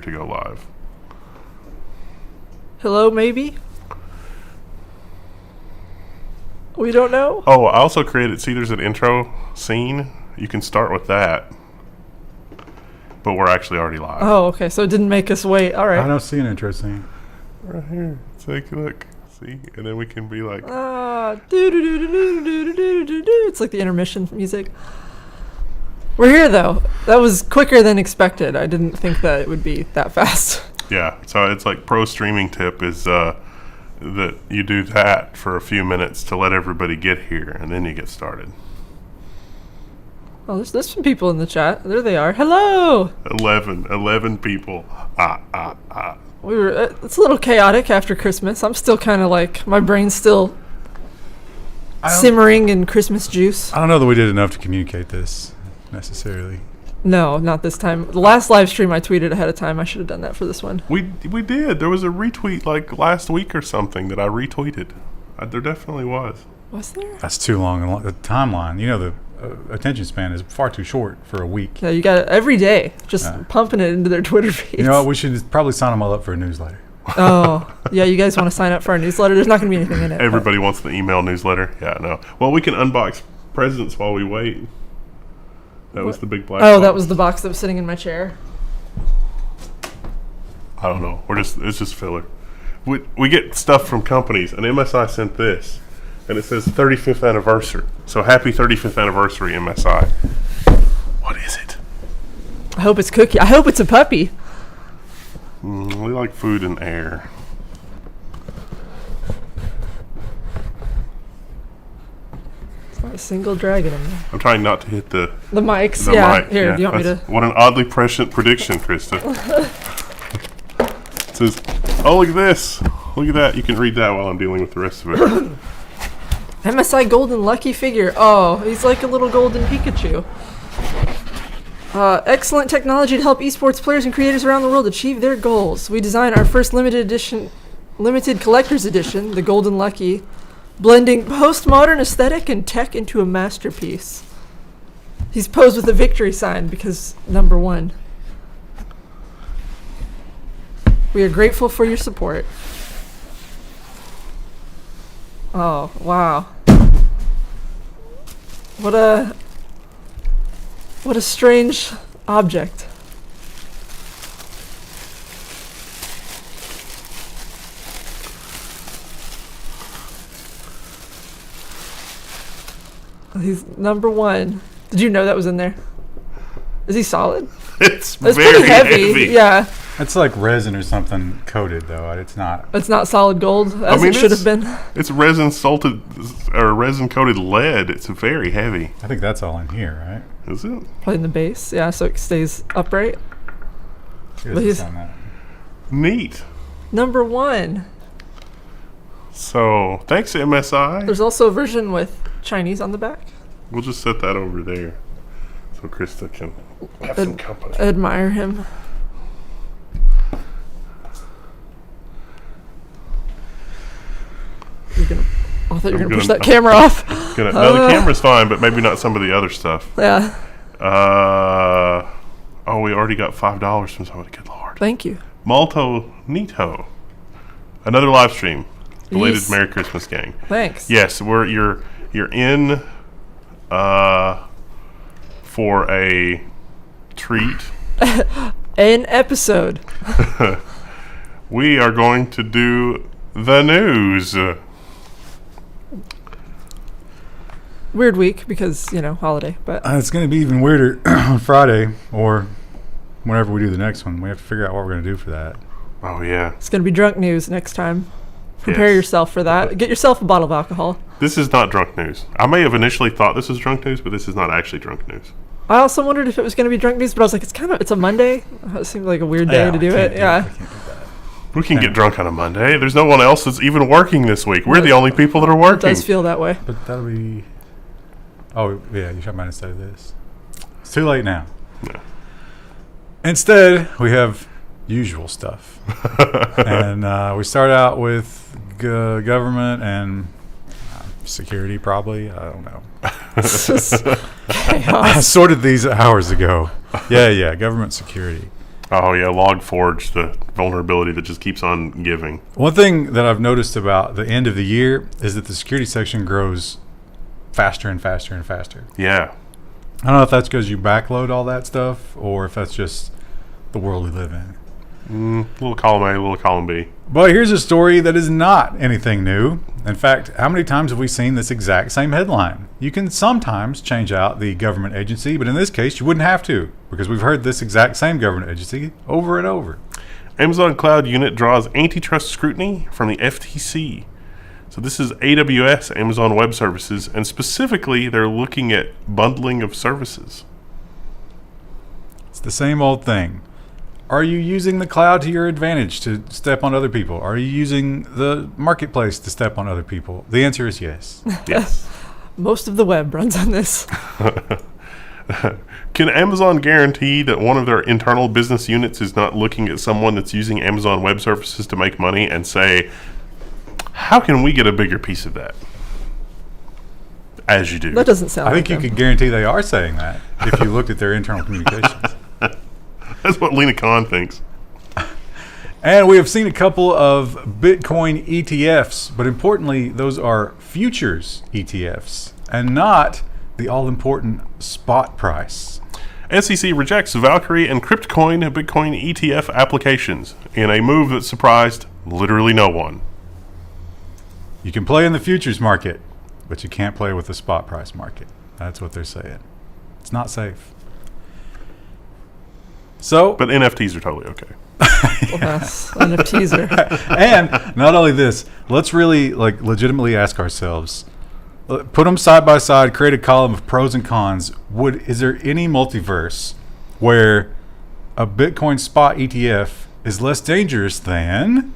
to go live. Hello, maybe? We don't know. Oh, I also created, see there's an intro scene. You can start with that. But we're actually already live. Oh, okay. So it didn't make us wait. All right. I don't see an intro scene. Right here. Take a look. See? And then we can be like... It's like the intermission music. We're here, though. That was quicker than expected. I didn't think that it would be that fast. Yeah. So it's like pro streaming tip is that you do that for a few minutes to let everybody get here, and then you get started. Oh, there's some people in the chat. There they are. Hello! 11 people. We were. It's a little chaotic after Christmas. I'm still kind of like, my brain's still simmering in Christmas juice. I don't know that we did enough to communicate this necessarily. No, not this time. The last live stream I tweeted ahead of time. I should have done that for this one. We did. There was a retweet like last week or something that I retweeted. There definitely was. Was there? That's too long. The timeline, the attention span is far too short for a week. Yeah, you got it every day, just pumping it into their Twitter feeds. You know what? We should probably sign them all up for a newsletter. Oh, yeah, you guys want to sign up for our newsletter? There's not going to be anything in it. Everybody wants the email newsletter. Yeah, no. Well, we can unbox presents while we wait. That was the big black box. That was the box that was sitting in my chair. I don't know. It's just filler. We get stuff from companies, and MSI sent this, and it says 35th anniversary. So happy 35th anniversary, MSI. What is it? I hope it's cookie. I hope it's a puppy. We like food and air. It's not a single dragon in there. I'm trying not to hit the mics. mic. Here, do you want me to? What an oddly prescient prediction, Krista. It says, oh, look at this. Look at that. You can read that while I'm dealing with the rest of it. MSI Golden Lucky figure. Oh, he's like a little golden Pikachu. Excellent technology to help esports players and creators around the world achieve their goals. We designed our first limited collector's edition, the Golden Lucky, blending postmodern aesthetic and tech into a masterpiece. He's posed with a victory sign because number 1. We are grateful for your support. Oh, wow. What a strange object. He's number 1. Did you know that was in there? Is he solid? It's very very heavy. Yeah. It's like resin or something coated, though. It's not. It's not solid gold, as it should have been. It's resin coated lead. It's very heavy. I think that's all in here, right? Is it? Probably in the base, yeah, so it stays upright. But he's neat. Number 1. So, thanks, MSI. There's also a version with Chinese on the back. We'll just set that over there so Krista can have some company. Admire him. I thought you were going to push that camera off. No, the camera's fine, but maybe not some of the other stuff. Yeah. We already got $5 from somebody. Good Lord. Thank you. Malto Nito. Another live stream. Belated Yes. Merry Christmas, gang. Thanks. Yes, you're in for a treat. An episode. We are going to do the news. Weird week because, holiday. But It's going to be even weirder on Friday or whenever we do the next one. We have to figure out what we're going to do for that. Oh, yeah. It's going to be drunk news next time. Prepare Yes. yourself for that. Get yourself a bottle of alcohol. This is not drunk news. I may have initially thought this was drunk news, but this is not actually drunk news. I also wondered if it was going to be drunk news, but I was like, it's a Monday. It seemed like a weird day to do it. Yeah. We can get drunk on a Monday. There's no one else that's even working this week. We're the only people that are working. It does feel that way. But that'll be... Oh, yeah, you should have instead of this. It's too late now. Yeah. Instead, we have usual stuff. And we start out with government and security, probably. I don't know. I sorted these hours ago. Yeah, government security. Oh yeah, Logforge, the vulnerability that just keeps on giving. One thing that I've noticed about the end of the year is that the security section grows faster and faster and faster. Yeah. I don't know if that's because you backload all that stuff or if that's just the world we live in. Little column A, little column B. But here's a story that is not anything new. In fact, how many times have we seen this exact same headline? You can sometimes change out the government agency, but in this case, you wouldn't have to because we've heard this exact same government agency over and over. Amazon Cloud unit draws antitrust scrutiny from the FTC. So this is AWS, Amazon Web Services, and specifically they're looking at bundling of services. It's the same old thing. Are you using the cloud to your advantage to step on other people? Are you using the marketplace to step on other people? The answer is yes. Yes. Most of the web runs on this. Can Amazon guarantee that one of their internal business units is not looking at someone that's using Amazon Web Services to make money and say, how can we get a bigger piece of that? As you do. That doesn't sound I like think you them. could guarantee they are saying that if you looked at their internal communications. That's what Lena Khan thinks. And we have seen a couple of Bitcoin ETFs, but importantly, those are futures ETFs and not the all-important spot price. SEC rejects Valkyrie and Cryptcoin Bitcoin ETF applications in a move that surprised literally no one. You can play in the futures market, but you can't play with the spot price market. That's what they're saying. It's not safe. So, But NFTs are totally okay. Yes, NFTs are. and not only this, let's really legitimately ask ourselves, put them side by side, create a column of pros and cons. Is there any multiverse where a Bitcoin spot ETF is less dangerous than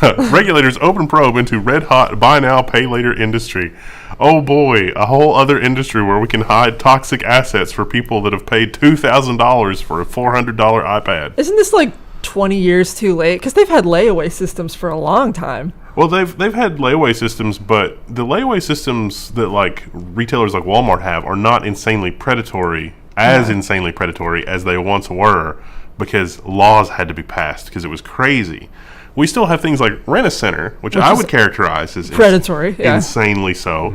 Regulators open probe into red hot buy now pay later industry. Oh boy, a whole other industry where we can hide toxic assets for people that have paid $2,000 for a $400 iPad. Isn't this like 20 years too late? Because they've had layaway systems for a long time. Well, they've had layaway systems, but the layaway systems that like retailers like Walmart have are not insanely predatory, insanely predatory as they once were, because laws had to be passed because it was crazy. We still have things like Rent-A-Center, which I would characterize as predatory, insanely so.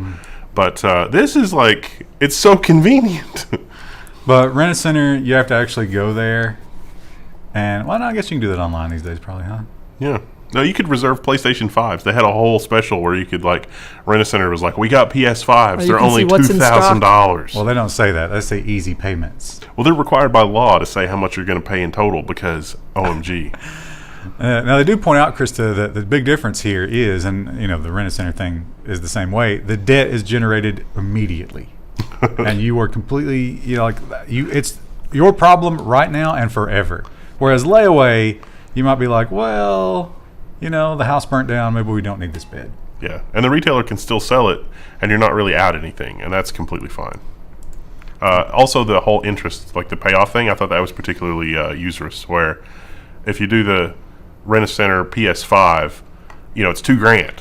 But this is like, it's so convenient. But Rent-A-Center, you have to actually go there. And, well, no, I guess you can do that online these days probably, huh? Yeah. No, you could reserve PlayStation 5s. They had a whole special where you could, like, Rent-A-Center was like, we got PS5s. They're only $2,000. Well, they don't say that. They say easy payments. Well, they're required by law to say how much you're going to pay in total because, OMG. Now, they do point out, Krista, that the big difference here is, and, you know, the Rent-A-Center thing is the same way, the debt is generated immediately. And you are completely, you know, like, it's your problem right now and forever. Whereas layaway, you might be like, well, you know, the house burnt down. Maybe we don't need this bed. Yeah, and the retailer can still sell it, and you're not really out anything, and that's completely fine. Also, the whole interest, like the payoff thing, I thought that was particularly usurious, where if you do the Rent-A-Center PS5, you know, it's $2,000.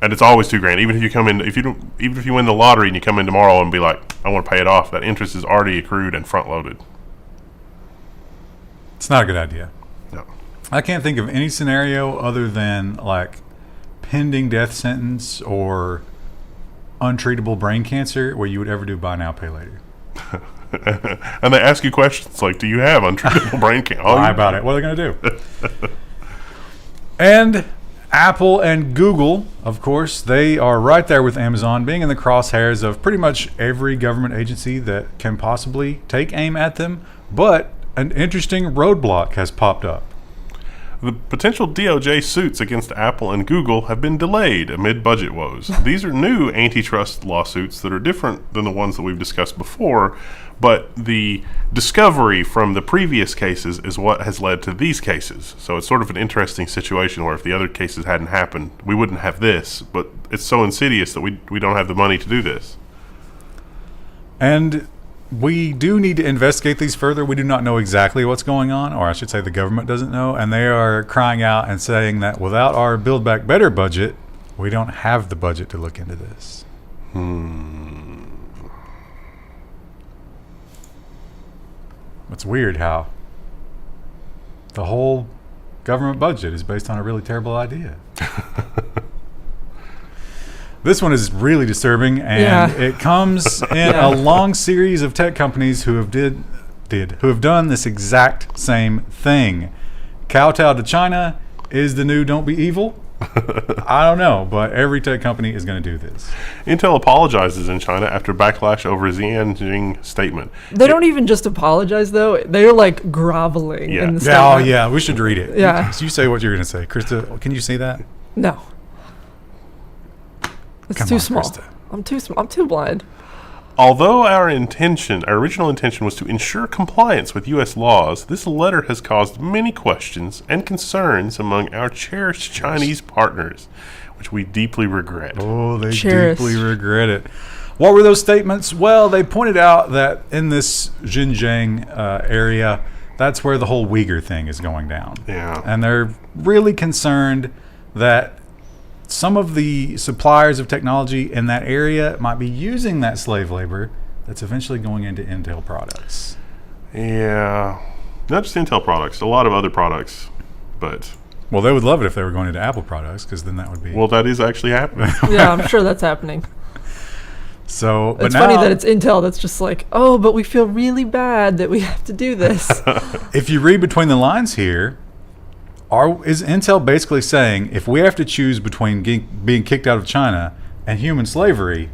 And it's always $2,000. Even if you come in, even if you win the lottery and you come in tomorrow and be like, I want to pay it off, that interest is already accrued and front loaded. It's not a good idea. No. I can't think of any scenario other than like pending death sentence or untreatable brain cancer where you would ever do buy now, pay later. And they ask you questions like, do you have untreatable brain cancer? Lie about it. What are they going to do? And Apple and Google, of course, they are right there with Amazon, being in the crosshairs of pretty much every government agency that can possibly take aim at them. But an interesting roadblock has popped up. The potential DOJ suits against Apple and Google have been delayed amid budget woes. These are new antitrust lawsuits that are different than the ones that we've discussed before, but the discovery from the previous cases is what has led to these cases. So it's sort of an interesting situation where if the other cases hadn't happened, we wouldn't have this, but it's so insidious that we don't have the money to do this. And we do need to investigate these further. We do not know exactly what's going on, or I should say the government doesn't know, and they are crying out and saying that without our Build Back Better budget, we don't have the budget to look into this. It's weird how the whole government budget is based on a really terrible idea. This one is really disturbing, and it comes in a long series of tech companies who have done this exact same thing. Kowtow to China is the new don't be evil. I don't know, but every tech company is going to do this. Intel apologizes in China after backlash over Xianjing statement. They don't even just apologize, though. They're like groveling in the statement. Oh, yeah, we should read it. Yeah. So you say what you're going to say. Krista, can you see that? No. It's Come too on, small. Krista. I'm too small. I'm too blind. Although our original intention was to ensure compliance with U.S. laws, this letter has caused many questions and concerns among our cherished Chinese partners, which we deeply regret. Oh, they Cheers. deeply regret it. What were those statements? Well, they pointed out that in this Xinjiang area, that's where the whole Uyghur thing is going down. Yeah. And they're really concerned that some of the suppliers of technology in that area might be using that slave labor that's eventually going into Intel products. Yeah. Not just Intel products, a lot of other products. But, Well, they would love it if they were going into Apple products, because then that would be... well, that is actually happening. Yeah, I'm sure that's happening. So, but It's now, funny that it's Intel that's just like, oh, but we feel really bad that we have to do this. if you read between the lines here, is Intel basically saying if we have to choose between being kicked out of China and human slavery,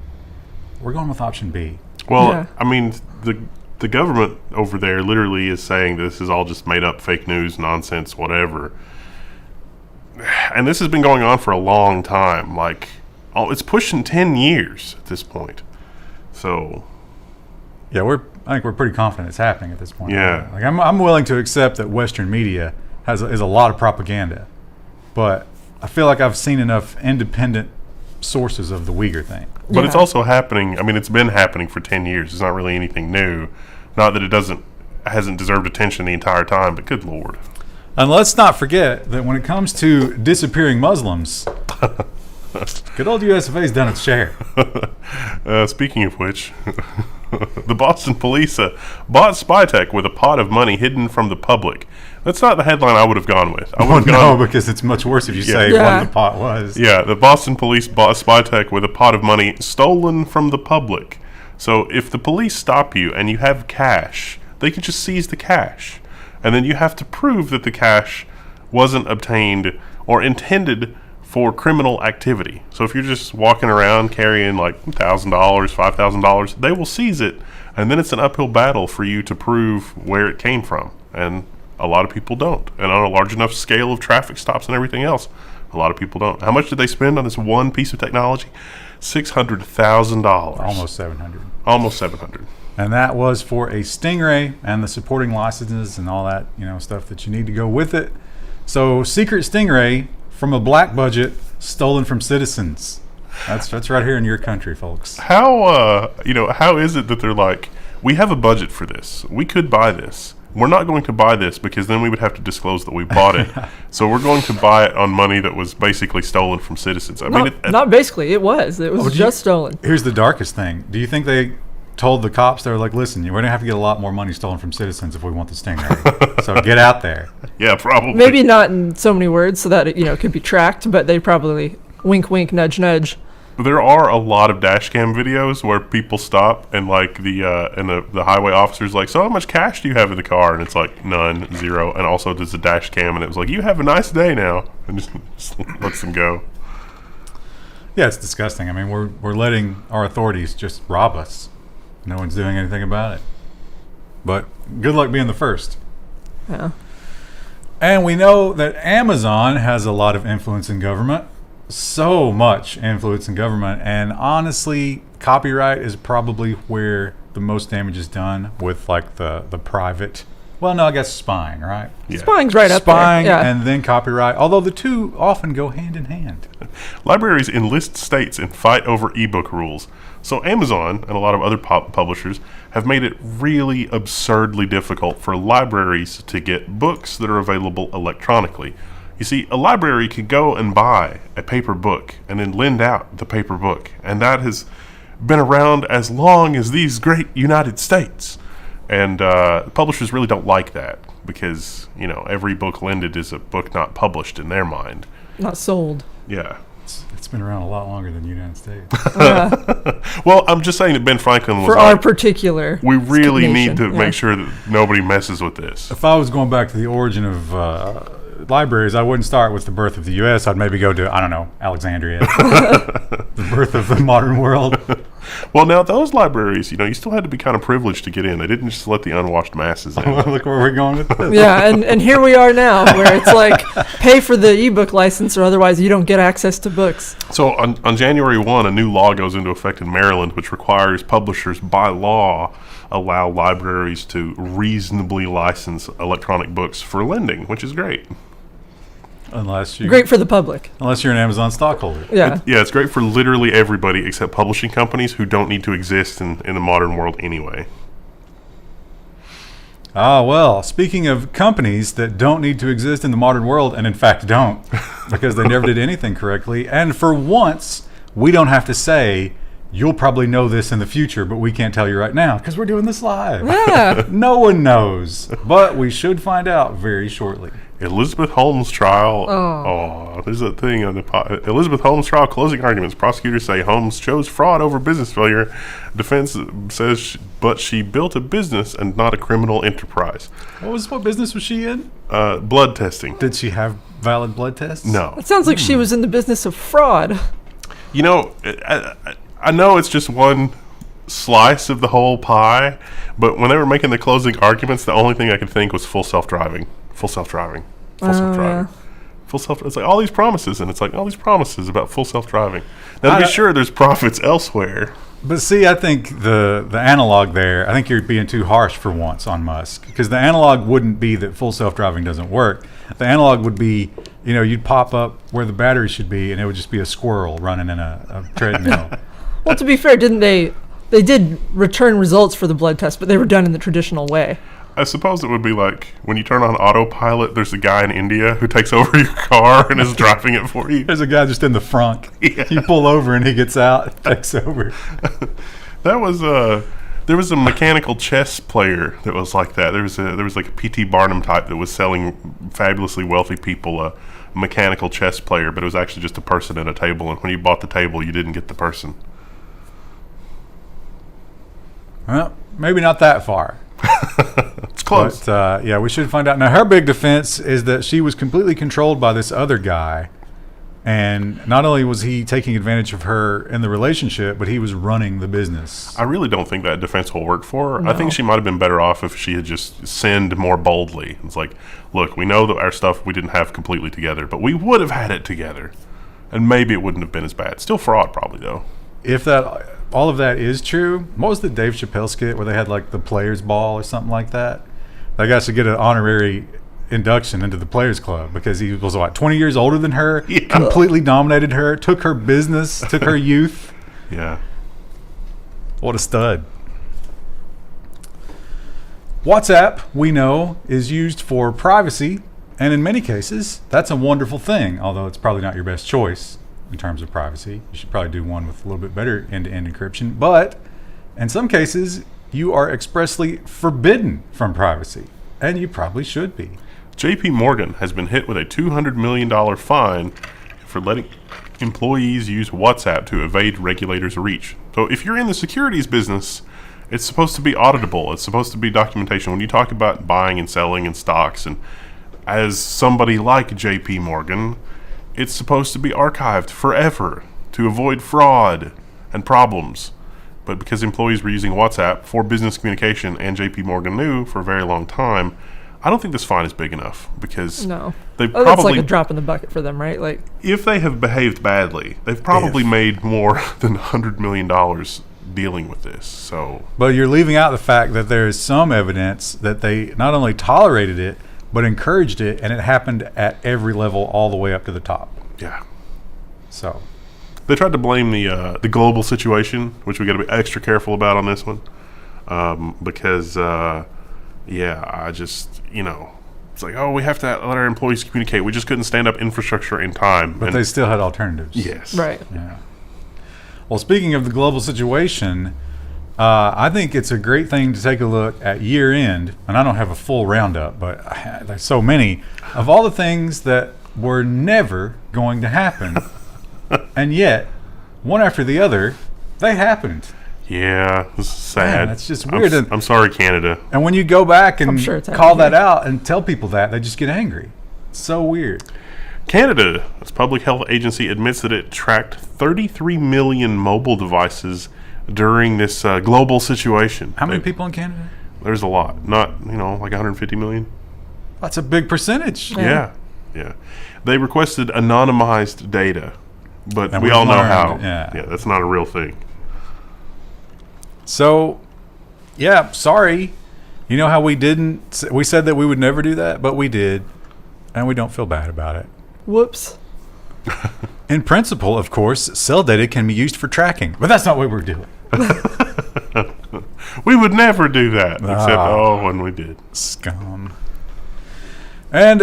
we're going with option B? Well, Yeah. I mean, the government over there literally is saying this is all just made up fake news, nonsense, whatever. And this has been going on for a long time. Like, it's pushing 10 years at this point. So, Yeah, I think we're pretty confident it's happening at this point. Yeah. Like I'm willing to accept that Western media is a lot of propaganda, but I feel like I've seen enough independent sources of the Uyghur thing. but it's Yeah. also happening. I mean, it's been happening for 10 years. It's not really anything new. Not that it hasn't deserved attention the entire time, but good Lord. And let's not forget that when it comes to disappearing Muslims, good old USFA's done its share. Speaking of which, the Boston police bought Spytech with a pot of money hidden from the public. That's not the headline I would have gone with. I would have No, gone. because it's much worse if you say Yeah. what the pot was. Yeah, the Boston police bought Spytech with a pot of money stolen from the public. So if the police stop you and you have cash, they can just seize the cash. And then you have to prove that the cash wasn't obtained or intended for criminal activity. So if you're just walking around carrying like $1,000, $5,000, they will seize it. And then it's an uphill battle for you to prove where it came from. And a lot of people don't. And on a large enough scale of traffic stops and everything else, a lot of people don't. How much did they spend on this one piece of technology? $600,000. Almost 700. Almost 700. And that was for a Stingray and the supporting licenses and all that, stuff that you need to go with it. So, secret Stingray from a black budget stolen from citizens. That's right here in your country, folks. How is it that they're like, we have a budget for this. We could buy this. We're not going to buy this because then we would have to disclose that we bought it. So we're going to buy it on money that was basically stolen from citizens. Not basically. It was. It was just stolen. Here's the darkest thing. Do you think they told the cops, they were like, listen, we're going to have to get a lot more money stolen from citizens if we want the Stingray. So get out there. Yeah, probably. Maybe not in so many words so that it could be tracked, but they probably wink, wink, nudge, nudge. There are a lot of dash cam videos where people stop and like the highway officer's like, so how much cash do you have in the car? And it's like none, zero. And also there's a dash cam and it was like, you have a nice day now, and just lets them go. Yeah, it's disgusting. I mean, we're letting our authorities just rob us. No one's doing anything about it. But good luck being the first. Yeah. And we know that Amazon has a lot of influence in government. So much influence in government. And honestly, copyright is probably where the most damage is done with like the private. Well, no, I guess spying, right? Yeah. Spying's right up there. Spying Yeah. and then copyright, although the two often go hand in hand. Libraries enlist states in fight over ebook rules. So Amazon and a lot of other publishers have made it really absurdly difficult for libraries to get books that are available electronically. You see, a library could go and buy a paper book and then lend out the paper book. And that has been around as long as these great United States. And publishers really don't like that because, every book lended is a book not published in their mind. Not sold. Yeah. It's been around a lot longer than the United States. Well, I'm just saying that Ben Franklin was For our particular we really need to nation, make sure that nobody messes with this. If I was going back to the origin of libraries, I wouldn't start with the birth of the U.S. I'd maybe go to, I don't know, Alexandria. The birth of the modern world. Well, now those libraries, you still had to be kind of privileged to get in. They didn't just let the unwashed masses in. Look where we're going with this. Yeah, and here we are now, where it's like, pay for the ebook license or otherwise you don't get access to books. So on January 1, a new law goes into effect in Maryland, which requires publishers by law allow libraries to reasonably license electronic books for lending, which is great. Great for the public. Unless you're an Amazon stockholder. Yeah. It's great for literally everybody except publishing companies who don't need to exist in the modern world anyway. Well, speaking of companies that don't need to exist in the modern world, and in fact don't, because they never did anything correctly, and for once, we don't have to say, you'll probably know this in the future, but we can't tell you right now, because we're doing this live. Yeah. No one knows, but we should find out very shortly. Elizabeth Holmes trial. There's a thing on the Elizabeth Holmes trial closing arguments. Prosecutors say Holmes chose fraud over business failure. Defense says, but she built a business and not a criminal enterprise. What business was she in? Blood testing. Did she have valid blood tests? No. It sounds like she was in the business of fraud. I know it's just one slice of the whole pie, but when they were making the closing arguments, the only thing I could think was full self-driving. It's like all these promises, and it's like all these promises about full self-driving. Now, to be sure, there's profits elsewhere. But see, I think the analog there, I think you're being too harsh for once on Musk, because the analog wouldn't be that full self-driving doesn't work. The analog would be, you'd pop up where the battery should be, and it would just be a squirrel running in a treadmill. Well, to be fair, didn't they did return results for the blood test, but they were done in the traditional way. I suppose it would be like when you turn on autopilot, there's a guy in India who takes over your car and is driving it for you. There's a guy just in the front. Yeah. You pull over and he gets out, takes over. There was a mechanical chess player that was like that. There was like a P.T. Barnum type that was selling fabulously wealthy people a mechanical chess player, but it was actually just a person at a table, and when you bought the table, you didn't get the person. Well, maybe not that far. It's close. But, we should find out. Now, her big defense is that she was completely controlled by this other guy. And not only was he taking advantage of her in the relationship, but he was running the business. I really don't think that defense will work for her. No. I think she might have been better off if she had just sinned more boldly. It's like, look, we know that our stuff we didn't have completely together, but we would have had it together. And maybe it wouldn't have been as bad. Still fraud, probably, though. If all of that is true, what was the Dave Chappelle skit where they had like the Players Ball or something like that? That guy should get an honorary induction into the Players Club because he was 20 years older than her, completely dominated her, took her business, took her youth. Yeah. What a stud. WhatsApp, we know, is used for privacy, and in many cases, that's a wonderful thing, although it's probably not your best choice in terms of privacy. You should probably do one with a little bit better end-to-end encryption, but in some cases, you are expressly forbidden from privacy, and you probably should be. JP Morgan has been hit with a $200 million fine for letting employees use WhatsApp to evade regulators' reach. So if you're in the securities business, it's supposed to be auditable. It's supposed to be documentation. When you talk about buying and selling in stocks, and as somebody like JP Morgan, it's supposed to be archived forever to avoid fraud and problems. But because employees were using WhatsApp for business communication and JP Morgan knew for a very long time, I don't think this fine is big enough because they've probably... That's like a drop in the bucket for them, right? Like, if they have behaved badly, they've probably made more than $100 million dealing with this. So, but you're leaving out the fact that there is some evidence that they not only tolerated it, but encouraged it, and it happened at every level all the way up to the top. Yeah. So they tried to blame the global situation, which we got to be extra careful about on this one, because I just it's like, oh, we have to let our employees communicate. We just couldn't stand up infrastructure in time. But they still had alternatives. Yes. right. Yeah. Well, speaking of the global situation, I think it's a great thing to take a look at year end, and I don't have a full roundup, but there's so many of all the things that were never going to happen, and yet one after the other, they happened. Yeah, this is sad. Man, that's just weird. I'm sorry, Canada. And when you go back and sure it's call happening that out and tell people that, they just get angry. It's so weird. Canada's public health agency admits that it tracked 33 million mobile devices during this global situation. How many people in Canada? There's a lot. Not, like 150 million. That's a big percentage. Yeah. They requested anonymized data, but And we we've all know learned, how. yeah. That's not a real thing. So, yeah, sorry. You know how we said that we would never do that, but we did, and we don't feel bad about it. Whoops. In principle, of course, cell data can be used for tracking, but that's not what we're doing. We would never do that, except, when we did. Scum. And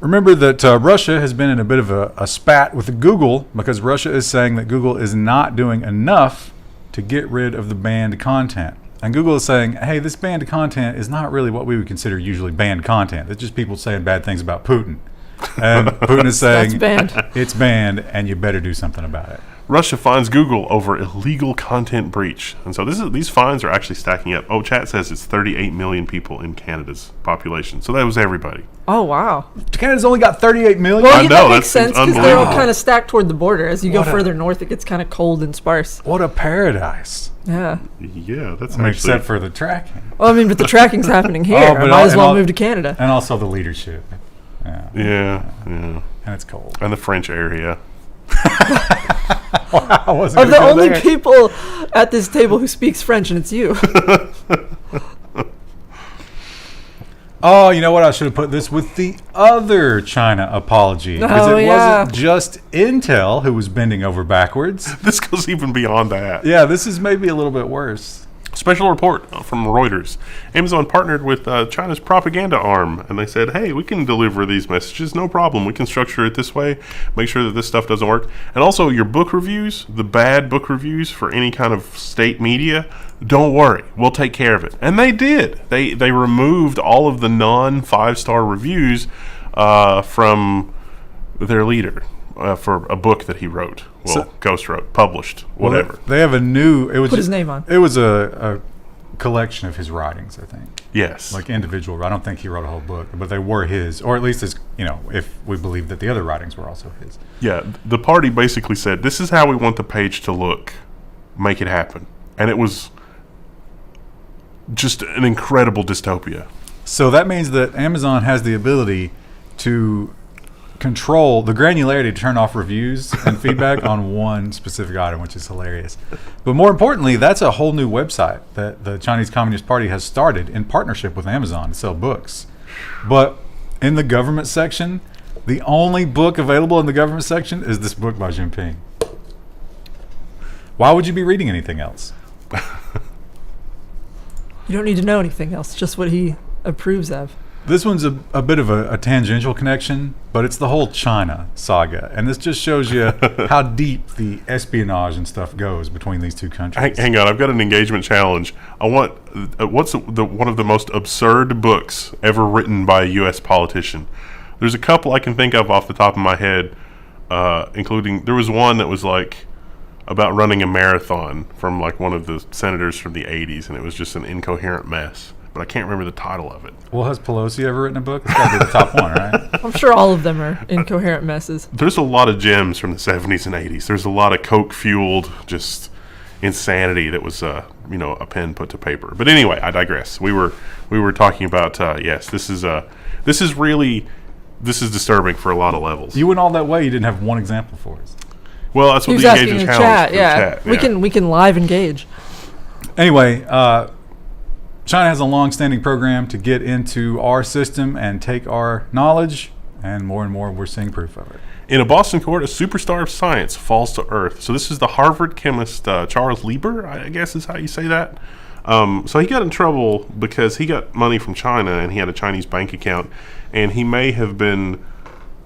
remember that Russia has been in a bit of a spat with Google because Russia is saying that Google is not doing enough to get rid of the banned content. And Google is saying, hey, this banned content is not really what we would consider usually banned content. It's just people saying bad things about Putin. And Putin is saying, it's banned, and you better do something about it. Russia fines Google over illegal content breach. And so these fines are actually stacking up. Oh, chat says it's 38 million people in Canada's population. So that was everybody. Oh, wow. Canada's only got 38 million? Well, I know, that that makes sense seems because they're all unbelievable. kind of stacked toward the border. As you go further north, it gets kind of cold and sparse. What a paradise. Yeah. Yeah, that's I mean, actually... except for the tracking. Well, but the tracking's happening here. Oh, I but might as and well all- move to Canada. And also the leadership. Yeah. And it's cold. And the French area. I wasn't Of the gonna go only there. people at this table who speaks French, and it's you. Oh, you know what? I should have put this with the other China apology. Because Oh, it yeah. wasn't just Intel who was bending over backwards. This goes even beyond that. Yeah, this is maybe a little bit worse. Special report from Reuters. Amazon partnered with China's propaganda arm, and they said, hey, we can deliver these messages, no problem. We can structure it this way, make sure that this stuff doesn't work. And also, your book reviews, the bad book reviews for any kind of state media, don't worry, we'll take care of it. And they did. They removed all of the non-5-star reviews from their leader for a book that he wrote. Well, Ghost wrote, published, whatever. Well, they have a new... It was Put his name on. It was a collection of his writings, I think. Yes. Like individual. I don't think he wrote a whole book, but they were his, or at least his, if we believe that the other writings were also his. Yeah, the party basically said, this is how we want the page to look. Make it happen. And it was just an incredible dystopia. So that means that Amazon has the ability to control the granularity to turn off reviews and feedback on one specific item, which is hilarious. But more importantly, that's a whole new website that the Chinese Communist Party has started in partnership with Amazon to sell books. But in the government section, the only book available in the government section is this book by Jinping. Why would you be reading anything else? You don't need to know anything else, just what he approves of. This one's a bit of a tangential connection, but it's the whole China saga. And this just shows you how deep the espionage and stuff goes between these two countries. Hang on, I've got an engagement challenge. I want, what's one of the most absurd books ever written by a U.S. politician? There's a couple I can think of off the top of my head, including, there was one that was like about running a marathon from like one of the senators from the 80s, and it was just an incoherent mess. But I can't remember the title of it. Well, has Pelosi ever written a book? It's got to be the top one, right? I'm sure all of them are incoherent messes. There's a lot of gems from the 70s and 80s. There's a lot of coke-fueled just insanity that was, a pen put to paper. But anyway, I digress. We were talking about, yes, this is disturbing for a lot of levels. You went all that way. You didn't have one example for us. Well, that's He what was the asking in engagement the challenge. chat, yeah. We can live engage. Anyway, China has a long-standing program to get into our system and take our knowledge, and more we're seeing proof of it. In a Boston court, a superstar of science falls to earth. So this is the Harvard chemist Charles Lieber, I guess is how you say that. So he got in trouble because he got money from China and he had a Chinese bank account, and he may have been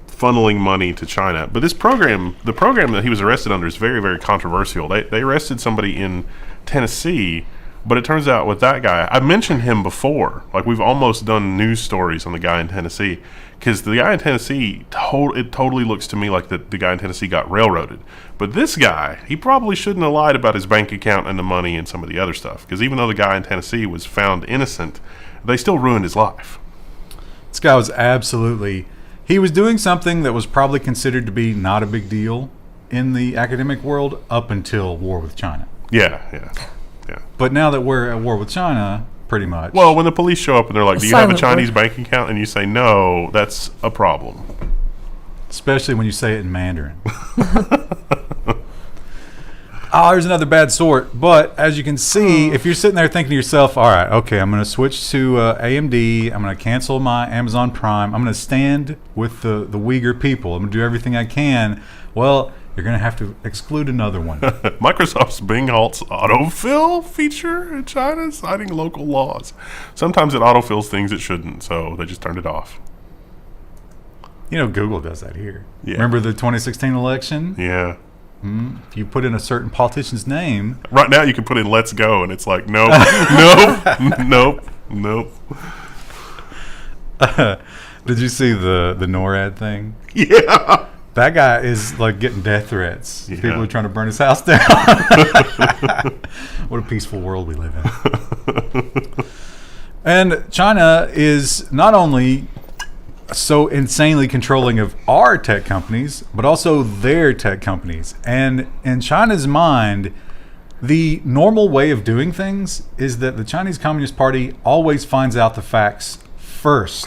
funneling money to China. But this program, the program that he was arrested under, is very, very controversial. They arrested somebody in Tennessee But it turns out with that guy, I mentioned him before. Like, we've almost done news stories on the guy in Tennessee. Because the guy in Tennessee, it totally looks to me like the guy in Tennessee got railroaded. But this guy, he probably shouldn't have lied about his bank account and the money and some of the other stuff. Because even though the guy in Tennessee was found innocent, they still ruined his life. This guy was absolutely... He was doing something that was probably considered to be not a big deal in the academic world up until war with China. Yeah. But now that we're at war with China, pretty much. Well, when the police show up and they're like, do you have a Silent Chinese war. bank account? And you say, no, that's a problem. Especially when you say it in Mandarin. Oh, here's another bad sort. But as you can see, if you're sitting there thinking to yourself, all right, okay, I'm going to switch to AMD. I'm going to cancel my Amazon Prime. I'm going to stand with the Uyghur people. I'm going to do everything I can. Well, you're going to have to exclude another one. Microsoft's Bing halts autofill feature in China, citing local laws. Sometimes it autofills things it shouldn't, so they just turned it off. You know, Google does that here. Yeah. Remember the 2016 election? Yeah. If you put in a certain politician's name, Right now you can put in let's go, and it's like, nope, nope. did you see the NORAD thing? Yeah. That guy is like getting death threats. Yeah. People are trying to burn his house down. What a peaceful world we live in. And China is not only so insanely controlling of our tech companies, but also their tech companies. And in China's mind, the normal way of doing things is that the Chinese Communist Party always finds out the facts first.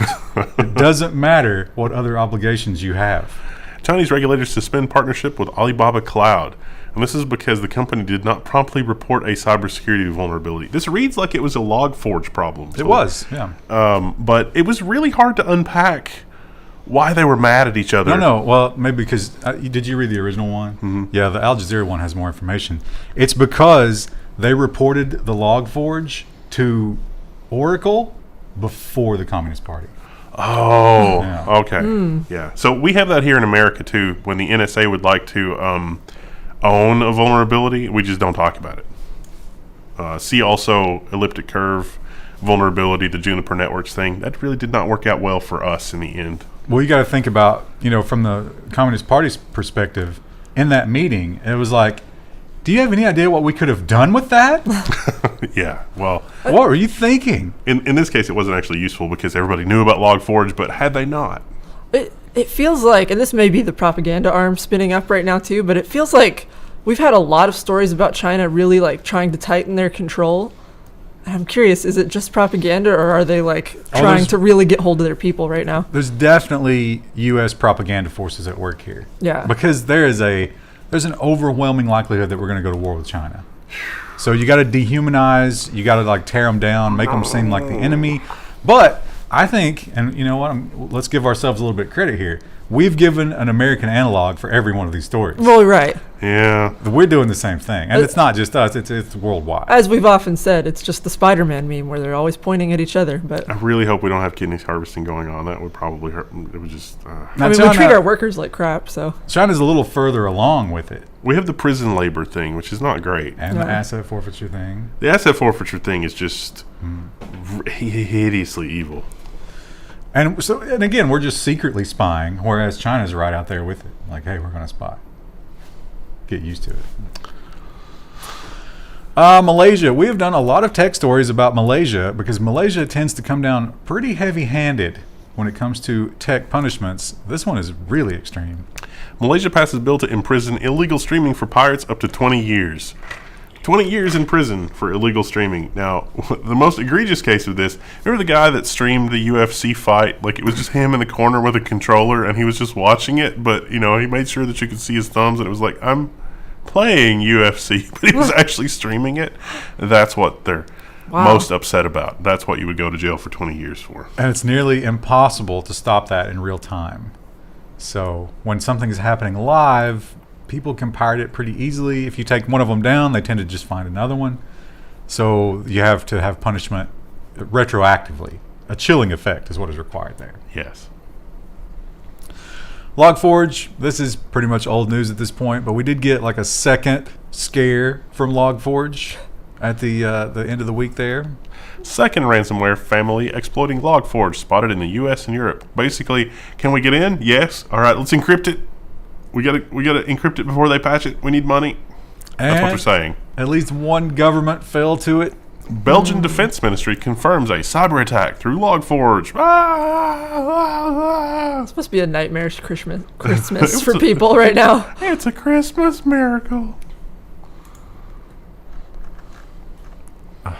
It doesn't matter what other obligations you have. Chinese regulators suspend partnership with Alibaba Cloud. And this is because the company did not promptly report a cybersecurity vulnerability. This reads like it was a Logforge problem. It was, yeah. But it was really hard to unpack why they were mad at each other. No. Well, maybe because did you read the original one? Mm-hmm. Yeah, the Al Jazeera one has more information. It's because they reported the Logforge to Oracle before the Communist Party. Oh, Yeah. okay. Yeah. So we have that here in America, too. When the NSA would like to own a vulnerability, we just don't talk about it. See also elliptic curve vulnerability, the Juniper Networks thing. That really did not work out well for us in the end. Well, you got to think about, from the Communist Party's perspective, in that meeting, it was like, do you have any idea what we could have done with that? Yeah, well... What were you thinking? In this case, it wasn't actually useful because everybody knew about Logforge, but had they not? It feels like, and this may be the propaganda arm spinning up right now too, but it feels like we've had a lot of stories about China really like trying to tighten their control. And I'm curious, is it just propaganda, or are they like trying to really get hold of their people right now? There's definitely U.S. propaganda forces at work here. Yeah. Because there's an overwhelming likelihood that we're going to go to war with China. So you got to dehumanize, you got to like tear them down, make them seem like the enemy. But I think, and you know what, let's give ourselves a little bit of credit here. We've given an American analog for every one of these stories. Well, right. Yeah. We're doing the same thing. And it's not just us, it's worldwide. As we've often said, it's just the Spider-Man meme where they're always pointing at each other. But I really hope we don't have kidney harvesting going on. That would probably hurt. It would just... Now, I mean, we treat our workers like crap, so. China's a little further along with it. We have the prison labor thing, which is not great. And the asset forfeiture thing. The asset forfeiture thing is just hideously evil. And again, we're just secretly spying, whereas China's right out there with it. Like, hey, we're going to spy. Get used to it. Malaysia. We have done a lot of tech stories about Malaysia because Malaysia tends to come down pretty heavy-handed when it comes to tech punishments. This one is really extreme. Malaysia Pass is built to imprison illegal streaming for pirates up to 20 years. 20 years in prison for illegal streaming. Now, the most egregious case of this, remember the guy that streamed the UFC fight? Like, it was just him in the corner with a controller, and he was just watching it, but, he made sure that you could see his thumbs, and it was like, I'm playing UFC, but he was actually streaming it. That's what they're most upset about. That's what you would go to jail for 20 years for. And it's nearly impossible to stop that in real time. So, when something is happening live, people can pirate it pretty easily. If you take one of them down, they tend to just find another one. So you have to have punishment retroactively. A chilling effect is what is required there. Yes. Logforge, this is pretty much old news at this point, but we did get like a second scare from Logforge. at the end of the week there. Second ransomware family exploiting Logforge spotted in the U.S. and Europe. Basically, can we get in? Yes. All right, let's encrypt it. We gotta encrypt it before they patch it. We need money. That's what they're saying. At least one government fell to it. Belgian Defense Ministry confirms a cyber attack through Logforge. This must be a nightmarish Christmas for people right now. It's a Christmas miracle.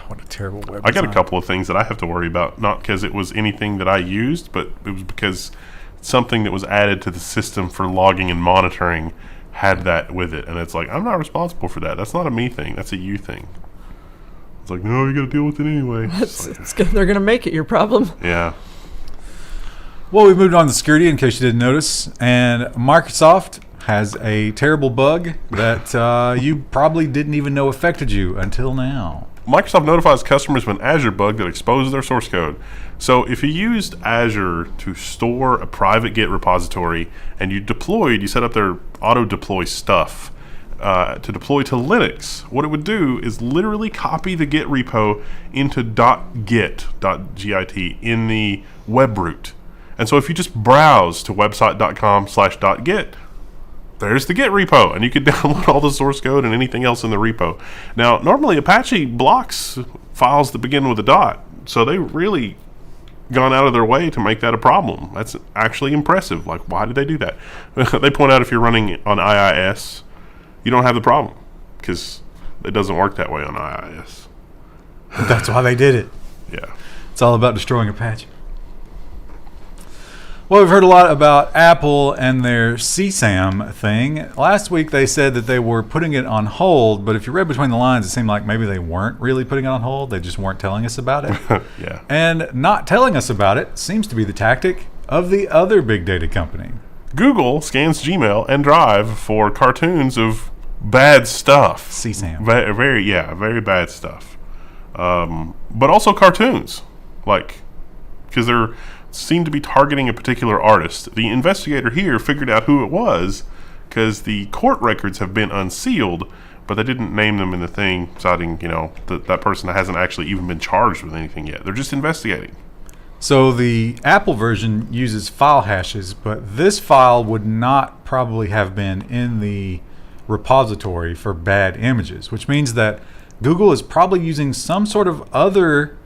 What a terrible web I got a design. couple of things that I have to worry about, not because it was anything that I used, but it was because something that was added to the system for logging and monitoring had that with it. And it's like, I'm not responsible for that. That's not a me thing. That's a you thing. It's like, no, you got to deal with it anyway. They're going to make it your problem. Yeah. Well, we've moved on to security, in case you didn't notice. And Microsoft has a terrible bug that you probably didn't even know affected you until now. Microsoft notifies customers of an Azure bug that exposes their source code. So if you used Azure to store a private Git repository and you set up their auto deploy stuff to deploy to Linux, what it would do is literally copy the Git repo into .git in the web root. And so if you just browse to website.com/.git, there's the Git repo, and you can download all the source code and anything else in the repo. Now, normally Apache blocks files that begin with a dot, so they really gone out of their way to make that a problem. That's actually impressive. Like, why did they do that? They point out if you're running on IIS, you don't have the problem, because it doesn't work that way on IIS. That's why they did it. Yeah. It's all about destroying Apache. Well, we've heard a lot about Apple and their CSAM thing. Last week they said that they were putting it on hold, but if you read between the lines, it seemed like maybe they weren't really putting it on hold. They just weren't telling us about it. Yeah. And not telling us about it seems to be the tactic of the other big data company. Google scans Gmail and Drive for cartoons of bad stuff. CSAM. Very bad stuff. But also cartoons, because they're seem to be targeting a particular artist. The investigator here figured out who it was because the court records have been unsealed, but they didn't name them in the thing, citing, that person hasn't actually even been charged with anything yet. They're just investigating. So the Apple version uses file hashes, but this file would not probably have been in the repository for bad images, which means that Google is probably using some sort of other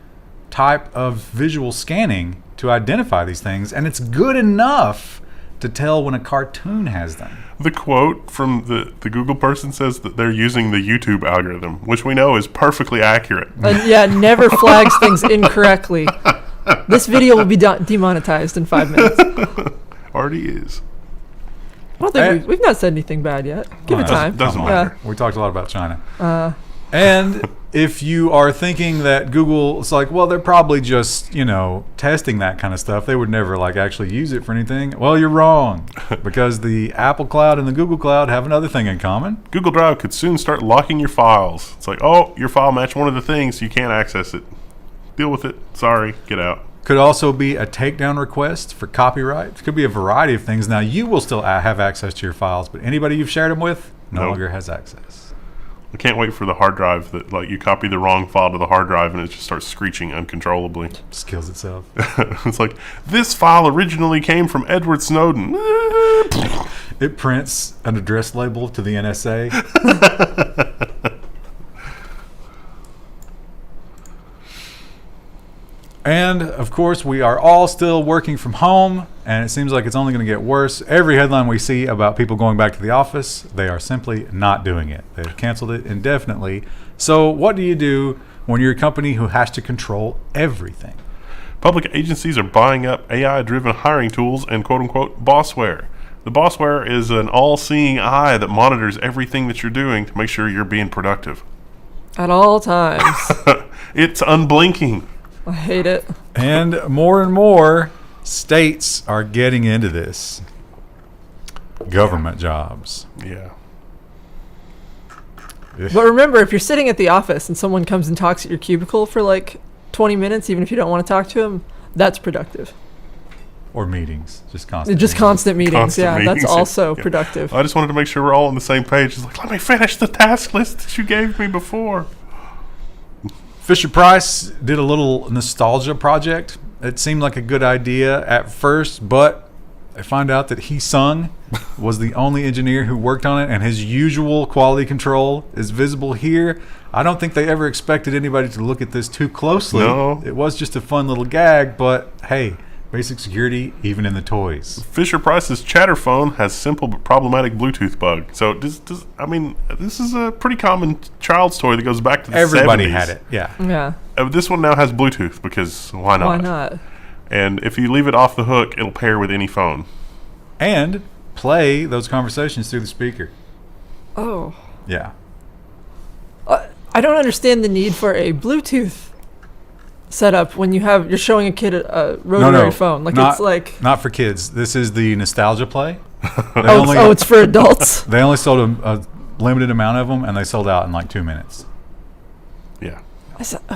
type of visual scanning to identify these things, and it's good enough to tell when a cartoon has them. The quote from the Google person says that they're using the YouTube algorithm, which we know is perfectly accurate. Never flags things incorrectly. This video will be demonetized in 5 minutes. Already is. I don't think we've not said anything bad yet. Give it time. Doesn't matter. We talked a lot about China. And if you are thinking that Google, it's like, well, they're probably just, testing that kind of stuff. They would never actually use it for anything. Well, you're wrong, because the Apple Cloud and the Google Cloud have another thing in common. Google Drive could soon start locking your files. It's like, oh, your file matched one of the things, you can't access it. Deal with it. Sorry, get out. Could also be a takedown request for copyright. It could be a variety of things. Now, you will still have access to your files, but anybody you've shared them with no longer has access. I can't wait for the hard drive that you copy the wrong file to the hard drive and it just starts screeching uncontrollably. Just kills itself. It's like, this file originally came from Edward Snowden. It prints an address label to the NSA. And, of course, we are all still working from home, and it seems like it's only going to get worse. Every headline we see about people going back to the office, they are simply not doing it. They've canceled it indefinitely. So what do you do when you're a company who has to control everything? Public agencies are buying up AI-driven hiring tools and quote-unquote Bossware. The Bossware is an all-seeing eye that monitors everything that you're doing to make sure you're being productive. At all times. It's unblinking. I hate it. And more states are getting into this. Government jobs. Yeah. But remember, if you're sitting at the office and someone comes and talks at your cubicle for 20 minutes, even if you don't want to talk to them, that's productive. Or meetings. Just constant. Just constant meetings. Constant meetings. That's also Yeah. productive. I just wanted to make sure we're all on the same page. It's like, let me finish the task list that you gave me before. FisherPrice did a little nostalgia project. It seemed like a good idea at first, but I found out that He Sung was the only engineer who worked on it, and his usual quality control is visible here. I don't think they ever expected anybody to look at this too closely. No. It was just a fun little gag, but hey, basic security, even in the toys. FisherPrice's chatter phone has simple but problematic Bluetooth bug. So this is a pretty common child's toy that goes back to the 70s. Everybody had it, yeah. Yeah. This one now has Bluetooth because why not? Why not? And if you leave it off the hook, it'll pair with any phone. And play those conversations through the speaker. Oh. Yeah. I don't understand the need for a Bluetooth setup when you're showing a kid a rotary phone. Like not, it's like not for kids. This is the nostalgia play. it's for adults. They only sold a limited amount of them, and they sold out in like 2 minutes. Yeah.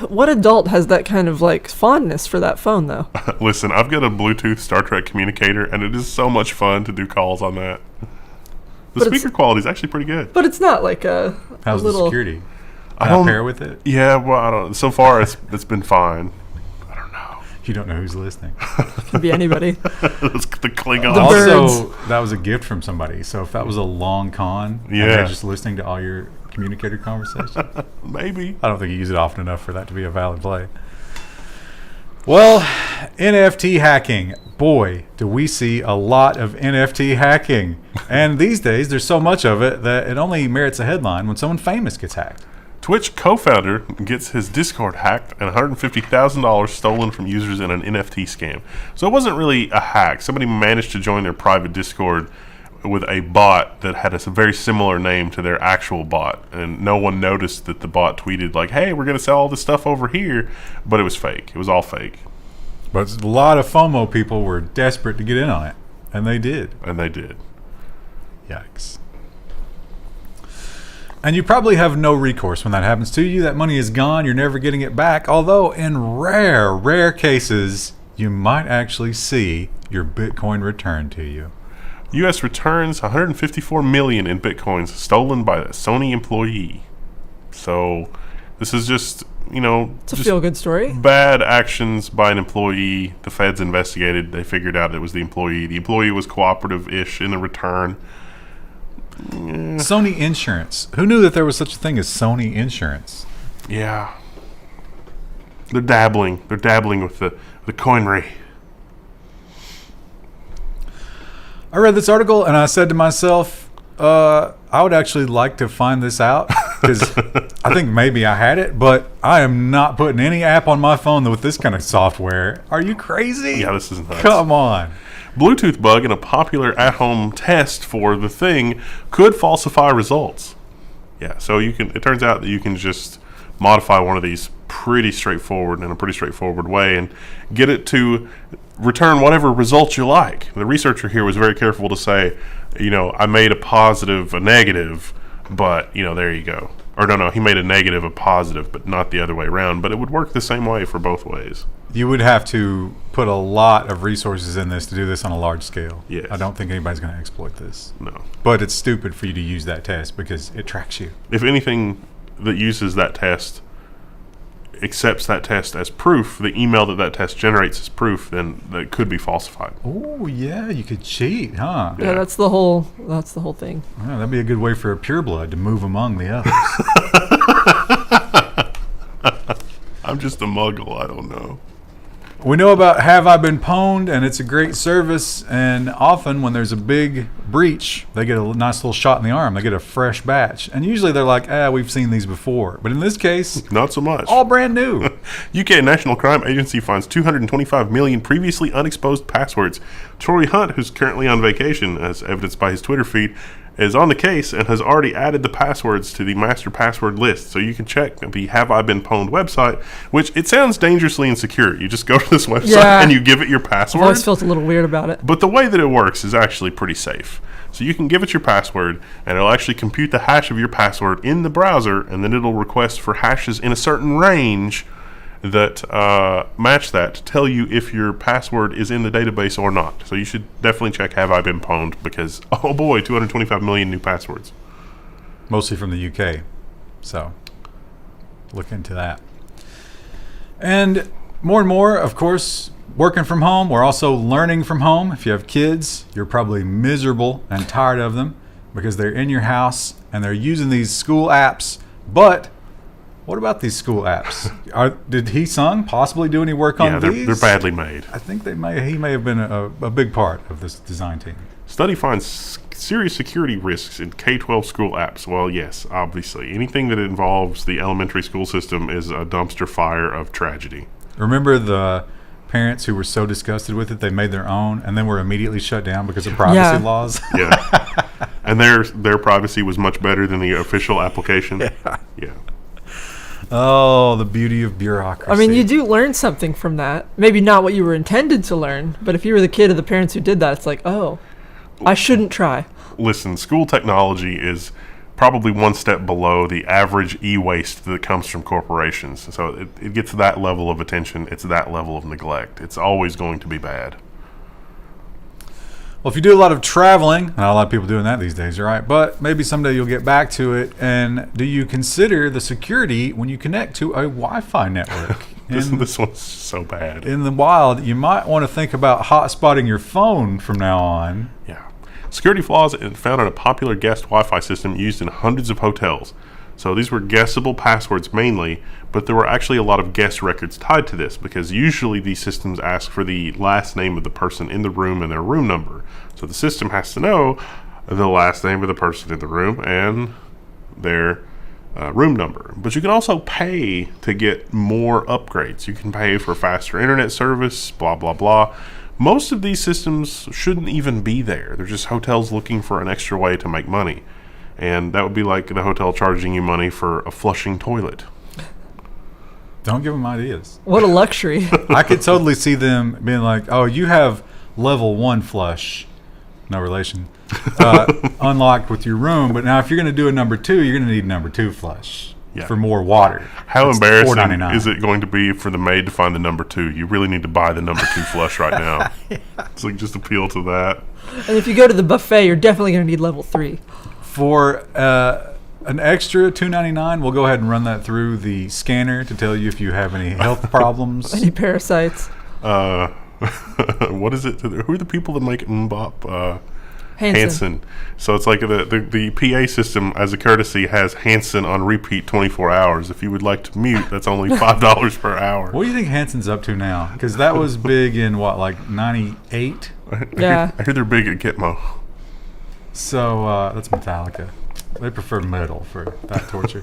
What adult has that kind of like fondness for that phone though? Listen, I've got a Bluetooth Star Trek communicator, and it is so much fun to do calls on that. The speaker quality is actually pretty good. But it's not like a How's little the security? Can I pair with it? Yeah, well, I don't. So far, it's been fine. I don't know. You don't know who's listening. Could be anybody. The Klingons. Also, that was a gift from somebody. So if that was a long con, and Yeah. they're just listening to all your communicator conversations, Maybe. I don't think you use it often enough for that to be a valid play. Well, NFT hacking. Boy, do we see a lot of NFT hacking. And these days, there's so much of it that it only merits a headline when someone famous gets hacked. Twitch co-founder gets his Discord hacked and $150,000 stolen from users in an NFT scam. So it wasn't really a hack. Somebody managed to join their private Discord with a bot that had a very similar name to their actual bot, and no one noticed that the bot tweeted like, "Hey, we're going to sell all this stuff over here," but it was fake. It was all fake. But a lot of FOMO people were desperate to get in on it, and they did. And they did. Yikes. And you probably have no recourse when that happens to you. That money is gone. You're never getting it back. Although in rare cases, you might actually see your Bitcoin returned to you. U.S. returns 154 million in Bitcoins stolen by a Sony employee. So this is just, It's a feel-good story. bad actions by an employee. The feds investigated. They figured out it was the employee. The employee was cooperative-ish in the return. Sony Insurance. Who knew that there was such a thing as Sony Insurance? Yeah. They're dabbling. They're dabbling with the coinry. I read this article and I said to myself, I would actually like to find this out because I think maybe I had it, but I am not putting any app on my phone with this kind of software. Are you crazy? Yeah, this is nuts. Come on. Bluetooth bug in a popular at-home test for the thing could falsify results. Yeah, so it turns out that you can just modify one of these in a pretty straightforward way and get it to return whatever results you like. The researcher here was very careful to say, I made a negative, but, there you go. Or no, he made a negative a positive, but not the other way around. But it would work the same way for both ways. You would have to put a lot of resources in this to do this on a large scale. Yes. I don't think anybody's going to exploit this. No. But it's stupid for you to use that test because it tracks you. If anything that uses that test accepts that test as proof, the email that test generates as proof, then that could be falsified. Oh, yeah, you could cheat, huh? Yeah, that's the whole thing. Yeah, that'd be a good way for a pureblood to move among the others. I'm just a muggle, I don't know. We know about Have I Been Pwned, and it's a great service, and often when there's a big breach, they get a nice little shot in the arm. They get a fresh batch. And usually they're like, we've seen these before. But in this case, not so much. All brand new. UK National Crime Agency finds 225 million previously unexposed passwords. Troy Hunt, who's currently on vacation, as evidenced by his Twitter feed, is on the case and has already added the passwords to the master password list. So you can check the Have I Been Pwned website, which it sounds dangerously insecure. You just go to this website and you give it your password. I've always felt a little weird about it. But the way that it works is actually pretty safe. So you can give it your password, and it'll actually compute the hash of your password in the browser, and then it'll request for hashes in a certain range that match that to tell you if your password is in the database or not. So you should definitely check Have I Been Pwned because, oh boy, 225 million new passwords. Mostly from the UK. So look into that. And more, of course, working from home. We're also learning from home. If you have kids, you're probably miserable and tired of them because they're in your house and they're using these school apps. But what about these school apps? Did He Sung possibly do any work on these? They're badly made. I think he may have been a big part of this design team. Study finds serious security risks in K-12 school apps. Well, yes, obviously. Anything that involves the elementary school system is a dumpster fire of tragedy. Remember the parents who were so disgusted with it, they made their own and then were immediately shut down because of privacy laws? Yeah. And their privacy was much better than the official application. Yeah. Oh, the beauty of bureaucracy. I mean, you do learn something from that. Maybe not what you were intended to learn, but if you were the kid of the parents who did that, it's like, oh, I shouldn't try. Listen, school technology is probably one step below the average e-waste that comes from corporations. So it gets that level of attention. It's that level of neglect. It's always going to be bad. Well, if you do a lot of traveling, not a lot of people doing that these days, right? But maybe someday you'll get back to it. And do you consider the security when you connect to a Wi-Fi network? This one's so bad. In the wild, you might want to think about hotspotting your phone from now on. Yeah. Security flaws found in a popular guest Wi-Fi system used in hundreds of hotels. So these were guessable passwords mainly, but there were actually a lot of guest records tied to this because usually these systems ask for the last name of the person in the room and their room number. So the system has to know the last name of the person in the room and their room number. But you can also pay to get more upgrades. You can pay for faster internet service, blah, blah, blah. Most of these systems shouldn't even be there. They're just hotels looking for an extra way to make money. And that would be like the hotel charging you money for a flushing toilet. Don't give them ideas. What a luxury. I could totally see them being like, oh, you have level 1 flush, no relation, unlocked with your room. But now if you're going to do a number 2, you're going to need number 2 flush for more water. How It's embarrassing $4.99. is it going to be for the maid to find the number 2? You really need to buy the number 2 flush right now. It's like just appeal to that. And if you go to the buffet, you're definitely going to need level 3. For an extra $2.99, we'll go ahead and run that through the scanner to tell you if you have any health problems. Any parasites. What is it? Who are the people that make Mbop? Hansen. So it's like the PA system, as a courtesy, has Hansen on repeat 24 hours. If you would like to mute, that's only $5 per hour. What do you think Hansen's up to now? Because that was big in, what, like 98? Yeah. I hear they're big at Gitmo. So that's Metallica. They prefer metal for that torture.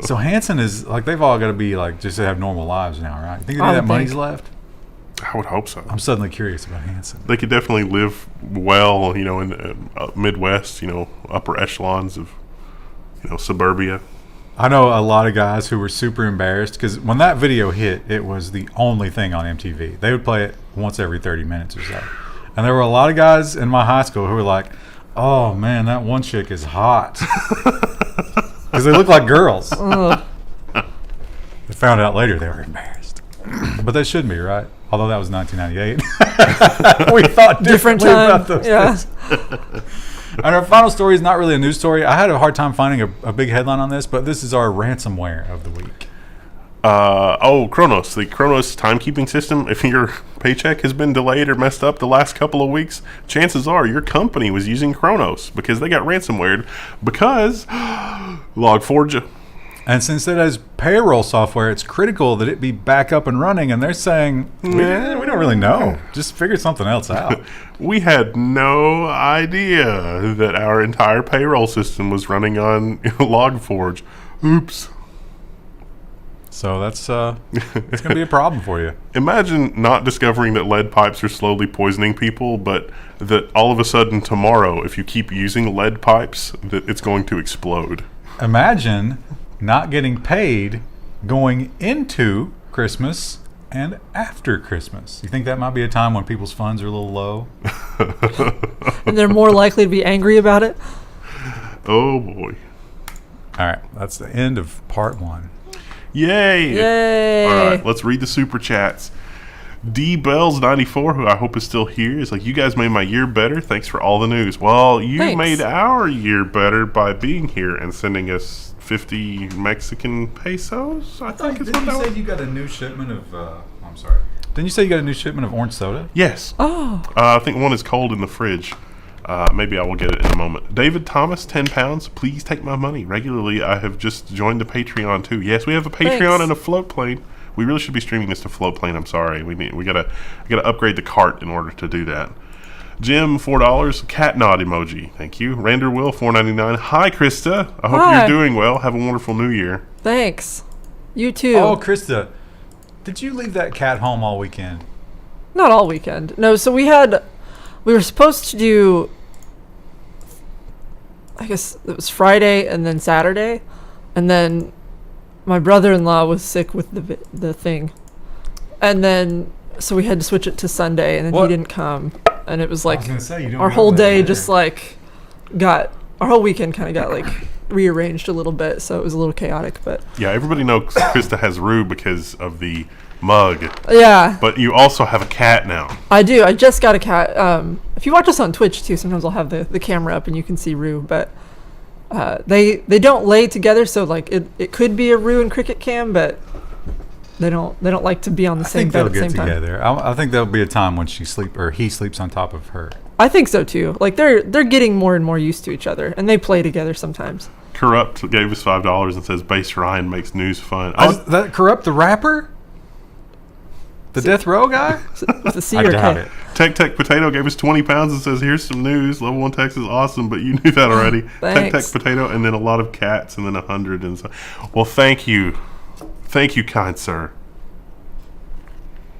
So Hansen is, like, they've all got to be, like, just to have normal lives now, right? You think any of that money's left? I would hope so. I'm suddenly curious about Hansen. They could definitely live well, in the Midwest, upper echelons of, suburbia. I know a lot of guys who were super embarrassed because when that video hit, it was the only thing on MTV. They would play it once every 30 minutes or so. And there were a lot of guys in my high school who were like, oh, man, that one chick is hot. Because they look like girls. They found out later they were embarrassed. But they shouldn't be, right? Although that was 1998. We thought Different differently time. about those things. And our final story is not really a news story. I had a hard time finding a big headline on this, but this is our ransomware of the week. Kronos, the Kronos timekeeping system. If your paycheck has been delayed or messed up the last couple of weeks, chances are your company was using Kronos because they got ransomwared because Logforge. And since it has payroll software, it's critical that it be back up and running. And they're saying, we don't really know. Just figure something else out. We had no idea that our entire payroll system was running on Logforge. Oops. So that's it's going to be a problem for you. Imagine not discovering that lead pipes are slowly poisoning people, but that all of a sudden tomorrow, if you keep using lead pipes, that it's going to explode. Imagine not getting paid going into Christmas and after Christmas. You think that might be a time when people's funds are a little low? And they're more likely to be angry about it? Oh, boy. All right, that's the end of part 1. Yay! Yay! All right, let's read the super chats. D Bells 94, who I hope is still here, is like, you guys made my year better. Thanks for all the news. Well, you Thanks. made our year better by being here and sending us 50 Mexican pesos. I think is what that was. you got a new shipment of? I'm sorry. Didn't you say you got a new shipment of orange soda? Yes. Oh. I think one is cold in the fridge. Maybe I will get it in a moment. David Thomas, 10 pounds. Please take my money. Regularly, I have just joined the Patreon too. Yes, we have a Patreon Thanks. and a float plane. We really should be streaming this to float plane. I'm sorry. We gotta upgrade the cart in order to do that. Jim, $4. Cat nod emoji. Thank you. Rander Will, $4.99. Hi, Krista. I hope Hi. you're doing well. Have a wonderful New Year. Thanks. You too. Oh, Krista, did you leave that cat home all weekend? Not all weekend. No, so we were supposed to do, I guess it was Friday and then Saturday, and then my brother-in-law was sick with the thing, and then so we had to switch it to Sunday, and then What? he didn't come, and it was I like was gonna say, you don't our know whole that day either. just like our whole weekend kind of got like rearranged a little bit, so it was a little chaotic, but Yeah, everybody knows Krista has Rue because of the mug, yeah, but you also have a cat now. I do. I just got a cat. If you watch us on Twitch too, sometimes I'll have the camera up and you can see Rue, but they don't lay together, so like it could be a Rue and Cricket cam, but they don't like to be on the I same think bed they'll at the get same time. together. I think there'll be a time when he sleeps on top of her. I think so too. Like they're getting more and more used to each other, and they play together sometimes. Corrupt gave us $5 and says Base Ryan makes news fun. That Corrupt the rapper? The Death Row guy? With a C I or doubt K. it. Tech Potato gave us 20 pounds and says, here's some news. Level 1 text is awesome, but you knew that already. Tech Thanks. Potato, and then a lot of cats, and then 100. And so, well, thank you. Thank you, kind sir.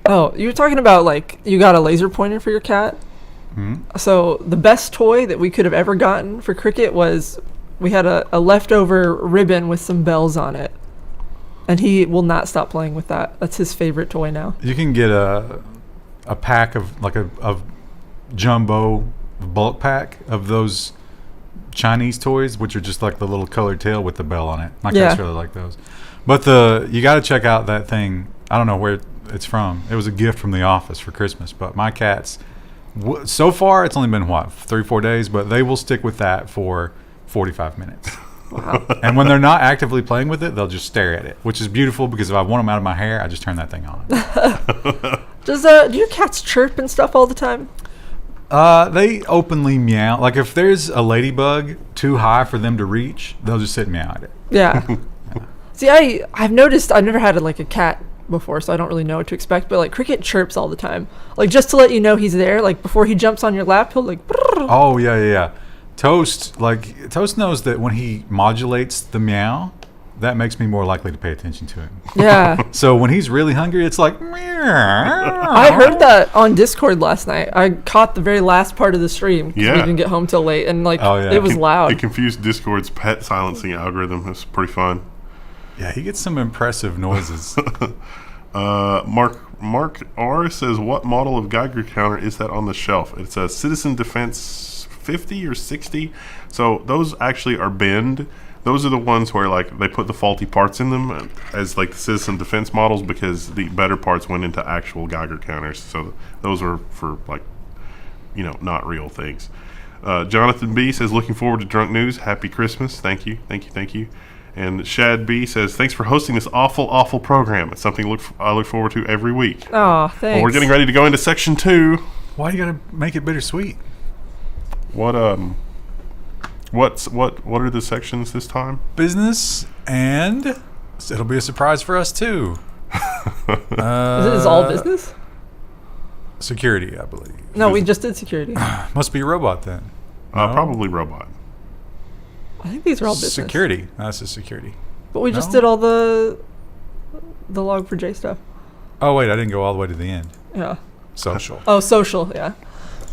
Oh, you were talking about like you got a laser pointer for your cat. So the best toy that we could have ever gotten for Cricket was we had a leftover ribbon with some bells on it, and he will not stop playing with that. That's his favorite toy now. You can get a pack of like a jumbo bulk pack of those Chinese toys, which are just like the little colored tail with the bell on it. My cats Yeah. really like those. But you got to check out that thing. I don't know where it's from. It was a gift from the office for Christmas. But my cats, so far it's only been 3-4 days, but they will stick with that for 45 minutes. Wow. And when they're not actively playing with it, they'll just stare at it, which is beautiful because if I want them out of my hair, I just turn that thing on. Do your cats chirp and stuff all the time? They openly meow. Like if there's a ladybug too high for them to reach, they'll just sit and meow at it. Yeah. See, I've noticed I've never had like a cat before, so I don't really know what to expect. But like Cricket chirps all the time, like just to let you know he's there. Like before he jumps on your lap, he'll like. Brrr. Oh yeah. Toast knows that when he modulates the meow, that makes me more likely to pay attention to him. Yeah. So when he's really hungry, it's like meow. I heard that on Discord last night. I caught the very last part of the stream because Yeah. we didn't get home till late, and like Oh, yeah. it was loud. It confused Discord's pet silencing algorithm. It's pretty fun. Yeah, he gets some impressive noises. Mark R says, what model of Geiger counter is that on the shelf? It's a Citizen Defense 50 or 60. So those actually are Bend. Those are the ones where like they put the faulty parts in them as like the Citizen Defense models because the better parts went into actual Geiger counters. So those are for like, not real things. Jonathan B says, looking forward to Drunk News. Happy Christmas. Thank you. And Shad B says, thanks for hosting this awful program. It's something I look forward to every week. Oh, thanks. Well, we're getting ready to go into section 2. Why you gotta make it bittersweet? What are the sections this time? Business, and it'll be a surprise for us too. Is all business? Security, I believe. No, we just did security. Must be a robot then. No? Probably robot. I think these are all business. Security. That's a security. But we just No? did all the Log4j stuff. Oh wait, I didn't go all the way to the end. Yeah. Social. Oh, social. Yeah.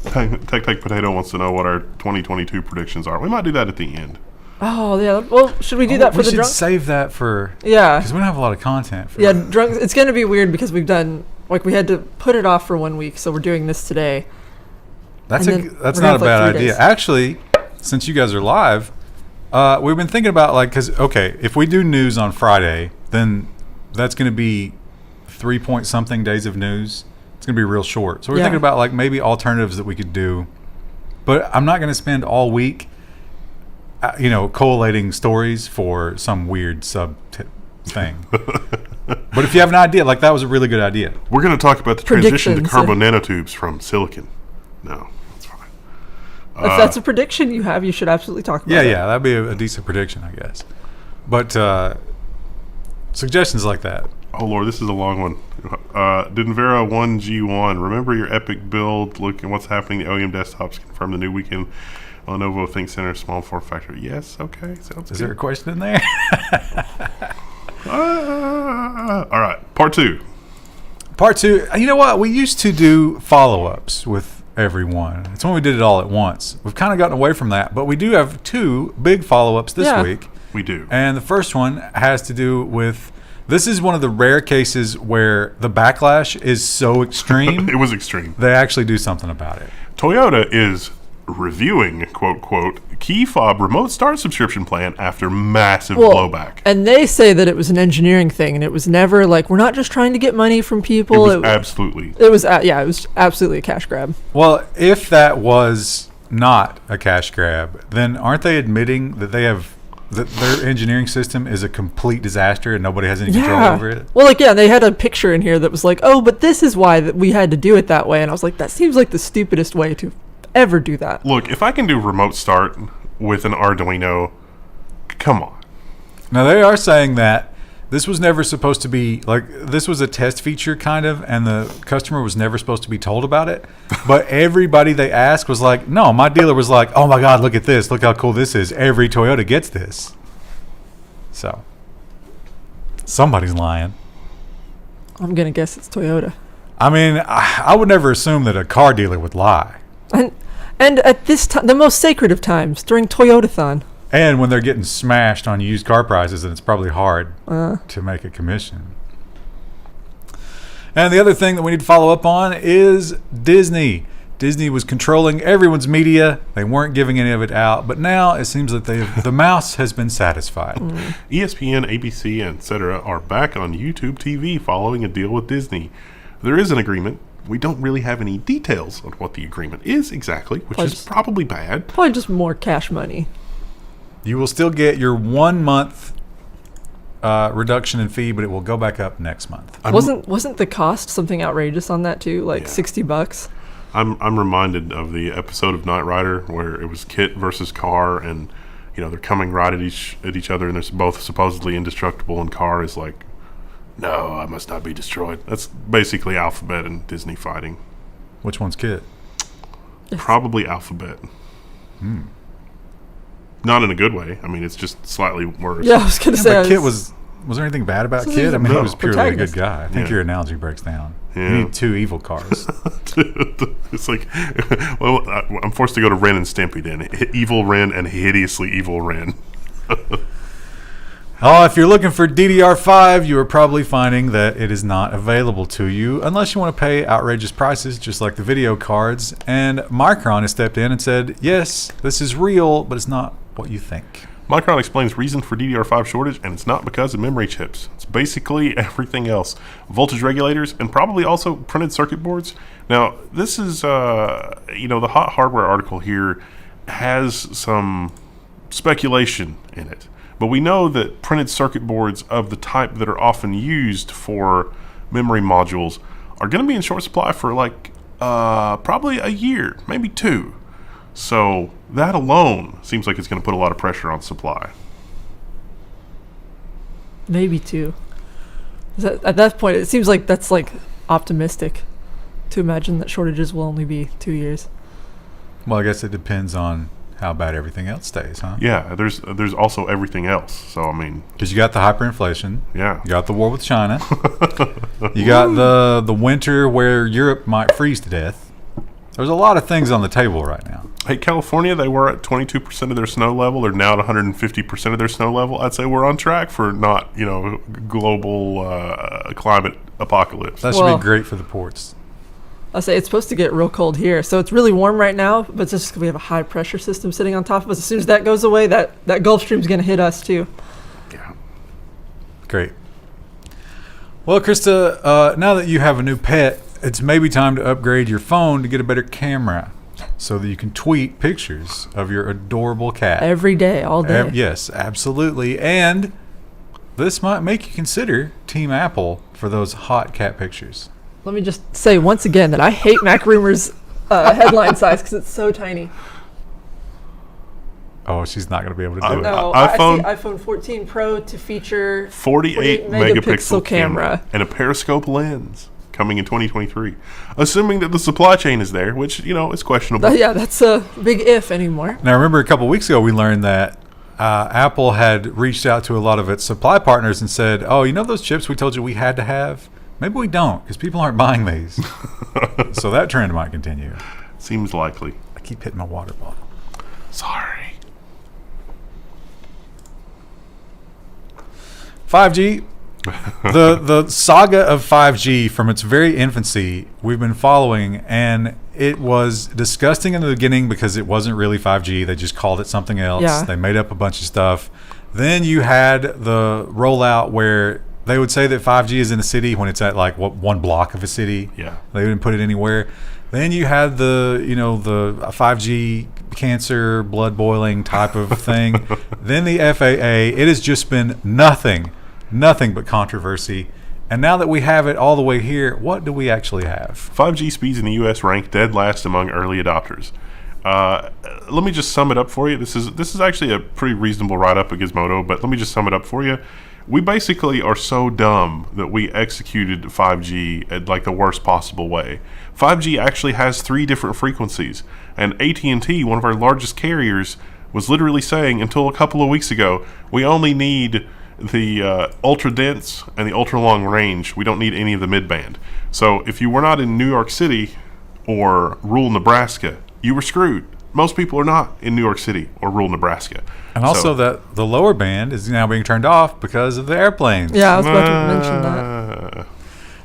Tech Potato wants to know what our 2022 predictions are. We might do that at the end. Oh, yeah. Well, should we do that for we the should drunk? save that for Yeah. because we don't have a lot of content. For Yeah, drunk. It's gonna be weird because we've done we had to put it off for 1 week, so we're doing this today. That's and then that's we're gonna not a have, like, bad 3 idea. days. Actually, since you guys are live, we've been thinking about if we do news on Friday, then that's going to be 3 point something days of news, It's going to be real short. So we're Yeah. thinking about like maybe alternatives that we could do. But I'm not going to spend all week, collating stories for some weird thing. But if you have an idea, like that was a really good idea. We're going to talk about the transition to Predictions. carbon nanotubes from silicon. No, that's fine. If that's a prediction you have, you should absolutely talk about it. Yeah, that'd be a decent prediction, I guess. But suggestions like that. Oh, Lord, this is a long one. Denvera 1G1. Remember your epic build. Look at what's happening. The OEM desktops confirm the new weekend. Lenovo Think Center, small form factor. Yes, okay. Sounds Is good. there a question in there? All right, part 2. Part 2. You know what? We used to do follow-ups with everyone. It's when we did it all at once. We've kind of gotten away from that, but we do have 2 big follow-ups this Yeah. week. We do. And the first one has to do with, this is one of the rare cases where the backlash is so extreme, It was extreme. they actually do something about it. Toyota is reviewing, quote, quote, key fob remote start subscription plan after massive blowback. And they say that it was an engineering thing, and it was never like, we're not just trying to get money from It people. was absolutely. It was absolutely a cash grab. Well, if that was not a cash grab, then aren't they admitting that they have that their engineering system is a complete disaster and nobody has any control over it? Well, they had a picture in here that was like, oh, but this is why that we had to do it that way. And I was like, that seems like the stupidest way to ever do that. Look, if I can do remote start with an Arduino, come on. Now, they are saying that this was never supposed to be, like, this was a test feature kind of, and the customer was never supposed to be told about it. But everybody they asked was like, no, my dealer was like, oh my God, look at this. Look how cool this is. Every Toyota gets this. So, somebody's lying. I'm going to guess it's Toyota. I mean, I would never assume that a car dealer would lie. And at this time, the most sacred of times, during Toyotathon. And when they're getting smashed on used car prices, and it's probably hard to make a commission. And the other thing that we need to follow up on is Disney. Disney was controlling everyone's media. They weren't giving any of it out. But now it seems that the mouse has been satisfied. ESPN, ABC, etc. are back on YouTube TV following a deal with Disney. There is an agreement. We don't really have any details on what the agreement is exactly, which is probably bad. Probably just more cash money. You will still get your 1 month reduction in fee, but it will go back up next month. Wasn't the cost something outrageous on that too? Like $60? I'm reminded of the episode of Knight Rider where it was Kit versus Car, and they're coming right at each other, and they're both supposedly indestructible, and Car is like, no, I must not be destroyed. That's basically Alphabet and Disney fighting. Which one's Kit? Probably Alphabet. Not in a good way. I mean, it's just slightly worse. Yeah, I was going to say. But Kit was there anything bad about So Kit? I mean, no. he was purely a good Protagonist. guy. I think Yeah. your analogy breaks down. Yeah. You need 2 evil cars. It's like, well, I'm forced to go to Ren and Stimpy then. Evil Ren and hideously evil Ren. Oh, if you're looking for DDR5, you are probably finding that it is not available to you unless you want to pay outrageous prices, just like the video cards. And Micron has stepped in and said, yes, this is real, but it's not what you think. Micron explains reason for DDR5 shortage, and it's not because of memory chips. It's basically everything else. Voltage regulators, and probably also printed circuit boards. Now, this is, the Hot Hardware article here has some speculation in it. But we know that printed circuit boards of the type that are often used for memory modules are going to be in short supply for probably a year, maybe 2. So that alone seems like it's going to put a lot of pressure on supply. Maybe 2. At that point, it seems like that's like optimistic to imagine that shortages will only be 2 years. Well, I guess it depends on how bad everything else stays, huh? Yeah, there's also everything else. So, I mean... Because you got the hyperinflation. Yeah. You got the war with China. You got the winter where Europe might freeze to death. There's a lot of things on the table right now. Hey, California, they were at 22% of their snow level. They're now at 150% of their snow level. I'd say we're on track for not, global climate apocalypse. That should be great for the ports. I'll say it's supposed to get real cold here. So it's really warm right now, but it's just because we have a high pressure system sitting on top of us. As soon as that goes away, that Gulf Stream's going to hit us too. Yeah. Great. Well, Krista, now that you have a new pet, it's maybe time to upgrade your phone to get a better camera so that you can tweet pictures of your adorable cat. Every day, all day. Yes, absolutely. And this might make you consider Team Apple for those hot cat pictures. Let me just say once again that I hate Mac Rumor's headline size because it's so tiny. Oh, she's not going to be able to do it. No, iPhone- I see iPhone 14 Pro to feature 48 megapixel megapixel camera and a periscope lens coming in 2023. Assuming that the supply chain is there, which, is questionable. Yeah, that's a big if anymore. Now, remember a couple weeks ago we learned that Apple had reached out to a lot of its supply partners and said, oh, those chips we told you we had to have? Maybe we don't because people aren't buying these. So that trend might continue. Seems likely. I keep hitting my water bottle. Sorry. 5G. The saga of 5G from its very infancy we've been following, and it was disgusting in the beginning because it wasn't really 5G. They just called it something else. Yeah. They made up a bunch of stuff. Then you had the rollout where they would say that 5G is in a city when it's at like one block of a city. Yeah. They didn't put it anywhere. Then you had the 5G cancer blood boiling type of thing. Then the FAA. It has just been nothing but controversy. And now that we have it all the way here, what do we actually have? 5G speeds in the U.S. rank dead last among early adopters. Let me just sum it up for you. This is actually a pretty reasonable write-up of Gizmodo, but let me just sum it up for you. We basically are so dumb that we executed 5G at like the worst possible way. 5G actually has 3 different frequencies, and AT&T, one of our largest carriers, was literally saying until a couple of weeks ago, we only need the ultra dense and the ultra long range. We don't need any of the mid-band. So if you were not in New York City or rural Nebraska, you were screwed. Most people are not in New York City or rural Nebraska. And also that the lower band is now being turned off because of the airplanes. Yeah, I was about to mention that.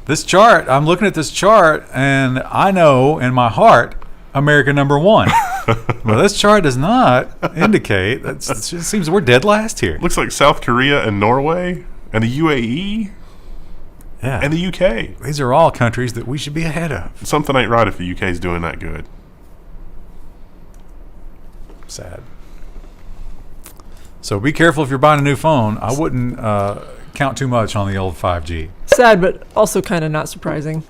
This chart, I'm looking at this chart, and I know in my heart, America number 1. Well, this chart does not indicate. It just seems we're dead last here. Looks like South Korea and Norway and the UAE and the UK. These are all countries that we should be ahead of. Something ain't right if the UK is doing that good. Sad. So be careful if you're buying a new phone. I wouldn't count too much on the old 5G. Sad, but also kind of not surprising.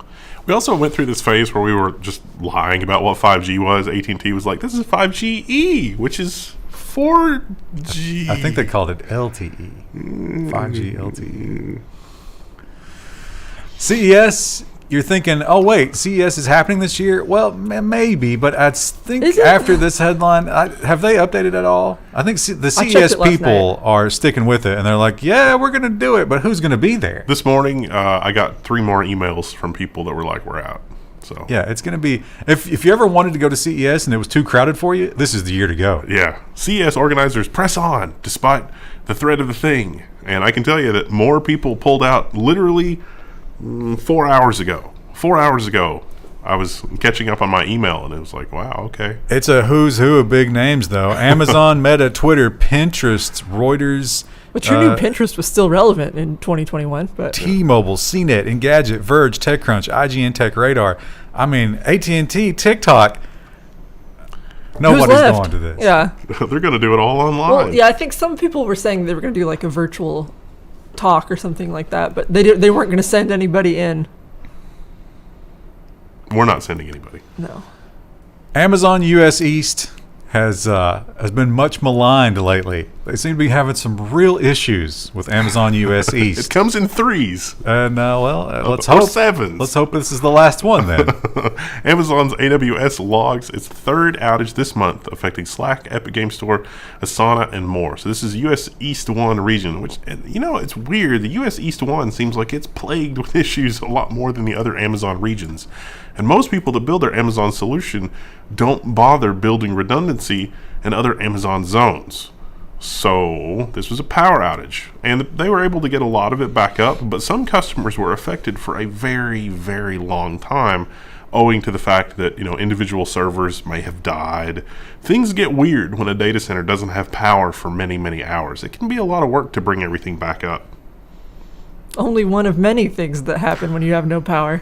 We also went through this phase where we were just lying about what 5G was. AT&T was like, this is 5GE, which is 4G. I think they called it LTE. 5G LTE. CES, you're thinking, oh, wait, CES is happening this year? Well, maybe, but I think after this headline, have they updated at all? I think the CES people are sticking with it, and they're like, yeah, we're going to do it, but who's going to be there? This morning, I got 3 more emails from people that were like, we're out. So yeah, it's going to be, if you ever wanted to go to CES and it was too crowded for you, this is the year to go. Yeah. CES organizers press on despite the threat of the thing. And I can tell you that more people pulled out literally 4 hours ago. 4 hours ago, I was catching up on my email, and it was like, wow, okay. It's a who's who of big names, though. Amazon, Meta, Twitter, Pinterest, Reuters. But who knew Pinterest was still relevant in 2021? But T-Mobile, CNET, Engadget, Verge, TechCrunch, IGN, Tech Radar. I mean, AT&T, TikTok. Nobody's going to this. Yeah. They're going to do it all online. Well, yeah, I think some people were saying they were going to do like a virtual talk or something like that, but they weren't going to send anybody in. We're not sending anybody. No. Amazon US East has been much maligned lately. They seem to be having some real issues with Amazon US East. It comes in 3s. And let's or hope 7s. Let's hope this is the last one then. Amazon's AWS logs its 3rd outage this month, affecting Slack, Epic Game Store, Asana, and more. So this is US East 1 region, which, it's weird. The US East 1 seems like it's plagued with issues a lot more than the other Amazon regions. And most people that build their Amazon solution don't bother building redundancy in other Amazon zones. So this was a power outage, and they were able to get a lot of it back up, but some customers were affected for a very, very long time, owing to the fact that, individual servers may have died. Things get weird when a data center doesn't have power for many, many hours. It can be a lot of work to bring everything back up. Only one of many things that happen when you have no power.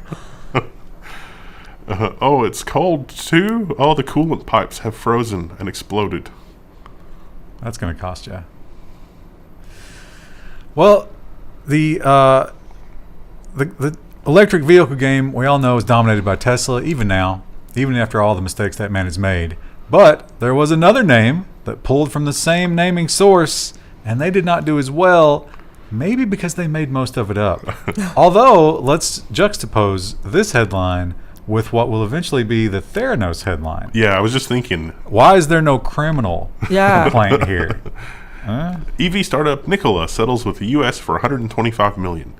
Oh, it's cold too? Oh, the coolant pipes have frozen and exploded. That's going to cost you. Well, the electric vehicle game, we all know, is dominated by Tesla, even now, even after all the mistakes that man has made. But there was another name that pulled from the same naming source, and they did not do as well, maybe because they made most of it up. Although, let's juxtapose this headline with what will eventually be the Theranos headline. Yeah, I was just thinking. Why is there no criminal complaint here? EV startup Nikola settles with the U.S. for $125 million.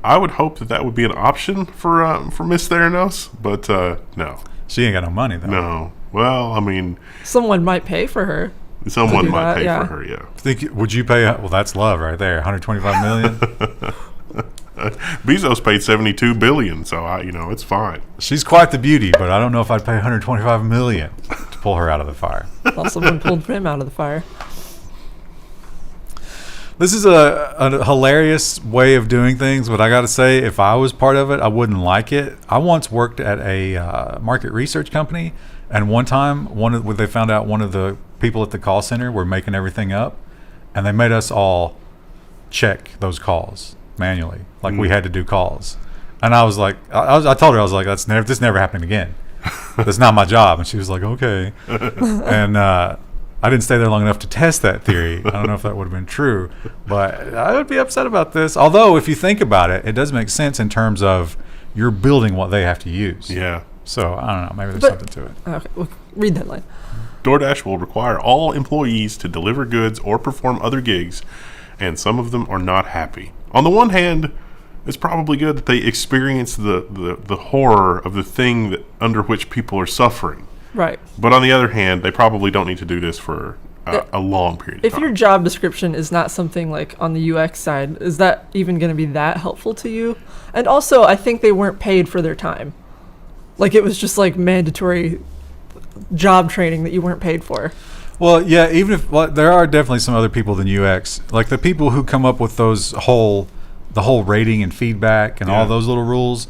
I would hope that would be an option for Miss Theranos, but no. She ain't got no money, though. No. Well, I mean... Someone might pay for her. Someone might pay for her, yeah. Would you pay... Well, that's love right there. $125 million? Bezos paid $72 billion, so it's fine. She's quite the beauty, but I don't know if I'd pay $125 million to pull her out of the fire. Well, someone pulled him out of the fire. This is a hilarious way of doing things, but I got to say, if I was part of it, I wouldn't like it. I once worked at a market research company, and one time, they found out one of the people at the call center were making everything up, and they made us all check those calls manually, like we had to do calls. And I was like, I told her, I was like, this never happened again. That's not my job. And she was like, okay. And I didn't stay there long enough to test that theory. I don't know if that would have been true, but I would be upset about this. Although, if you think about it, it does make sense in terms of you're building what they have to use. Yeah. So, I don't know. Maybe there's something to it. Okay, well, read that line. DoorDash will require all employees to deliver goods or perform other gigs, and some of them are not happy. On the one hand, it's probably good that they experience the horror of the thing under which people are suffering. Right. But on the other hand, they probably don't need to do this for a long period of time. If your job description is not something like on the UX side, is that even going to be that helpful to you? And also, I think they weren't paid for their time. Like, it was just like mandatory job training that you weren't paid for. Well, yeah, there are definitely some other people than UX, like the people who come up with the whole rating and feedback and all those little rules.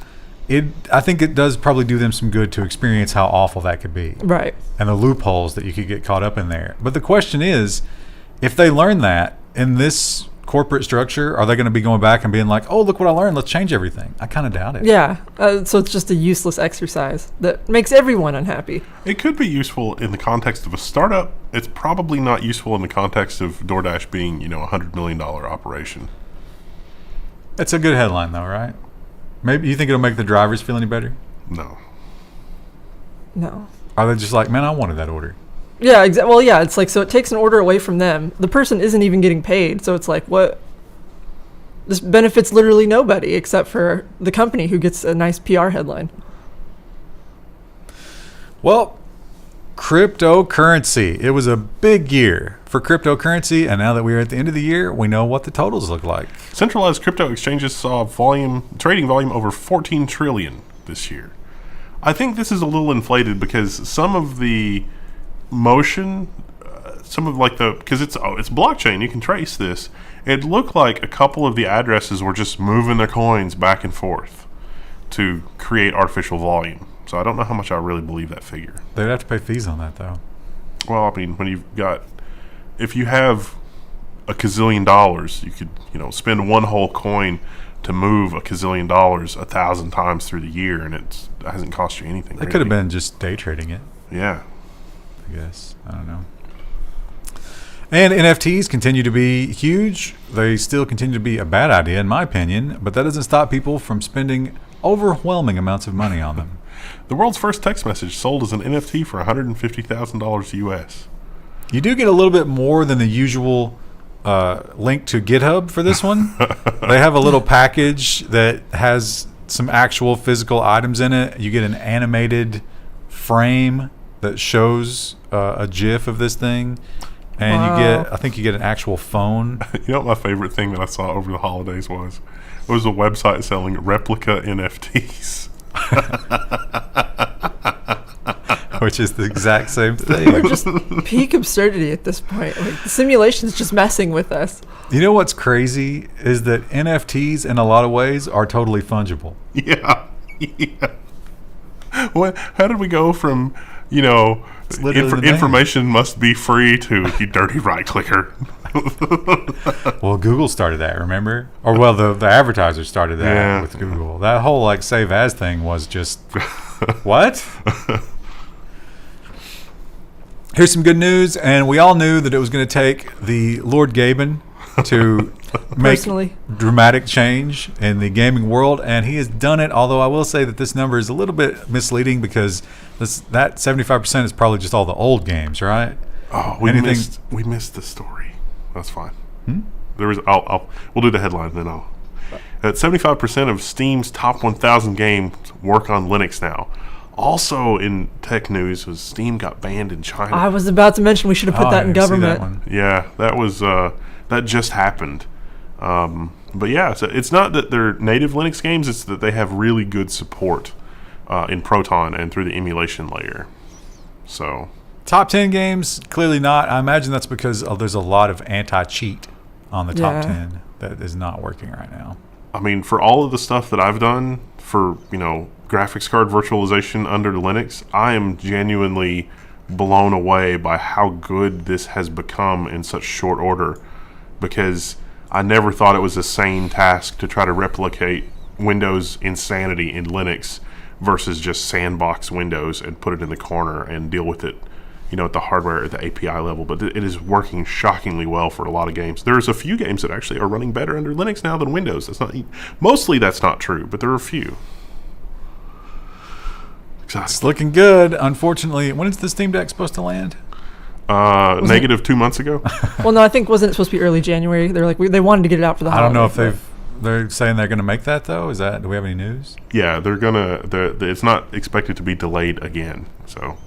I think it does probably do them some good to experience how awful that could be. Right. And the loopholes that you could get caught up in there. But the question is, if they learn that in this corporate structure, are they going to be going back and being like, oh, look what I learned, let's change everything? I kind of doubt it. Yeah. So it's just a useless exercise that makes everyone unhappy. It could be useful in the context of a startup. It's probably not useful in the context of DoorDash being, a $100 million operation. It's a good headline, though, right? Maybe you think it'll make the drivers feel any better? No. Are they just like, man, I wanted that order? Yeah, exactly. Well, yeah, it's like, so it takes an order away from them. The person isn't even getting paid, so it's like, what? This benefits literally nobody except for the company who gets a nice PR headline. Well, cryptocurrency. It was a big year for cryptocurrency, and now that we're at the end of the year, we know what the totals look like. Centralized crypto exchanges saw trading volume over 14 trillion this year. I think this is a little inflated because some of the motion, because it's blockchain, you can trace this. It looked like a couple of the addresses were just moving their coins back and forth to create artificial volume. So I don't know how much I really believe that figure. They'd have to pay fees on that, though. Well, I mean, if you have a gazillion dollars, you could, spend one whole coin to move a gazillion dollars 1,000 times through the year, and it hasn't cost you anything. It could have been just day trading it. Yeah. I guess. I don't know. And NFTs continue to be huge. They still continue to be a bad idea, in my opinion, but that doesn't stop people from spending overwhelming amounts of money on them. The world's first text message sold as an NFT for $150,000 US. You do get a little bit more than the usual link to GitHub for this one. They have a little package that has some actual physical items in it. You get an animated frame that shows a GIF of this thing. And I think you get an actual phone. You know what my favorite thing that I saw over the holidays was? It was a website selling replica NFTs. Which is the exact same thing. We're just peak absurdity at this point. Like, the simulation's just messing with us. You know what's crazy is that NFTs in a lot of ways are totally fungible. Yeah. What? How did we go from, literally the name. information must be free to you dirty right clicker? Well, Google started that, remember? Or well, the advertisers started that with Google. That whole like save as thing was just what? Here's some good news, and we all knew that it was going to take the Lord Gaben to make Personally. dramatic change in the gaming world, and he has done it. Although I will say that this number is a little bit misleading because that 75% is probably just all the old games, right? Oh, we missed the story. That's fine. There was we'll do the headline then. That 75% of Steam's top 1,000 games work on Linux now. Also in tech news was Steam got banned in China. I was about to mention we should have put that in government. Yeah, that was that just happened. But yeah, so it's not that they're native Linux games; it's that they have really good support in Proton and through the emulation layer. So top 10 games, clearly not. I imagine that's because there's a lot of anti-cheat on the top 10 that is not working right now. I mean, for all of the stuff that I've done for graphics card virtualization under Linux, I am genuinely blown away by how good this has become in such short order, because I never thought it was a sane task to try to replicate Windows insanity in Linux versus just sandbox Windows and put it in the corner and deal with it, at the hardware, at the API level. But it is working shockingly well for a lot of games. There's a few games that actually are running better under Linux now than Windows. Mostly that's not true, but there are a few. It's looking good. Unfortunately, when is the Steam Deck supposed to land? Negative 2 months ago. Well, no, I think wasn't it supposed to be early January? They're like they wanted to get it out for the I don't know if holiday, they're saying they're going to make that though. Do we have any news? Yeah, they're gonna. It's not expected to be delayed again. So.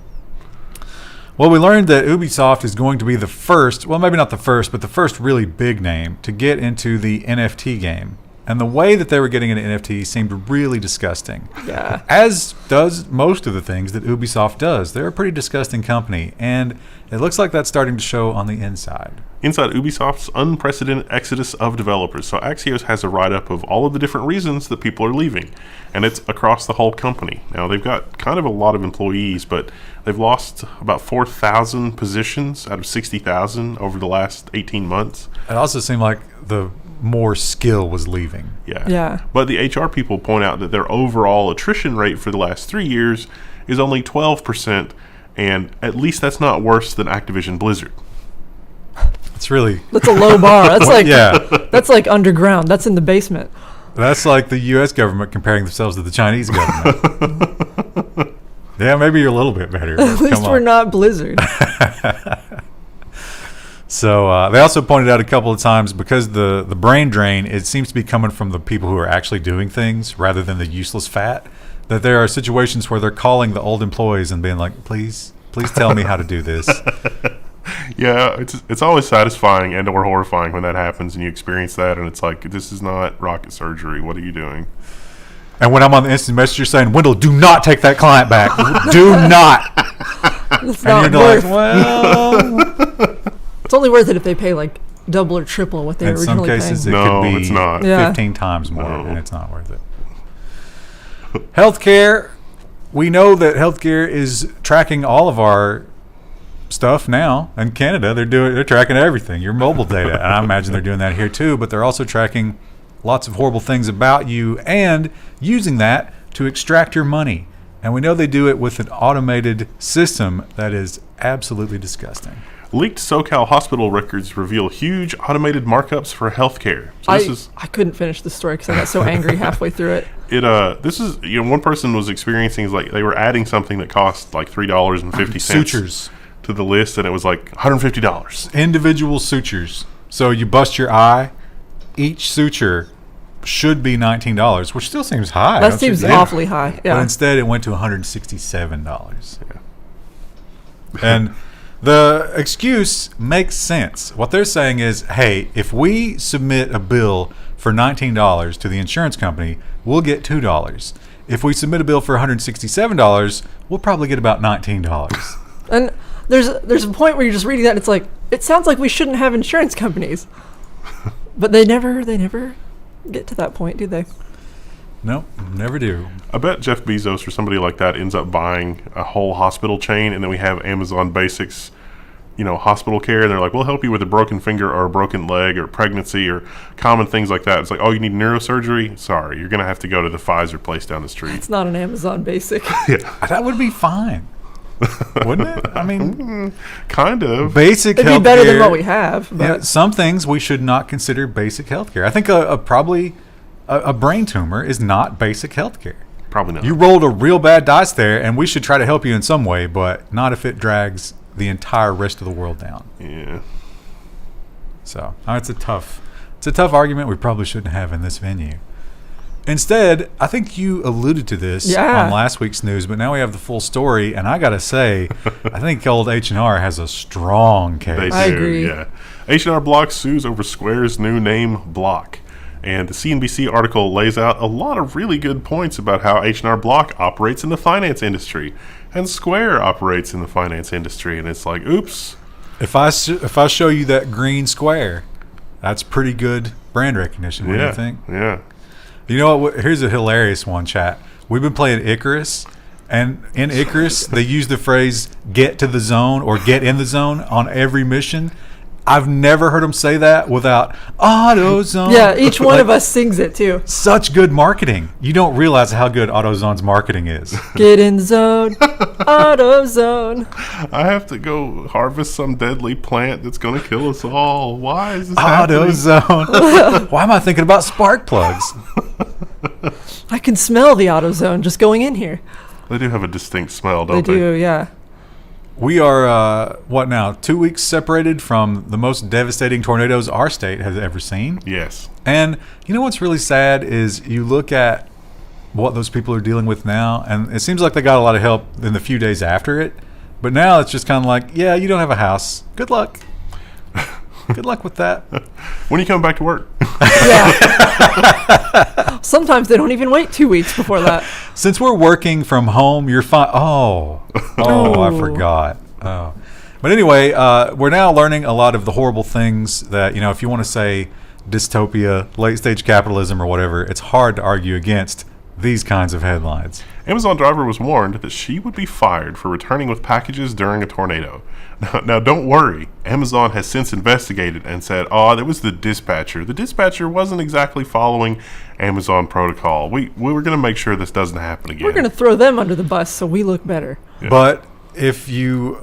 Well, we learned that Ubisoft is going to be the first, well, maybe not the first, but the first really big name to get into the NFT game. And the way that they were getting into NFT seemed really disgusting. Yeah. As does most of the things that Ubisoft does. They're a pretty disgusting company, and it looks like that's starting to show on the inside. Inside Ubisoft's unprecedented exodus of developers. So Axios has a write-up of all of the different reasons that people are leaving, and it's across the whole company. Now, they've got kind of a lot of employees, but they've lost about 4,000 positions out of 60,000 over the last 18 months. It also seemed like the more skill was leaving. Yeah. But the HR people point out that their overall attrition rate for the last 3 years is only 12%, and at least that's not worse than Activision Blizzard. It's really... That's a low bar. That's that's like underground. That's in the basement. That's like the U.S. government comparing themselves to the Chinese government. Yeah, maybe you're a little bit better. At least we're not Blizzard. So they also pointed out a couple of times, because the brain drain, it seems to be coming from the people who are actually doing things rather than the useless fat, that there are situations where they're calling the old employees and being like, please tell me how to do this. Yeah, it's always satisfying and or horrifying when that happens and you experience that, and it's like, this is not rocket surgery. What are you doing? And when I'm on the instant messenger saying, Wendell, do not take that client back. Do not. It's And not you're worth. like, well... It's only worth it if they pay like double or triple what they were In some originally cases, paying. it No, could be it's not. 15 times more, No. and it's not worth it. Healthcare. We know that healthcare is tracking all of our stuff now. In Canada, they're tracking everything, your mobile data. And I imagine they're doing that here too, but they're also tracking lots of horrible things about you and using that to extract your money. And we know they do it with an automated system that is absolutely disgusting. Leaked SoCal hospital records reveal huge automated markups for healthcare. So I couldn't finish the story because I got so angry halfway through it. This is one person was experiencing is like they were adding something that cost like $3.50 Sutures to the list, and it was like $150. Individual sutures. So you bust your eye, each suture should be $19, which still seems high. That seems awfully high. Yeah. But instead, it went to $167. Yeah. And the excuse makes sense. What they're saying is, hey, if we submit a bill for $19 to the insurance company, we'll get $2. If we submit a bill for $167, we'll probably get about $19. And there's a point where you're just reading that and it's like, it sounds like we shouldn't have insurance companies. But they never get to that point, do they? Nope, never do. I bet Jeff Bezos or somebody like that ends up buying a whole hospital chain, and then we have Amazon Basics, hospital care, and they're like, we'll help you with a broken finger or a broken leg or pregnancy or common things like that. It's like, oh, you need neurosurgery? Sorry, you're going to have to go to the Pfizer place down the street. It's not an Amazon Basic. Yeah. That would be fine. Wouldn't it? I mean, kind of. Basic It'd healthcare. be better than what we have. But Yeah, some things we should not consider basic healthcare. I think probably a brain tumor is not basic healthcare. Probably not. You rolled a real bad dice there, and we should try to help you in some way, but not if it drags the entire rest of the world down. Yeah. So it's a tough argument we probably shouldn't have in this venue. Instead, I think you alluded to this on last week's news, but now we have the full story, and I gotta say, I think old H&R has a strong case. They do, I agree. Yeah. H&R Block sues over Square's new name, Block. And the CNBC article lays out a lot of really good points about how H&R Block operates in the finance industry and Square operates in the finance industry. And it's like, oops. If I show you that green square, that's pretty good brand recognition. What do you think? Yeah. You know what? Here's a hilarious one, chat. We've been playing Icarus, and in Icarus, they use the phrase "get to the zone" or "get in the zone" on every mission. I've never heard them say that without AutoZone. yeah, each one of us sings it too. Such good marketing. You don't realize how good AutoZone's marketing is. Get in the zone, AutoZone. I have to go harvest some deadly plant that's going to kill us all. Why is this happening? AutoZone. Why am I thinking about spark plugs? I can smell the AutoZone just going in here. They do have a distinct smell, don't They do, yeah. We are, 2 weeks separated from the most devastating tornadoes our state has ever seen. Yes. And you know what's really sad is you look at what those people are dealing with now, and it seems like they got a lot of help in the few days after it. But now it's just kind of like, yeah, you don't have a house. Good luck. Good luck with that. When are you coming back to work? Yeah. Sometimes they don't even wait 2 weeks before that. Since we're working from home, you're fine. Oh, I forgot. Oh. But anyway, we're now learning a lot of the horrible things that, if you want to say dystopia, late stage capitalism or whatever, it's hard to argue against these kinds of headlines. Amazon driver was warned that she would be fired for returning with packages during a tornado. Now, don't worry. Amazon has since investigated and said, that was the dispatcher. The dispatcher wasn't exactly following Amazon protocol. We were going to make sure this doesn't happen again. We're going to throw them under the bus so we look better. Yeah. But if you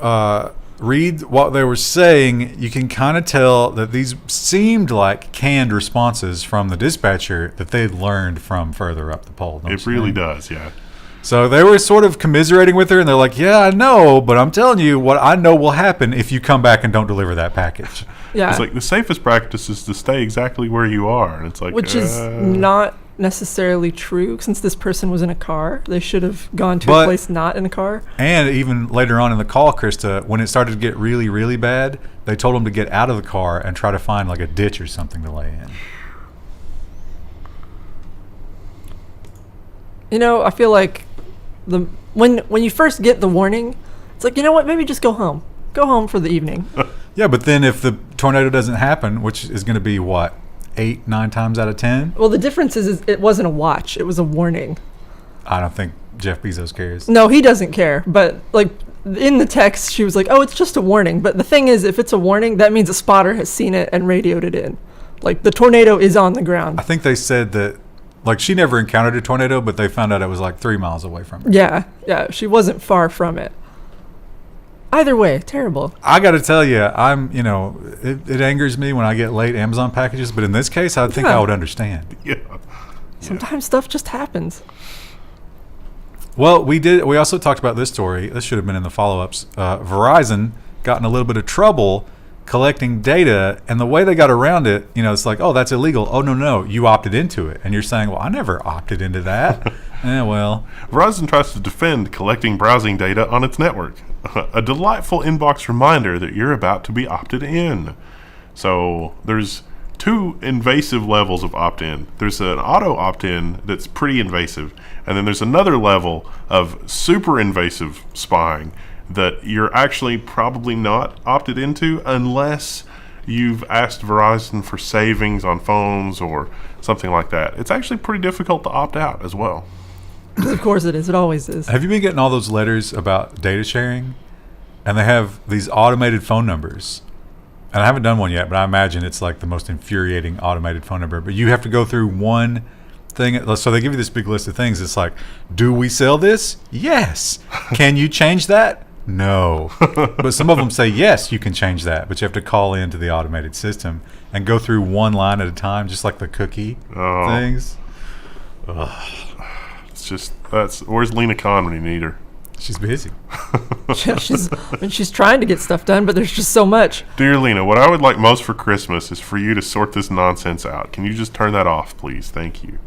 read what they were saying, you can kind of tell that these seemed like canned responses from the dispatcher that they'd learned from further up the pole. It really does, yeah. So they were sort of commiserating with her, and they're like, yeah, I know, but I'm telling you what I know will happen if you come back and don't deliver that package. Yeah. It's like the safest practice is to stay exactly where you are. And it's like, Which is not necessarily true. Since this person was in a car, they should have gone to a place not in a car. And even later on in the call, Krista, when it started to get really, really bad, they told them to get out of the car and try to find like a ditch or something to lay in. I feel like when you first get the warning, it's like, you know what, maybe just go home. Go home for the evening. Yeah, but then if the tornado doesn't happen, which is going to be 8, 9 times out of 10? Well, the difference is it wasn't a watch. It was a warning. I don't think Jeff Bezos cares. No, he doesn't care. But like in the text, she was like, oh, it's just a warning. But the thing is, if it's a warning, that means a spotter has seen it and radioed it in. Like the tornado is on the ground. I think they said that, like, she never encountered a tornado, but they found out it was like 3 miles away from her. Yeah, she wasn't far from it. Either way, terrible. I got to tell you, it angers me when I get late Amazon packages, but in this case, I think I would understand. Yeah. Sometimes stuff just happens. Well, we also talked about this story. This should have been in the follow-ups. Verizon got in a little bit of trouble collecting data, and the way they got around it, it's like, oh, that's illegal. Oh, no, you opted into it. And you're saying, well, I never opted into that. Well. Verizon tries to defend collecting browsing data on its network. A delightful inbox reminder that you're about to be opted in. So there's 2 invasive levels of opt-in. There's an auto opt-in that's pretty invasive, and then there's another level of super invasive spying that you're actually probably not opted into unless you've asked Verizon for savings on phones or something like that, it's actually pretty difficult to opt out as well. Of course it is. It always is. Have you been getting all those letters about data sharing? And they have these automated phone numbers. And I haven't done one yet, but I imagine it's like the most infuriating automated phone number. But you have to go through one thing. So they give you this big list of things. It's like, do we sell this? Yes. Can you change that? No. But some of them say, yes, you can change that. But you have to call into the automated system and go through one line at a time, just like the cookie things. It's just, where's Lena Khan when you need her? She's busy. Yeah, she's trying to get stuff done, but there's just so much. Dear Lena, what I would like most for Christmas is for you to sort this nonsense out. Can you just turn that off, please? Thank you.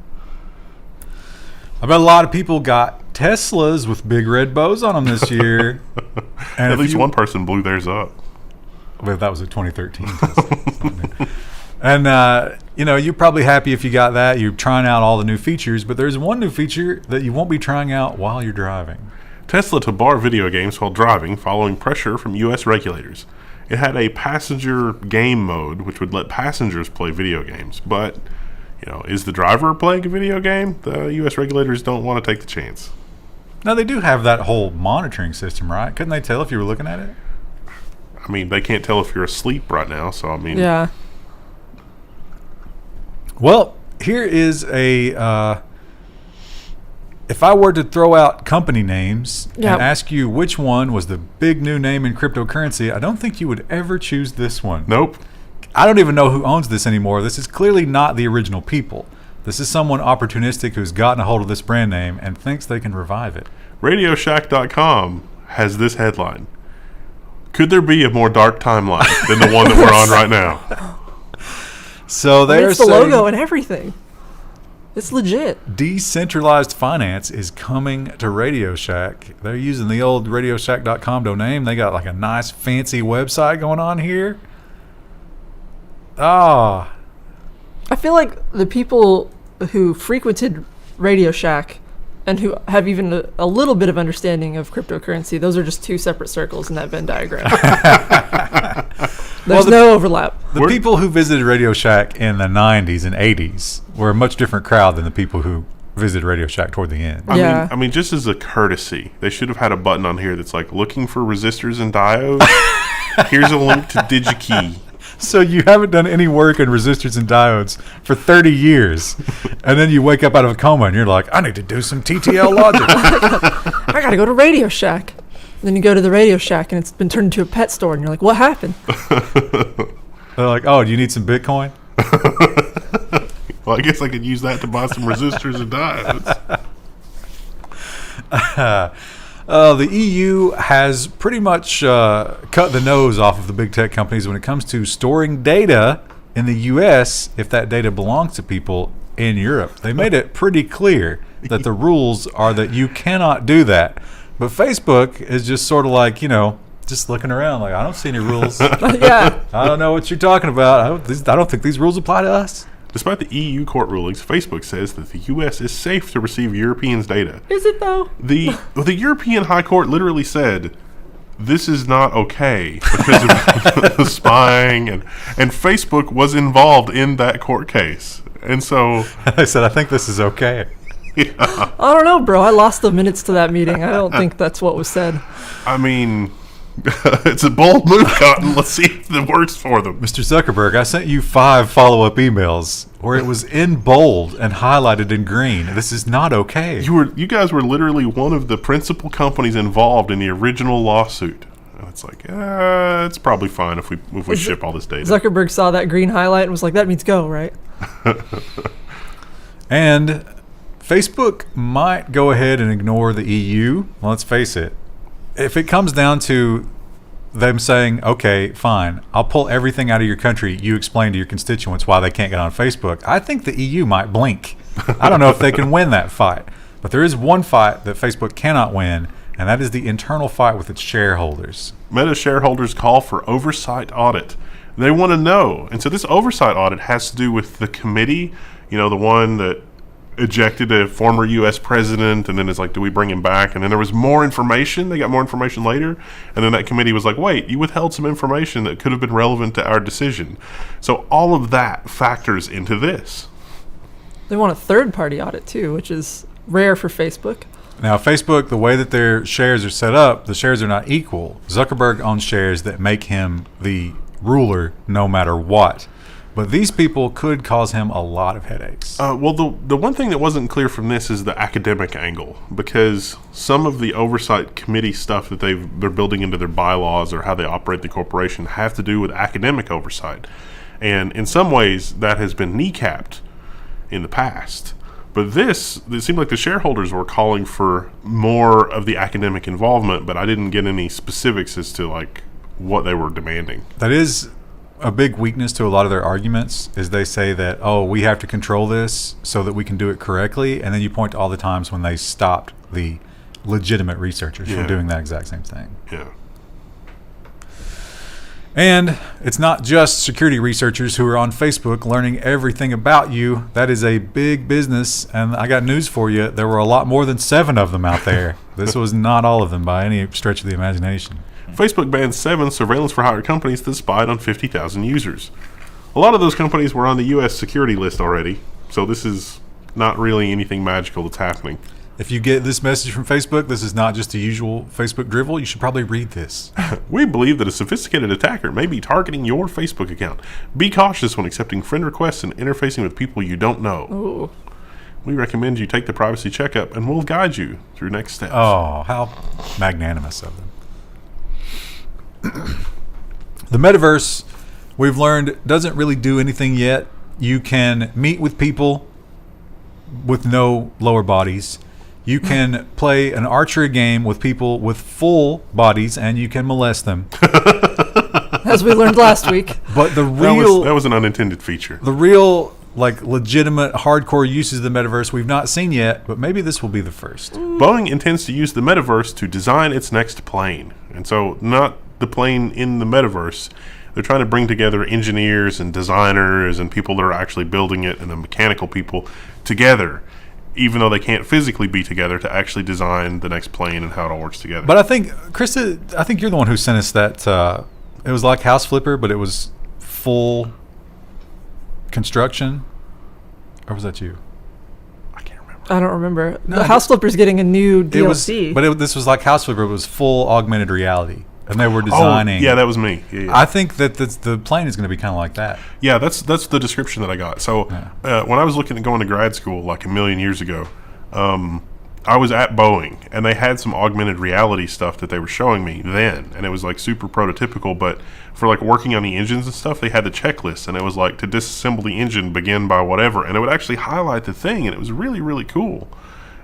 I bet a lot of people got Teslas with big red bows on them this year. And At least one person blew theirs up. Well, that was a 2013 Tesla. And, you're probably happy if you got that. You're trying out all the new features, but there's one new feature that you won't be trying out while you're driving. Tesla to bar video games while driving following pressure from U.S. regulators. It had a passenger game mode, which would let passengers play video games. But, is the driver playing a video game? The U.S. regulators don't want to take the chance. Now, they do have that whole monitoring system, right? Couldn't they tell if you were looking at it? I mean, they can't tell if you're asleep right now, so I mean... Yeah. Well, here is if I were to throw out company names and ask you which one was the big new name in cryptocurrency, I don't think you would ever choose this one. Nope. I don't even know who owns this anymore. This is clearly not the original people. This is someone opportunistic who's gotten a hold of this brand name and thinks they can revive it. RadioShack.com has this headline. Could there be a more dark timeline than the one that we're on right now? So It's the logo and everything. It's legit. Decentralized finance is coming to Radio Shack. They're using the old RadioShack.com domain. They got like a nice fancy website going on here. I feel like the people who frequented Radio Shack and who have even a little bit of understanding of cryptocurrency, those are just two separate circles in that Venn diagram. There's no overlap. The people who visited Radio Shack in the 90s and 80s were a much different crowd than the people who visited Radio Shack toward the end. I mean, just as a courtesy, they should have had a button on here that's like, looking for resistors and diodes? Here's a link to DigiKey. So you haven't done any work in resistors and diodes for 30 years, and then you wake up out of a coma and you're like, I need to do some TTL logic. I gotta go to Radio Shack. And then you go to the Radio Shack and it's been turned into a pet store, and you're like, what happened? They're like, oh, do you need some Bitcoin? Well, I guess I could use that to buy some resistors and diodes. The EU has pretty much cut the nose off of the big tech companies when it comes to storing data in the U.S. if that data belongs to people in Europe. They made it pretty clear that the rules are that you cannot do that. But Facebook is just sort of like, just looking around like, I don't see any rules. Yeah. I don't know what you're talking about. I don't think these rules apply to us. Despite the EU court rulings, Facebook says that the U.S. is safe to receive Europeans' data. Is it, though? The European High Court literally said, this is not okay because of the spying, and Facebook was involved in that court case. And so... I said, I think this is okay. Yeah. I don't know, bro. I lost the minutes to that meeting. I don't think that's what was said. I mean... it's a bold move, Cotton. Let's see if it works for them. Mr. Zuckerberg, I sent you 5 follow-up emails where it was in bold and highlighted in green. This is not okay. You guys were literally one of the principal companies involved in the original lawsuit. And it's like, it's probably fine if we ship all this data. Zuckerberg saw that green highlight and was like, that means go, right? And Facebook might go ahead and ignore the EU. Well, let's face it. If it comes down to them saying, okay, fine, I'll pull everything out of your country, you explain to your constituents why they can't get on Facebook, I think the EU might blink. I don't know if they can win that fight. But there is one fight that Facebook cannot win, and that is the internal fight with its shareholders. Meta shareholders call for oversight audit. They want to know. And so this oversight audit has to do with the committee, the one that ejected a former U.S. president, and then it's like, do we bring him back? And then there was more information. They got more information later, and then that committee was like, wait, you withheld some information that could have been relevant to our decision. So all of that factors into this. They want a third-party audit, too, which is rare for Facebook. Now, Facebook, the way that their shares are set up, the shares are not equal. Zuckerberg owns shares that make him the ruler no matter what. But these people could cause him a lot of headaches. Well, the one thing that wasn't clear from this is the academic angle, because some of the oversight committee stuff that they're building into their bylaws or how they operate the corporation have to do with academic oversight. And in some ways, that has been kneecapped in the past. But it seemed like the shareholders were calling for more of the academic involvement, but I didn't get any specifics as to like what they were demanding. That is a big weakness to a lot of their arguments, is they say that, oh, we have to control this so that we can do it correctly. And then you point to all the times when they stopped the legitimate researchers from doing that exact same thing. Yeah. And it's not just security researchers who are on Facebook learning everything about you. That is a big business. And I got news for you. There were a lot more than 7 of them out there. This was not all of them by any stretch of the imagination. Facebook banned 7 surveillance for hire companies that spied on 50,000 users. A lot of those companies were on the U.S. security list already, so this is not really anything magical that's happening. If you get this message from Facebook, this is not just a usual Facebook drivel. You should probably read this. We believe that a sophisticated attacker may be targeting your Facebook account. Be cautious when accepting friend requests and interfacing with people you don't know. Ooh. We recommend you take the privacy checkup, and we'll guide you through next steps. Oh, how magnanimous of them. The metaverse, we've learned, doesn't really do anything yet. You can meet with people with no lower bodies. You can play an archery game with people with full bodies, and you can molest them. As we learned last week. But the real... That was an unintended feature. The real, like, legitimate, hardcore uses of the metaverse we've not seen yet, but maybe this will be the first. Boeing intends to use the metaverse to design its next plane. And so, not the plane in the metaverse. They're trying to bring together engineers and designers and people that are actually building it and the mechanical people together, even though they can't physically be together, to actually design the next plane and how it all works together. But I think, Krista, you're the one who sent us that. It was like House Flipper, but it was full construction. Or was that you? I can't remember. I don't remember. No, the House Flipper's getting a new DLC. This was like House Flipper. It was full augmented reality. And they were designing. Oh, yeah, that was me. Yeah. I think that the plane is going to be kind of like that. Yeah, that's the description that I got. So when I was looking at going to grad school like a million years ago, I was at Boeing, and they had some augmented reality stuff that they were showing me then, and it was like super prototypical, but for like working on the engines and stuff, they had the checklist, and it was like to disassemble the engine, begin by whatever, and it would actually highlight the thing, and it was really, really cool.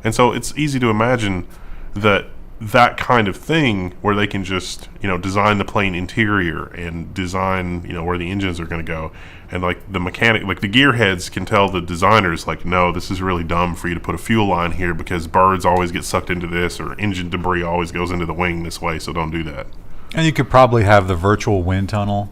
And so it's easy to imagine that kind of thing where they can just, design the plane interior and design, where the engines are going to go. And like the mechanic, like the gearheads can tell the designers, like, no, this is really dumb for you to put a fuel line here because birds always get sucked into this, or engine debris always goes into the wing this way, so don't do that. And you could probably have the virtual wind tunnel.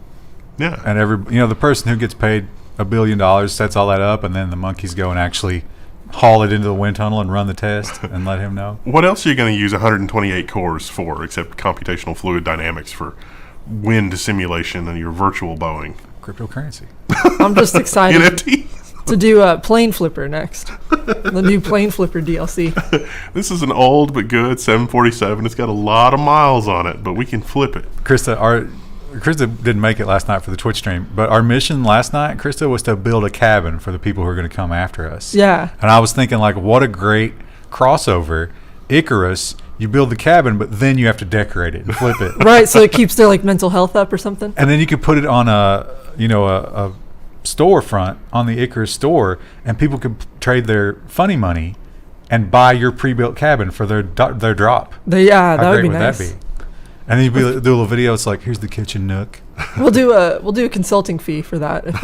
Yeah. And the person who gets paid $1 billion sets all that up, and then the monkeys go and actually haul it into the wind tunnel and run the test and let him know. What else are you going to use 128 cores for except computational fluid dynamics for wind simulation and your virtual Boeing? Cryptocurrency. I'm just excited NFT? to do a Plane Flipper next. The new Plane Flipper DLC. This is an old but good 747. It's got a lot of miles on it, but we can flip it. Krista didn't make it last night for the Twitch stream, but our mission last night, Krista, was to build a cabin for the people who are going to come after us. Yeah. And I was thinking, like, what a great crossover. Icarus, you build the cabin, but then you have to decorate it and flip it. Right, so it keeps their mental health up or something. And then you could put it on a storefront on the Icarus store, and people could trade their funny money and buy your pre-built cabin for their drop. That would be nice. That be? And then you do a little video. It's like, here's the kitchen nook. We'll do a consulting fee for that if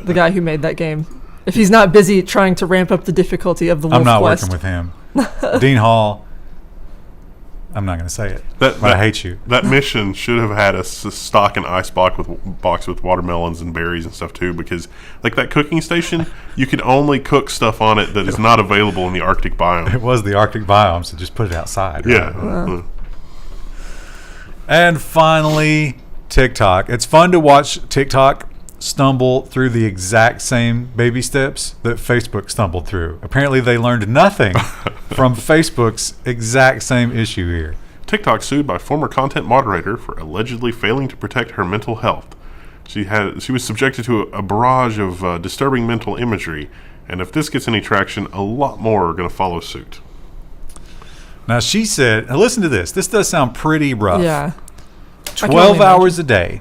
the guy who made that game, if he's not busy trying to ramp up the difficulty of the Wolf I'm not Quest. working with him. Dean Hall, I'm not going to say it. That I hate you. That mission should have had us stock an ice box with watermelons and berries and stuff too, because like that cooking station, you can only cook stuff on it that is not available in the Arctic biome. It was the Arctic biome, so just put it outside. Right? Yeah. And finally, TikTok. It's fun to watch TikTok stumble through the exact same baby steps that Facebook stumbled through. Apparently, they learned nothing from Facebook's exact same issue here. TikTok sued by former content moderator for allegedly failing to protect her mental health. She was subjected to a barrage of disturbing mental imagery, and if this gets any traction, a lot more are going to follow suit. Now, she said, now listen to this. This does sound pretty rough. Yeah. 12 hours a day.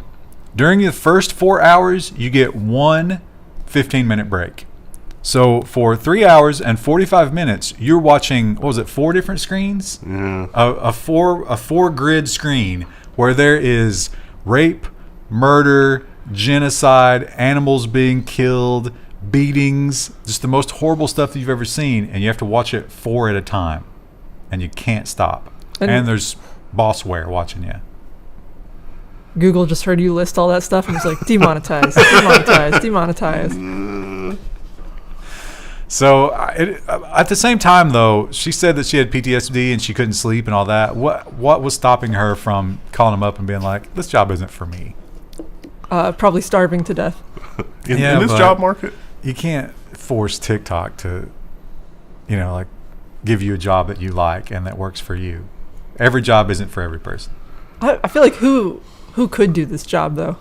During the first 4 hours, you get one 15-minute break. So for 3 hours and 45 minutes, you're watching, what was it, 4 different screens? Yeah. A four grid screen where there is rape, murder, genocide, animals being killed, beatings, just the most horrible stuff that you've ever seen, and you have to watch it 4 at a time, and you can't stop. And there's Bossware watching you. Google just heard you list all that stuff and was like, demonetize, demonetize, demonetize. So at the same time, though, she said that she had PTSD and she couldn't sleep and all that. What was stopping her from calling them up and being like, this job isn't for me? Probably starving to death. In this job market? You can't force TikTok to, like give you a job that you like and that works for you. Every job isn't for every person. I feel like who could do this job, though?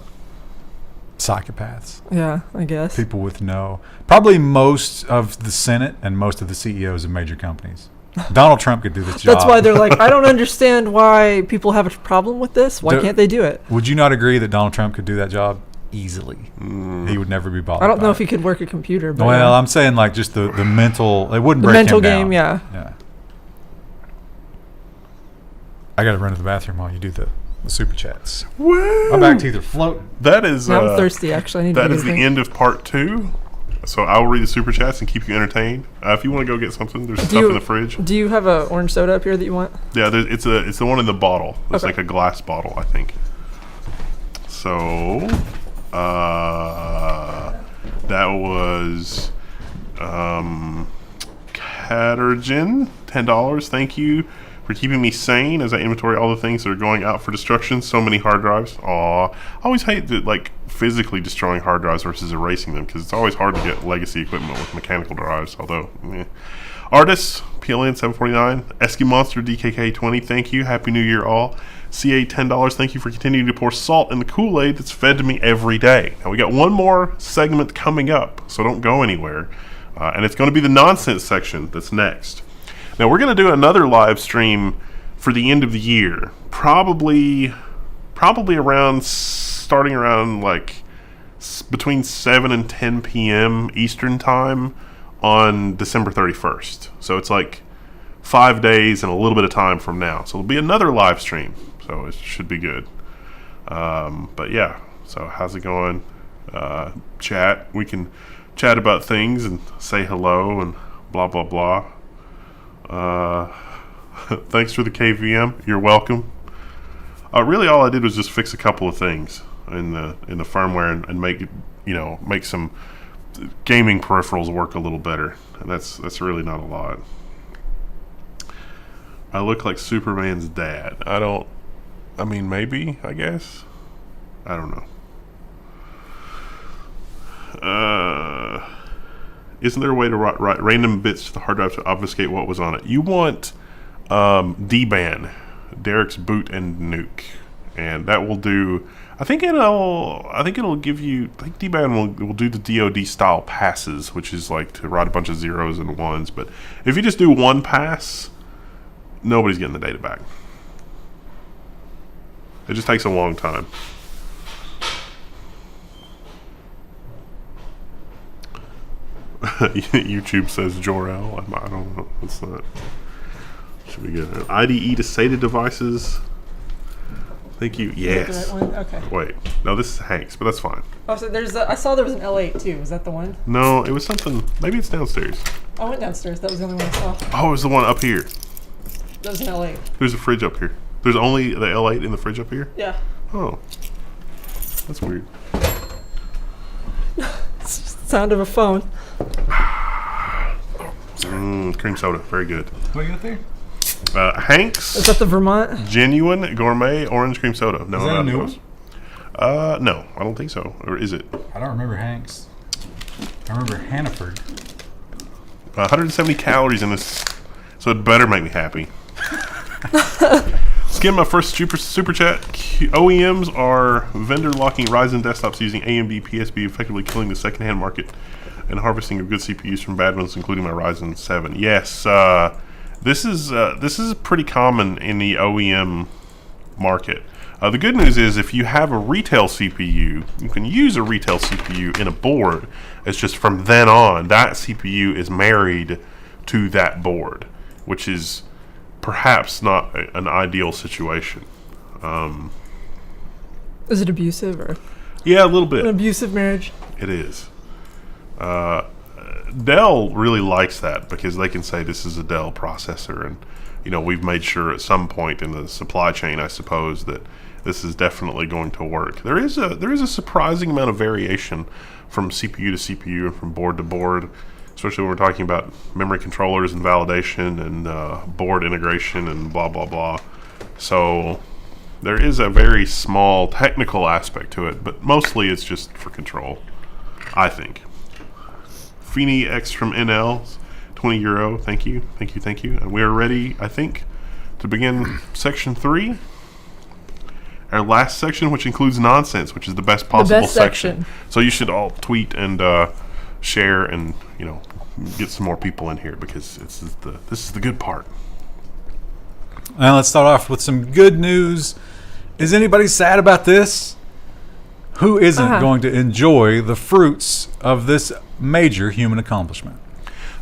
Psychopaths. Yeah, I guess. People with probably most of the Senate and most of the CEOs of major companies. Donald Trump could do this job. That's why they're like, I don't understand why people have a problem with this. Why can't they do it? Would you not agree that Donald Trump could do that job easily? He would never be bothered. I don't know if he could work a computer. But well, I'm saying like just the mental. It wouldn't break mental him down. game, yeah. Yeah. I got to run to the bathroom while you do the super chats. Woo! My back's either floating. That is. Now I'm thirsty. Actually, I need that to is the end of part 2. So I'll read the super chats and keep you entertained. If you want to go get something, there's stuff in the fridge. Do you have an orange soda up here that you want? Yeah, it's the one in the bottle. It's Okay. like a glass bottle, I think. So, that was Catergen, $10. Thank you for keeping me sane as I inventory all the things that are going out for destruction. So many hard drives. Aw, I always hate that, like, physically destroying hard drives versus erasing them, because it's always hard to get legacy equipment with mechanical drives, although, Artists, PLN 749, Esky Monster DKK 20, thank you. Happy New Year all. CA $10, thank you for continuing to pour salt in the Kool-Aid that's fed to me every day. Now we got one more segment coming up, so don't go anywhere. And it's going to be the nonsense section that's next. Now we're going to do another live stream for the end of the year, probably starting around like between 7 and 10 p.m. Eastern time on December 31st. So it's like 5 days and a little bit of time from now. So it'll be another live stream. So it should be good. But yeah, so how's it going? Chat. We can chat about things and say hello and blah, blah, blah. Thanks for the KVM. You're welcome. Really, all I did was just fix a couple of things in the firmware and make some gaming peripherals work a little better. And that's really not a lot. I look like Superman's dad. Maybe, I guess. I don't know. Isn't there a way to write random bits to the hard drive to obfuscate what was on it? You want DBAN, Derek's boot and nuke, and that will do. I think it'll give you. I think DBAN will do the DoD style passes, which is like to write a bunch of zeros and ones. But if you just do one pass, nobody's getting the data back. It just takes a long time. YouTube says Jor-El. I don't know. It's not. Should be good. IDE to SATA devices. Thank you. Yes. Okay. Wait. No, this is Hank's, but that's fine. Oh, so I saw there was an L8 too. Was that the one? No, it was something. Maybe it's downstairs. I went downstairs. That was the only one I saw. Oh, it was the one up here. There's an L8. There's a fridge up here. There's only the L8 in the fridge up here? Yeah. Oh. That's weird. It's just the sound of a phone. Cream soda. Very good. What you got there? Hank's Is that the Vermont? Genuine Gourmet Orange Cream Soda. No, Is that a new those. No, I don't think so. Or is it? I don't remember Hank's. I remember Hannaford. 170 calories in this, so it better make me happy. Skim my first super chat. OEMs are vendor locking Ryzen desktops using AMD PSB, effectively killing the secondhand market and harvesting of good CPUs from bad ones, including my Ryzen 7. Yes, this is pretty common in the OEM market. The good news is if you have a retail CPU, you can use a retail CPU in a board. It's just from then on, that CPU is married to that board, which is perhaps not an ideal situation. Is it abusive or Yeah, a little an bit. abusive marriage? It is. Dell really likes that because they can say this is a Dell processor, and we've made sure at some point in the supply chain, I suppose, that this is definitely going to work. There is a surprising amount of variation from CPU to CPU and from board to board, especially when we're talking about memory controllers and validation and board integration and blah blah blah. So there is a very small technical aspect to it, but mostly it's just for control, I think. Feeny X from NL, €20. Thank you. And we are ready, I think, to begin section 3. Our last section, which includes nonsense, which is the best possible section. So you should all tweet and share and get some more people in here because this is the good part. Well, let's start off with some good news. Is anybody sad about this? Who isn't going to enjoy the fruits of this major human accomplishment?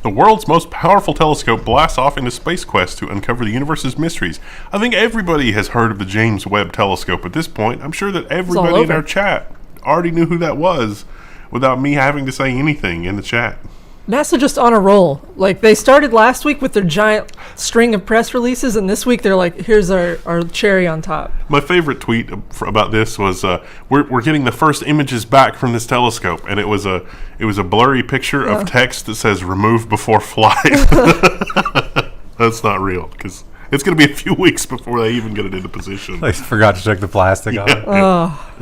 The world's most powerful telescope blasts off into space quest to uncover the universe's mysteries. I think everybody has heard of the James Webb Telescope at this point. I'm sure that everybody in our chat already knew who that was without me having to say anything in the chat. NASA just on a roll. Like, they started last week with their giant string of press releases, and this week they're like, here's our cherry on top. My favorite tweet about this was, we're getting the first images back from this telescope, and it was a blurry picture of text that says "remove before flight." That's not real, because it's going to be a few weeks before they even get it into position. They forgot to check the plastic on it. Oh,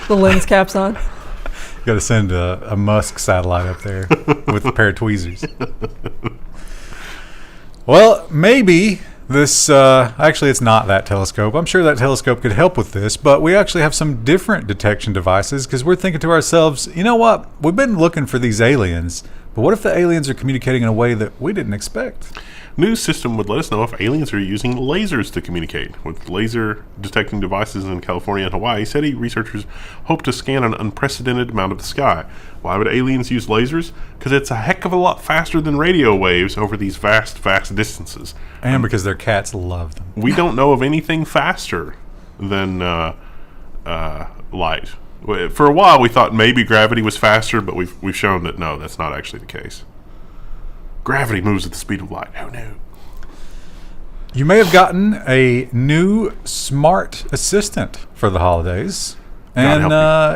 the lens cap's on. Got to send a Musk satellite up there with a pair of tweezers. Well, maybe this, actually it's not that telescope. I'm sure that telescope could help with this, but we actually have some different detection devices because we're thinking to ourselves, you know what? We've been looking for these aliens, but what if the aliens are communicating in a way that we didn't expect? News system would let us know if aliens are using lasers to communicate. With laser detecting devices in California and Hawaii, SETI researchers hope to scan an unprecedented amount of the sky. Why would aliens use lasers? Because it's a heck of a lot faster than radio waves over these vast distances. And because their cats love them. We don't know of anything faster than light. For a while, we thought maybe gravity was faster, but we've shown that no, that's not actually the case. Gravity moves at the speed of light. Oh no. You may have gotten a new smart assistant for the holidays. And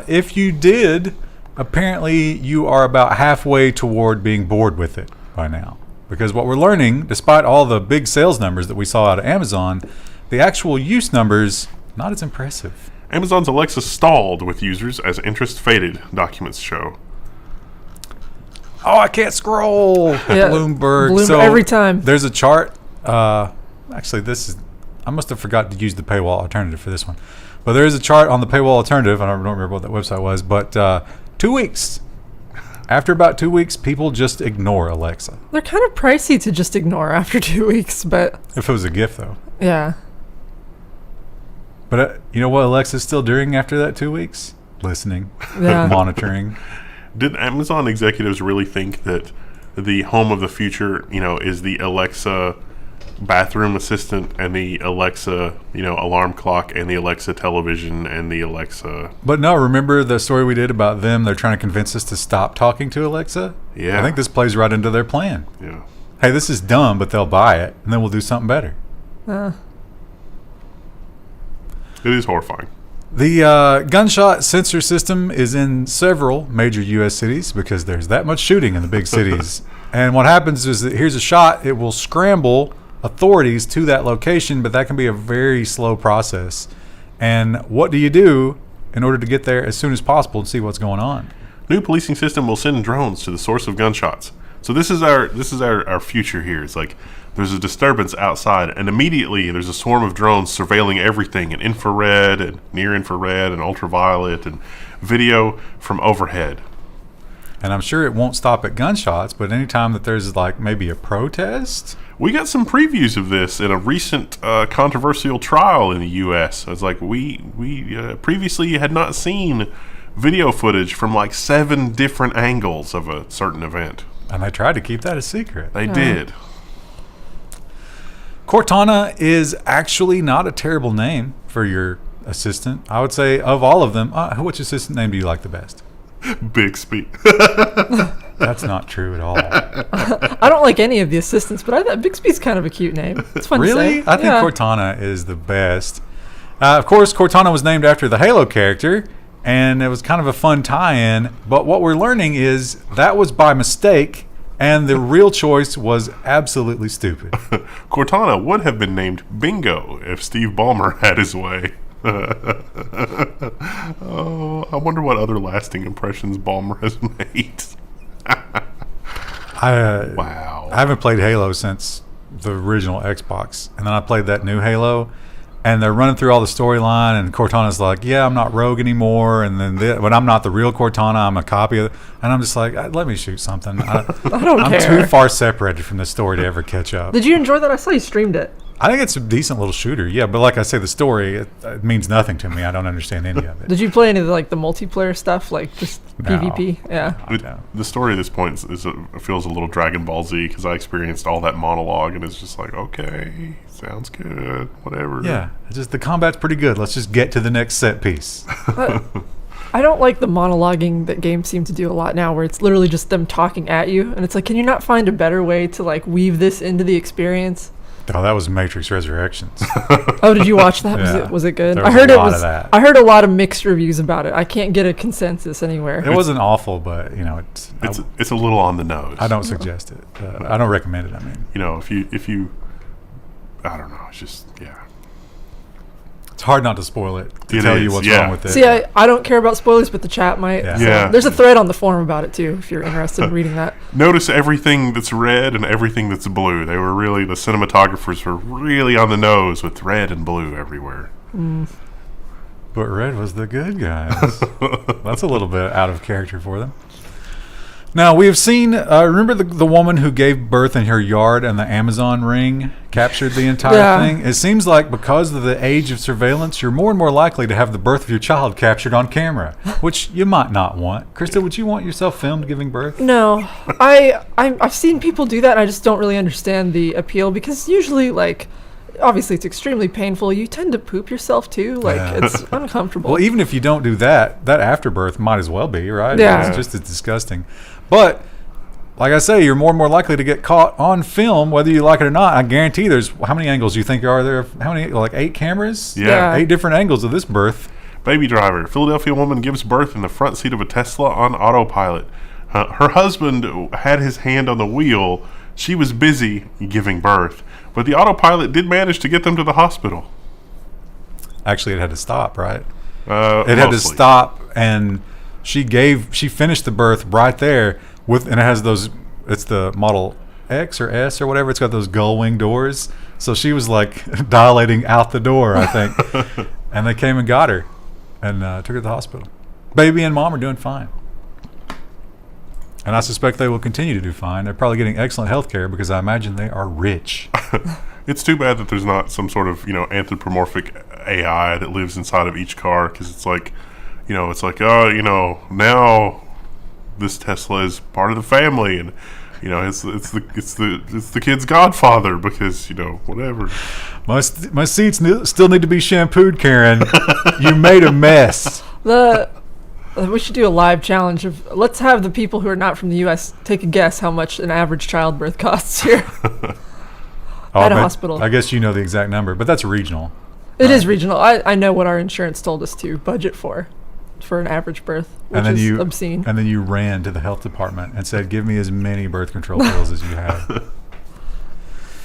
if you did, apparently you are about halfway toward being bored with it by now. Because what we're learning, despite all the big sales numbers that we saw out of Amazon, the actual use numbers, not as impressive. Amazon's Alexa stalled with users as interest faded, documents show. Oh, I can't scroll. Yeah, Bloomberg. So every time. There's a chart. Actually, I must have forgot to use the paywall alternative for this one. But there is a chart on the paywall alternative. I don't remember what that website was. But 2 weeks. After about 2 weeks, people just ignore Alexa. They're kind of pricey to just ignore after 2 weeks, but... If it was a gift, though. Yeah. But you know what Alexa's still doing after that 2 weeks? Listening. Yeah. Monitoring. Did Amazon executives really think that the home of the future, is the Alexa bathroom assistant and the Alexa, alarm clock and the Alexa television and the Alexa? But no, remember the story we did about them? They're trying to convince us to stop talking to Alexa? Yeah. I think this plays right into their plan. Yeah. Hey, this is dumb, but they'll buy it, and then we'll do something better. It is horrifying. The gunshot sensor system is in several major U.S. cities because there's that much shooting in the big cities. And what happens is that here's a shot. It will scramble authorities to that location, but that can be a very slow process. And what do you do in order to get there as soon as possible and see what's going on? New policing system will send drones to the source of gunshots. So this is our future here. It's like there's a disturbance outside, and immediately there's a swarm of drones surveilling everything in infrared and near infrared and ultraviolet and video from overhead. And I'm sure it won't stop at gunshots, but anytime that there's like maybe a protest. We got some previews of this in a recent controversial trial in the U.S. It's like we previously had not seen video footage from like 7 different angles of a certain event. And they tried to keep that a secret. They did. Cortana is actually not a terrible name for your assistant. I would say of all of them, which assistant name do you like the best? Bixby. That's not true at all. I don't like any of the assistants, but I thought Bixby's kind of a cute name. It's fun Really? to say. I think Cortana is the best. Of course, Cortana was named after the Halo character, and it was kind of a fun tie-in. But what we're learning is that was by mistake, and the real choice was absolutely stupid. Cortana would have been named Bingo if Steve Ballmer had his way. Oh, I wonder what other lasting impressions Ballmer has made. Wow. I haven't played Halo since the original Xbox, and then I played that new Halo, and they're running through all the storyline, and Cortana's like, yeah, I'm not Rogue anymore, and then but I'm not the real Cortana, I'm a copy of it. And I'm just like, let me shoot something. I don't I'm care. too far separated from the story to ever catch up. Did you enjoy that? I saw you streamed it. I think it's a decent little shooter, yeah, but like I say, the story, it means nothing to me. I don't understand any of it. Did you play any of the, like the multiplayer stuff, like just No. PvP? Yeah. The story at this point feels a little Dragon Ball Z because I experienced all that monologue, and it's just like, okay, sounds good, whatever. Yeah, it's just the combat's pretty good. Let's just get to the next set piece. I don't like the monologuing that games seem to do a lot now, where it's literally just them talking at you, and it's like, can you not find a better way to like weave this into the experience? Oh, that was Matrix Resurrections. Oh, did you watch that? Yeah. Was it good? There I was heard a it lot was. of that. I heard a lot of mixed reviews about it. I can't get a consensus anywhere. It wasn't awful, but you know, It's a little on the nose. I don't suggest it. I don't recommend it. I mean, You know, if you, I don't know. It's just it's hard not to spoil it to It tell you is, what's yeah. wrong with it. See, I don't care about spoilers, but the chat might. Yeah. So Yeah. there's a thread on the forum about it too, if you're interested in reading that. Notice everything that's red and everything that's blue. The cinematographers were really on the nose with red and blue everywhere. But Red was the good guys. That's a little bit out of character for them. Now, we have seen, remember the woman who gave birth in her yard and the Amazon ring captured the entire thing? It seems like because of the age of surveillance, you're more and more likely to have the birth of your child captured on camera, which you might not want. Krista, would you want yourself filmed giving birth? No, I've seen people do that, and I just don't really understand the appeal, because usually, like, obviously it's extremely painful. You tend to poop yourself too. Like, it's uncomfortable. Well, even if you don't do that, that afterbirth might as well be, right? Yeah. It's just as disgusting. But, like I say, you're more and more likely to get caught on film, whether you like it or not. I guarantee there's, how many angles do you think are there? How many, like 8 cameras? Yeah. 8 different angles of this birth. Baby driver. Philadelphia woman gives birth in the front seat of a Tesla on autopilot. Her husband had his hand on the wheel. She was busy giving birth, but the autopilot did manage to get them to the hospital. Actually, it had to stop, right? It It had to stop, and she finished the birth right there and it has those, it's the Model X or S or whatever, it's got those gull wing doors. So she was like dilating out the door, I think. And they came and got her and took her to the hospital. Baby and mom are doing fine. And I suspect they will continue to do fine. They're probably getting excellent health care because I imagine they are rich. It's too bad that there's not some sort of, anthropomorphic AI that lives inside of each car, because it's like, now this Tesla is part of the family, and it's the kid's godfather, because whatever. My seats still need to be shampooed, Karen. You made a mess. We should do a live challenge of, let's have the people who are not from the U.S. take a guess how much an average childbirth costs here. at a but hospital. I guess you know the exact number, but that's regional. It is regional. I know what our insurance told us to budget for an average birth, which is obscene. And then you ran to the health department and said, give me as many birth control pills as you have.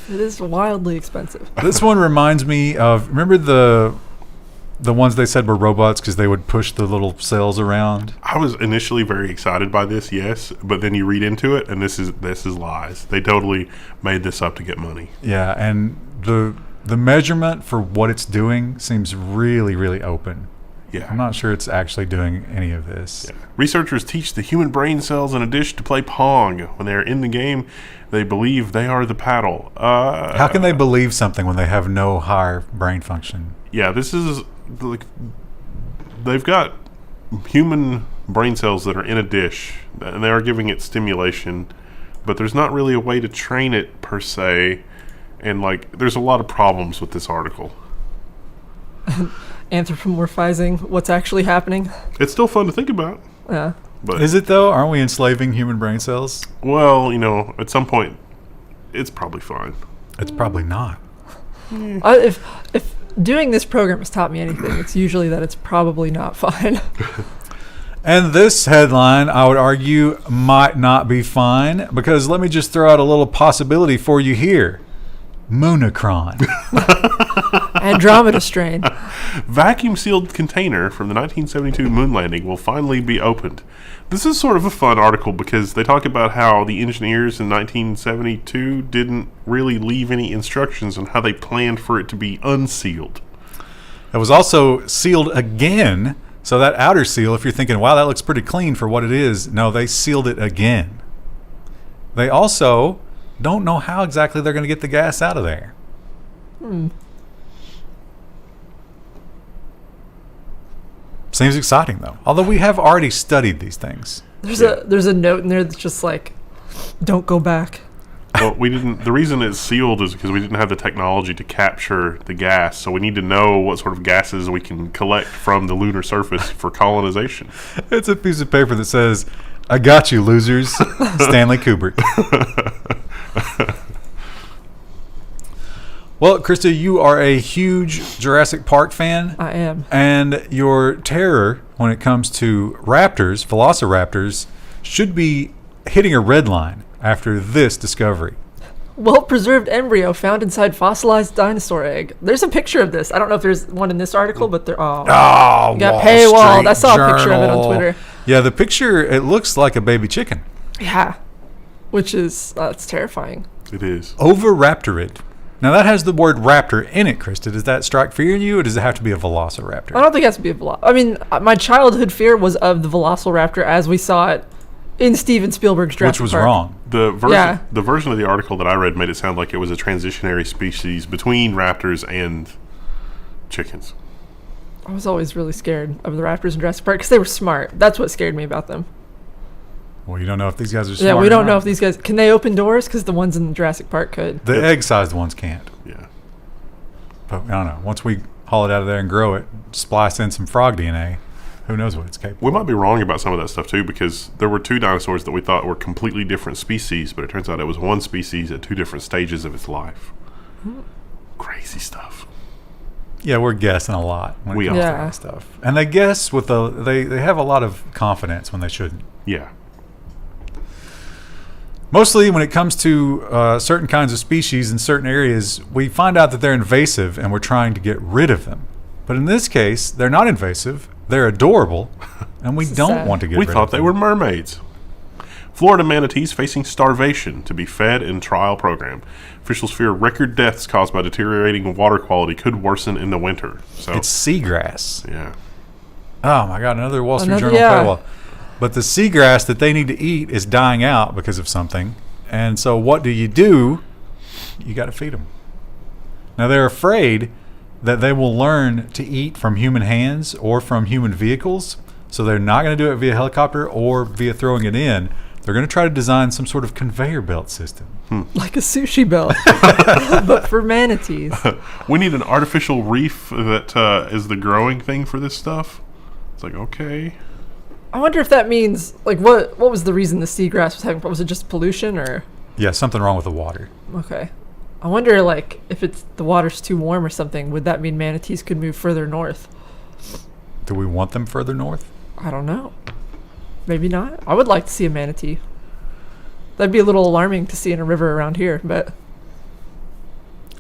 It is wildly expensive. This one reminds me of, remember the ones they said were robots because they would push the little cells around? I was initially very excited by this, yes, but then you read into it, and this is lies. They totally made this up to get money. Yeah, and the measurement for what it's doing seems really, really open. Yeah. I'm not sure it's actually doing any of this. Yeah. Researchers teach the human brain cells in a dish to play Pong. When they are in the game, they believe they are the paddle. How can they believe something when they have no higher brain function? Yeah, this is like they've got human brain cells that are in a dish, and they are giving it stimulation, but there's not really a way to train it per se, and like there's a lot of problems with this article. Anthropomorphizing what's actually happening. It's still fun to think about. Yeah. But Is it though? Aren't we enslaving human brain cells? well, at some point, it's probably fine. It's probably not. If doing this program has taught me anything, it's usually that it's probably not fine. And this headline, I would argue, might not be fine because let me just throw out a little possibility for you here. Micron. Andromeda strain. Vacuum-sealed container from the 1972 moon landing will finally be opened. This is sort of a fun article because they talk about how the engineers in 1972 didn't really leave any instructions on how they planned for it to be unsealed. It was also sealed again. So that outer seal, if you're thinking, wow, that looks pretty clean for what it is, no, they sealed it again. They also don't know how exactly they're going to get the gas out of there. Seems exciting, though. Although we have already studied these things. There's a note in there that's just like, don't go back. Well, we didn't. The reason it's sealed is because we didn't have the technology to capture the gas. So we need to know what sort of gases we can collect from the lunar surface for colonization. It's a piece of paper that says, I got you, losers. Stanley Kubrick. Well, Krista, you are a huge Jurassic Park fan. I am. And your terror when it comes to raptors, velociraptors, should be hitting a red line after this discovery. Well-preserved embryo found inside fossilized dinosaur egg. There's a picture of this. I don't know if there's one in this article, but there. Oh, you got paywalled. I saw a picture of it on Twitter. Yeah, the picture, it looks like a baby chicken. Yeah, which is it's terrifying. It is. Oviraptorid. Now that has the word raptor in it, Krista. Does that strike fear in you, or does it have to be a velociraptor? I don't think it has to be a velociraptor. I mean, my childhood fear was of the velociraptor as we saw it in Steven Spielberg's Jurassic Park. Which was wrong. The version of the article that I read made it sound like it was a transitionary species between raptors and chickens. I was always really scared of the raptors in Jurassic Park because they were smart. That's what scared me about them. Well, you don't know if these guys are smart. Yeah, we don't know if these guys can they open doors because the ones in Jurassic Park could. The egg-sized ones can't. Yeah. But I don't know. Once we haul it out of there and grow it, splice in some frog DNA, who knows what it's capable We of. might be wrong about some of that stuff too, because there were two dinosaurs that we thought were completely different species, but it turns out it was one species at two different stages of its life. Crazy stuff. Yeah, we're guessing a lot when it comes to that stuff. And they guess with they have a lot of confidence when they shouldn't. Yeah. Mostly when it comes to certain kinds of species in certain areas, we find out that they're invasive and we're trying to get rid of them. But in this case, they're not invasive, they're adorable, and we don't want to get rid of them. We thought they were mermaids. Florida manatees facing starvation to be fed in trial program. Officials fear record deaths caused by deteriorating water quality could worsen in the winter. So it's seagrass. Yeah. Oh my God, another Wall Street Journal paywall. But the seagrass that they need to eat is dying out because of something. And so what do? You got to feed them. Now they're afraid that they will learn to eat from human hands or from human vehicles. So they're not going to do it via helicopter or via throwing it in. They're going to try to design some sort of conveyor belt system. Like a sushi belt, but for manatees. We need an artificial reef that is the growing thing for this stuff. It's like, okay. I wonder if that means, like, what was the reason the seagrass was having? Was it just pollution or? Yeah, something wrong with the water. Okay. I wonder, like, if the water's too warm or something, would that mean manatees could move further north? Do we want them further north? I don't know. Maybe not. I would like to see a manatee. That'd be a little alarming to see in a river around here, but...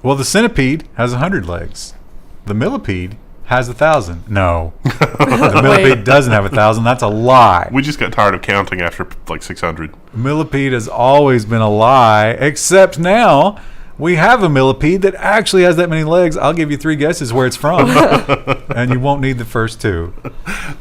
Well, the centipede has 100 legs. The millipede has 1,000. No. The millipede doesn't have 1,000. That's a lie. We just got tired of counting after like 600. Millipede has always been a lie, except now we have a millipede that actually has that many legs. I'll give you 3 guesses where it's from, and you won't need the first 2.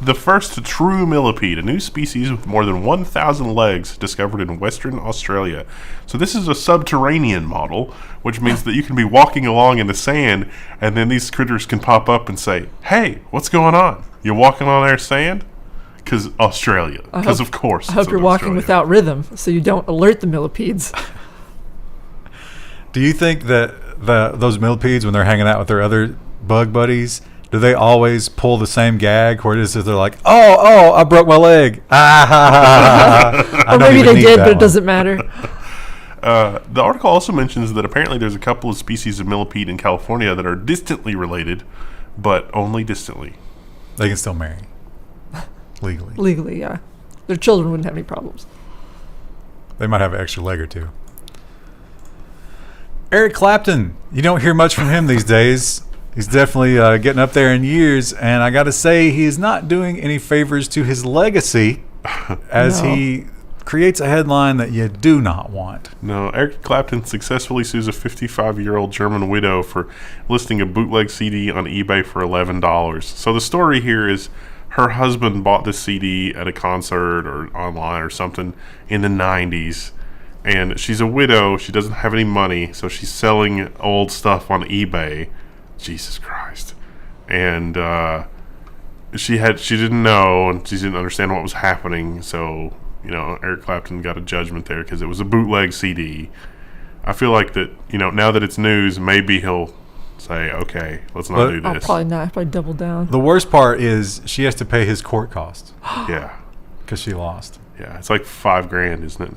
The first true millipede, a new species with more than 1,000 legs discovered in Western Australia. So this is a subterranean model, which means that you can be walking along in the sand, and then these critters can pop up and say, "Hey, what's going on? You walking on our sand?" Because Australia. Because of course. I hope you're walking without rhythm, so you don't alert the millipedes. Do you think that those millipedes, when they're hanging out with their other bug buddies, do they always pull the same gag, or is it they're like, oh, I broke my leg? Or maybe they did, but it doesn't matter. The article also mentions that apparently there's a couple of species of millipede in California that are distantly related, but only distantly. They can still marry. Legally. Legally, yeah. Their children wouldn't have any problems. They might have an extra leg or 2. Eric Clapton. You don't hear much from him these days. He's definitely getting up there in years, and I got to say, he is not doing any favors to his legacy as he creates a headline that you do not want. No, Eric Clapton successfully sues a 55-year-old German widow for listing a bootleg CD on eBay for $11. So the story here is her husband bought this CD at a concert or online or something in the 90s. And she's a widow. She doesn't have any money, so she's selling old stuff on eBay. Jesus Christ. And she didn't know, and she didn't understand what was happening. So, Eric Clapton got a judgment there because it was a bootleg CD. I feel like that, now that it's news, maybe he'll say, okay, let's not do this. Probably not. Probably double down. The worst part is she has to pay his court costs. Yeah. Because she lost. Yeah, it's like $5,000, isn't it?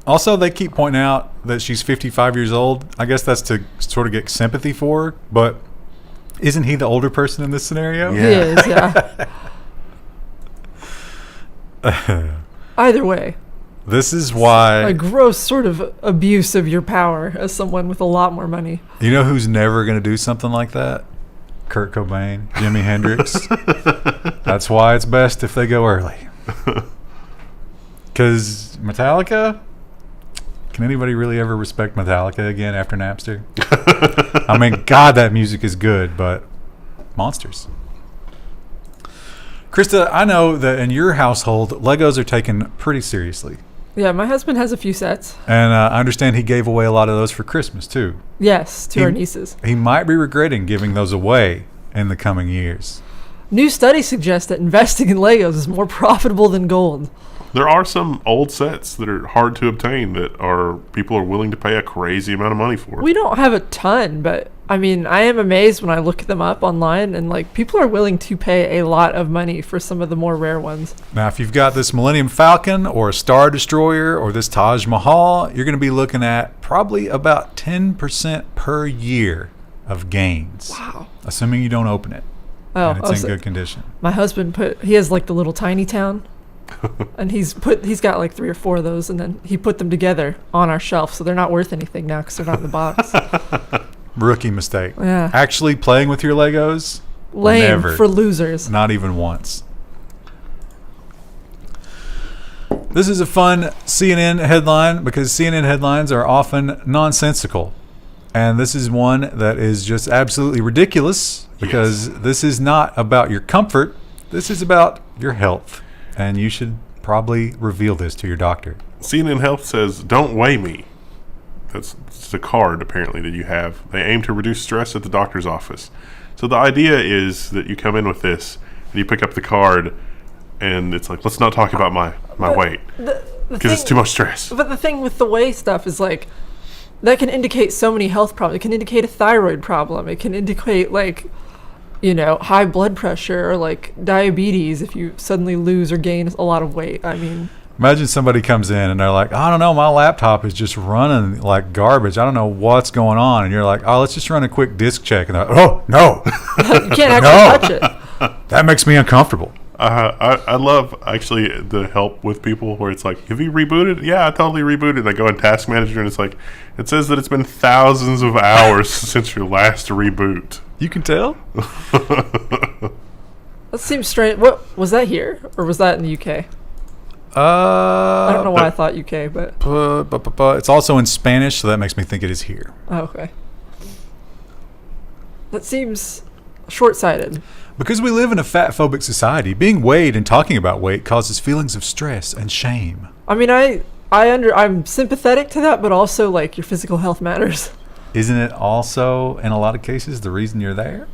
Also, they keep pointing out that she's 55 years old. I guess that's to sort of get sympathy for her, but isn't he the older person in this scenario? Yeah. He is, yeah. Either way. This is why... A gross sort of abuse of your power as someone with a lot more money. You know who's never going to do something like that? Kurt Cobain, Jimi Hendrix. That's why it's best if they go early. Because Metallica... Can anybody really ever respect Metallica again after Napster? I mean, God, that music is good, but monsters. Krista, I know that in your household, Legos are taken pretty seriously. Yeah, my husband has a few sets. And I understand he gave away a lot of those for Christmas, too. Yes, to our nieces. He might be regretting giving those away in the coming years. New studies suggest that investing in Legos is more profitable than gold. There are some old sets that are hard to obtain that people are willing to pay a crazy amount of money for. We don't have a ton, but I mean, I am amazed when I look them up online, and like people are willing to pay a lot of money for some of the more rare ones. Now, if you've got this Millennium Falcon or a Star Destroyer or this Taj Mahal, you're going to be looking at probably about 10% per year of gains. Wow. Assuming you don't open it. Oh, and it's in good condition. My husband he has like the little tiny town. And he's got like 3 or 4 of those, and then he put them together on our shelf, so they're not worth anything now because they're not in the box. Rookie mistake. Yeah. Actually playing with your Legos? Lame. Never. For losers. Not even once. This is a fun CNN headline because CNN headlines are often nonsensical. And this is one that is just absolutely ridiculous because this is not about your comfort. This is about your health. And you should probably reveal this to your doctor. CNN Health says, "Don't weigh me." It's a card, apparently, that you have. They aim to reduce stress at the doctor's office. So the idea is that you come in with this, and you pick up the card, and it's like, let's not talk about my weight, because it's too much stress. But the thing with the weigh stuff is, like, that can indicate so many health problems. It can indicate a thyroid problem. It can indicate, like... high blood pressure or like diabetes if you suddenly lose or gain a lot of weight. I mean, Imagine somebody comes in and they're like, I don't know, my laptop is just running like garbage. I don't know what's going on. And you're like, oh, let's just run a quick disk check. And they're like, oh, no. You can't actually touch it. That makes me uncomfortable. I love actually the help with people where it's like, have you rebooted? Yeah, I totally rebooted. And I go in Task Manager and it's like, it says that it's been thousands of hours since your last reboot. You can tell? That seems strange. What was that here, or was that in the UK? I don't know why I thought UK, but it's also in Spanish, so that makes me think it is here. oh, okay. That seems short-sighted. Because we live in a fat-phobic society, being weighed and talking about weight causes feelings of stress and shame. I mean, I'm sympathetic to that, but also like your physical health matters. Isn't it also, in a lot of cases, the reason you're there?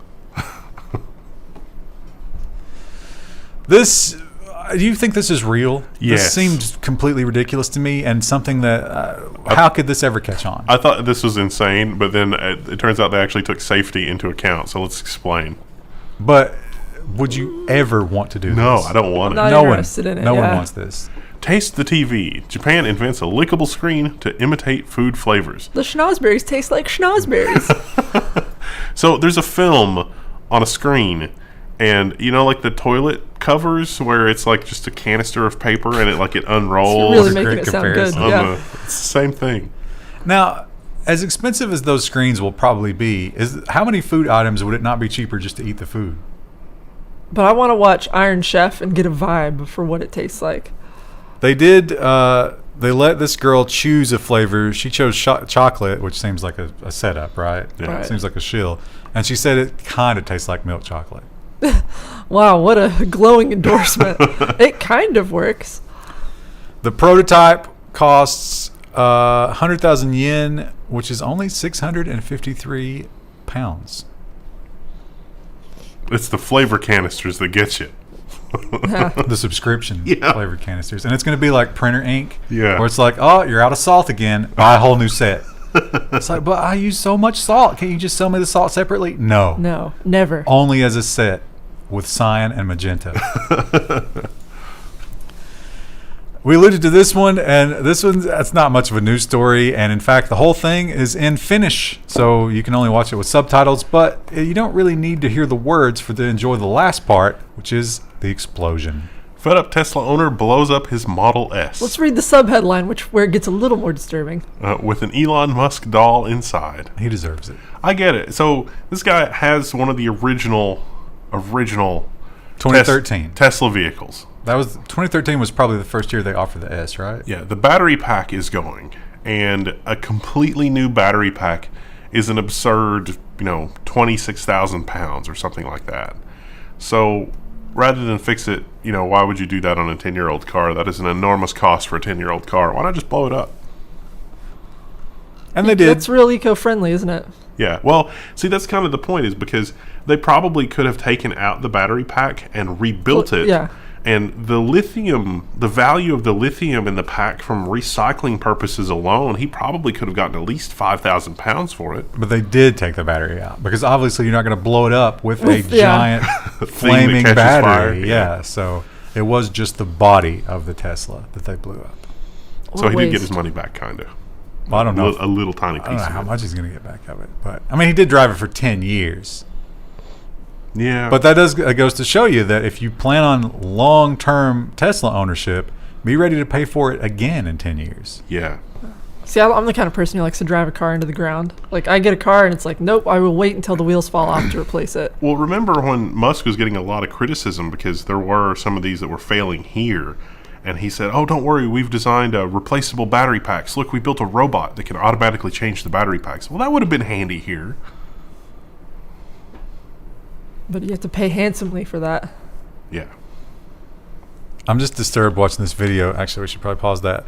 Do you think this is real? Yes. This seems completely ridiculous to me, and something that, how could this ever catch on? I thought this was insane, but then it turns out they actually took safety into account. So let's explain. But would you ever want to do this? No, I don't want it. Not No interested in it. No yeah. one wants this. Taste the TV. Japan invents a lickable screen to imitate food flavors. The schnozberries taste like schnozberries. So there's a film on a screen, and you know, like the toilet covers where it's like just a canister of paper and it unrolls. You're really That's a making great it sound good. comparison. Yeah. It's the same thing. Now, as expensive as those screens will probably be, how many food items would it not be cheaper just to eat the food? But I want to watch Iron Chef and get a vibe for what it tastes like. They did. They let this girl choose a flavor. She chose chocolate, which seems like a setup, right? Yeah. Right. Seems like a shill. And she said it kind of tastes like milk chocolate. Wow, what a glowing endorsement. It kind of works. The prototype costs 100,000 yen, which is only 653 pounds. It's the flavor canisters that get you. The subscription Yeah. flavored canisters. And it's going to be like printer ink. Yeah. Where it's like, oh, you're out of salt again. Buy a whole new set. It's like, but I use so much salt. Can't you just sell me the salt separately? No. No, never. Only as a set with cyan and magenta. We alluded to this one, and this one, that's not much of a news story. And in fact, the whole thing is in Finnish, so you can only watch it with subtitles. But you don't really need to hear the words to enjoy the last part, which is the explosion. Fed up Tesla owner blows up his Model S. Let's read the subheadline, where it gets a little more disturbing. With an Elon Musk doll inside. He deserves it. I get it. So this guy has one of the original 2013. Tesla vehicles. That was 2013 was probably the first year they offered the S, right? Yeah, the battery pack is going, and a completely new battery pack is an absurd, 26,000 pounds or something like that. So rather than fix it, why would you do that on a 10-year-old car? That is an enormous cost for a 10-year-old car. Why not just blow it up? And they did. That's real eco-friendly, isn't it? Yeah, well, see, that's kind of the point, is because they probably could have taken out the battery pack and rebuilt it. Yeah. And the value of the lithium in the pack from recycling purposes alone, he probably could have gotten at least 5,000 pounds for it. But they did take the battery out because obviously you're not going to blow it up with a Yeah. giant flaming catches battery. fire, Yeah, so it was just the body of the Tesla that they blew up. So he What a did get his waste. money back, kind of. Well, I don't know. A little tiny I don't piece know how of it. much he's going to get back of it, but I mean, he did drive it for 10 years. Yeah. But that goes to show you that if you plan on long-term Tesla ownership, be ready to pay for it again in 10 years. Yeah. See, I'm the kind of person who likes to drive a car into the ground. Like, I get a car and it's like, nope, I will wait until the wheels fall off to replace it. Well, remember when Musk was getting a lot of criticism because there were some of these that were failing here, and he said, oh, don't worry, we've designed replaceable battery packs. Look, we built a robot that can automatically change the battery packs. Well, that would have been handy here. But you have to pay handsomely for that. Yeah. I'm just disturbed watching this video. Actually, we should probably pause that.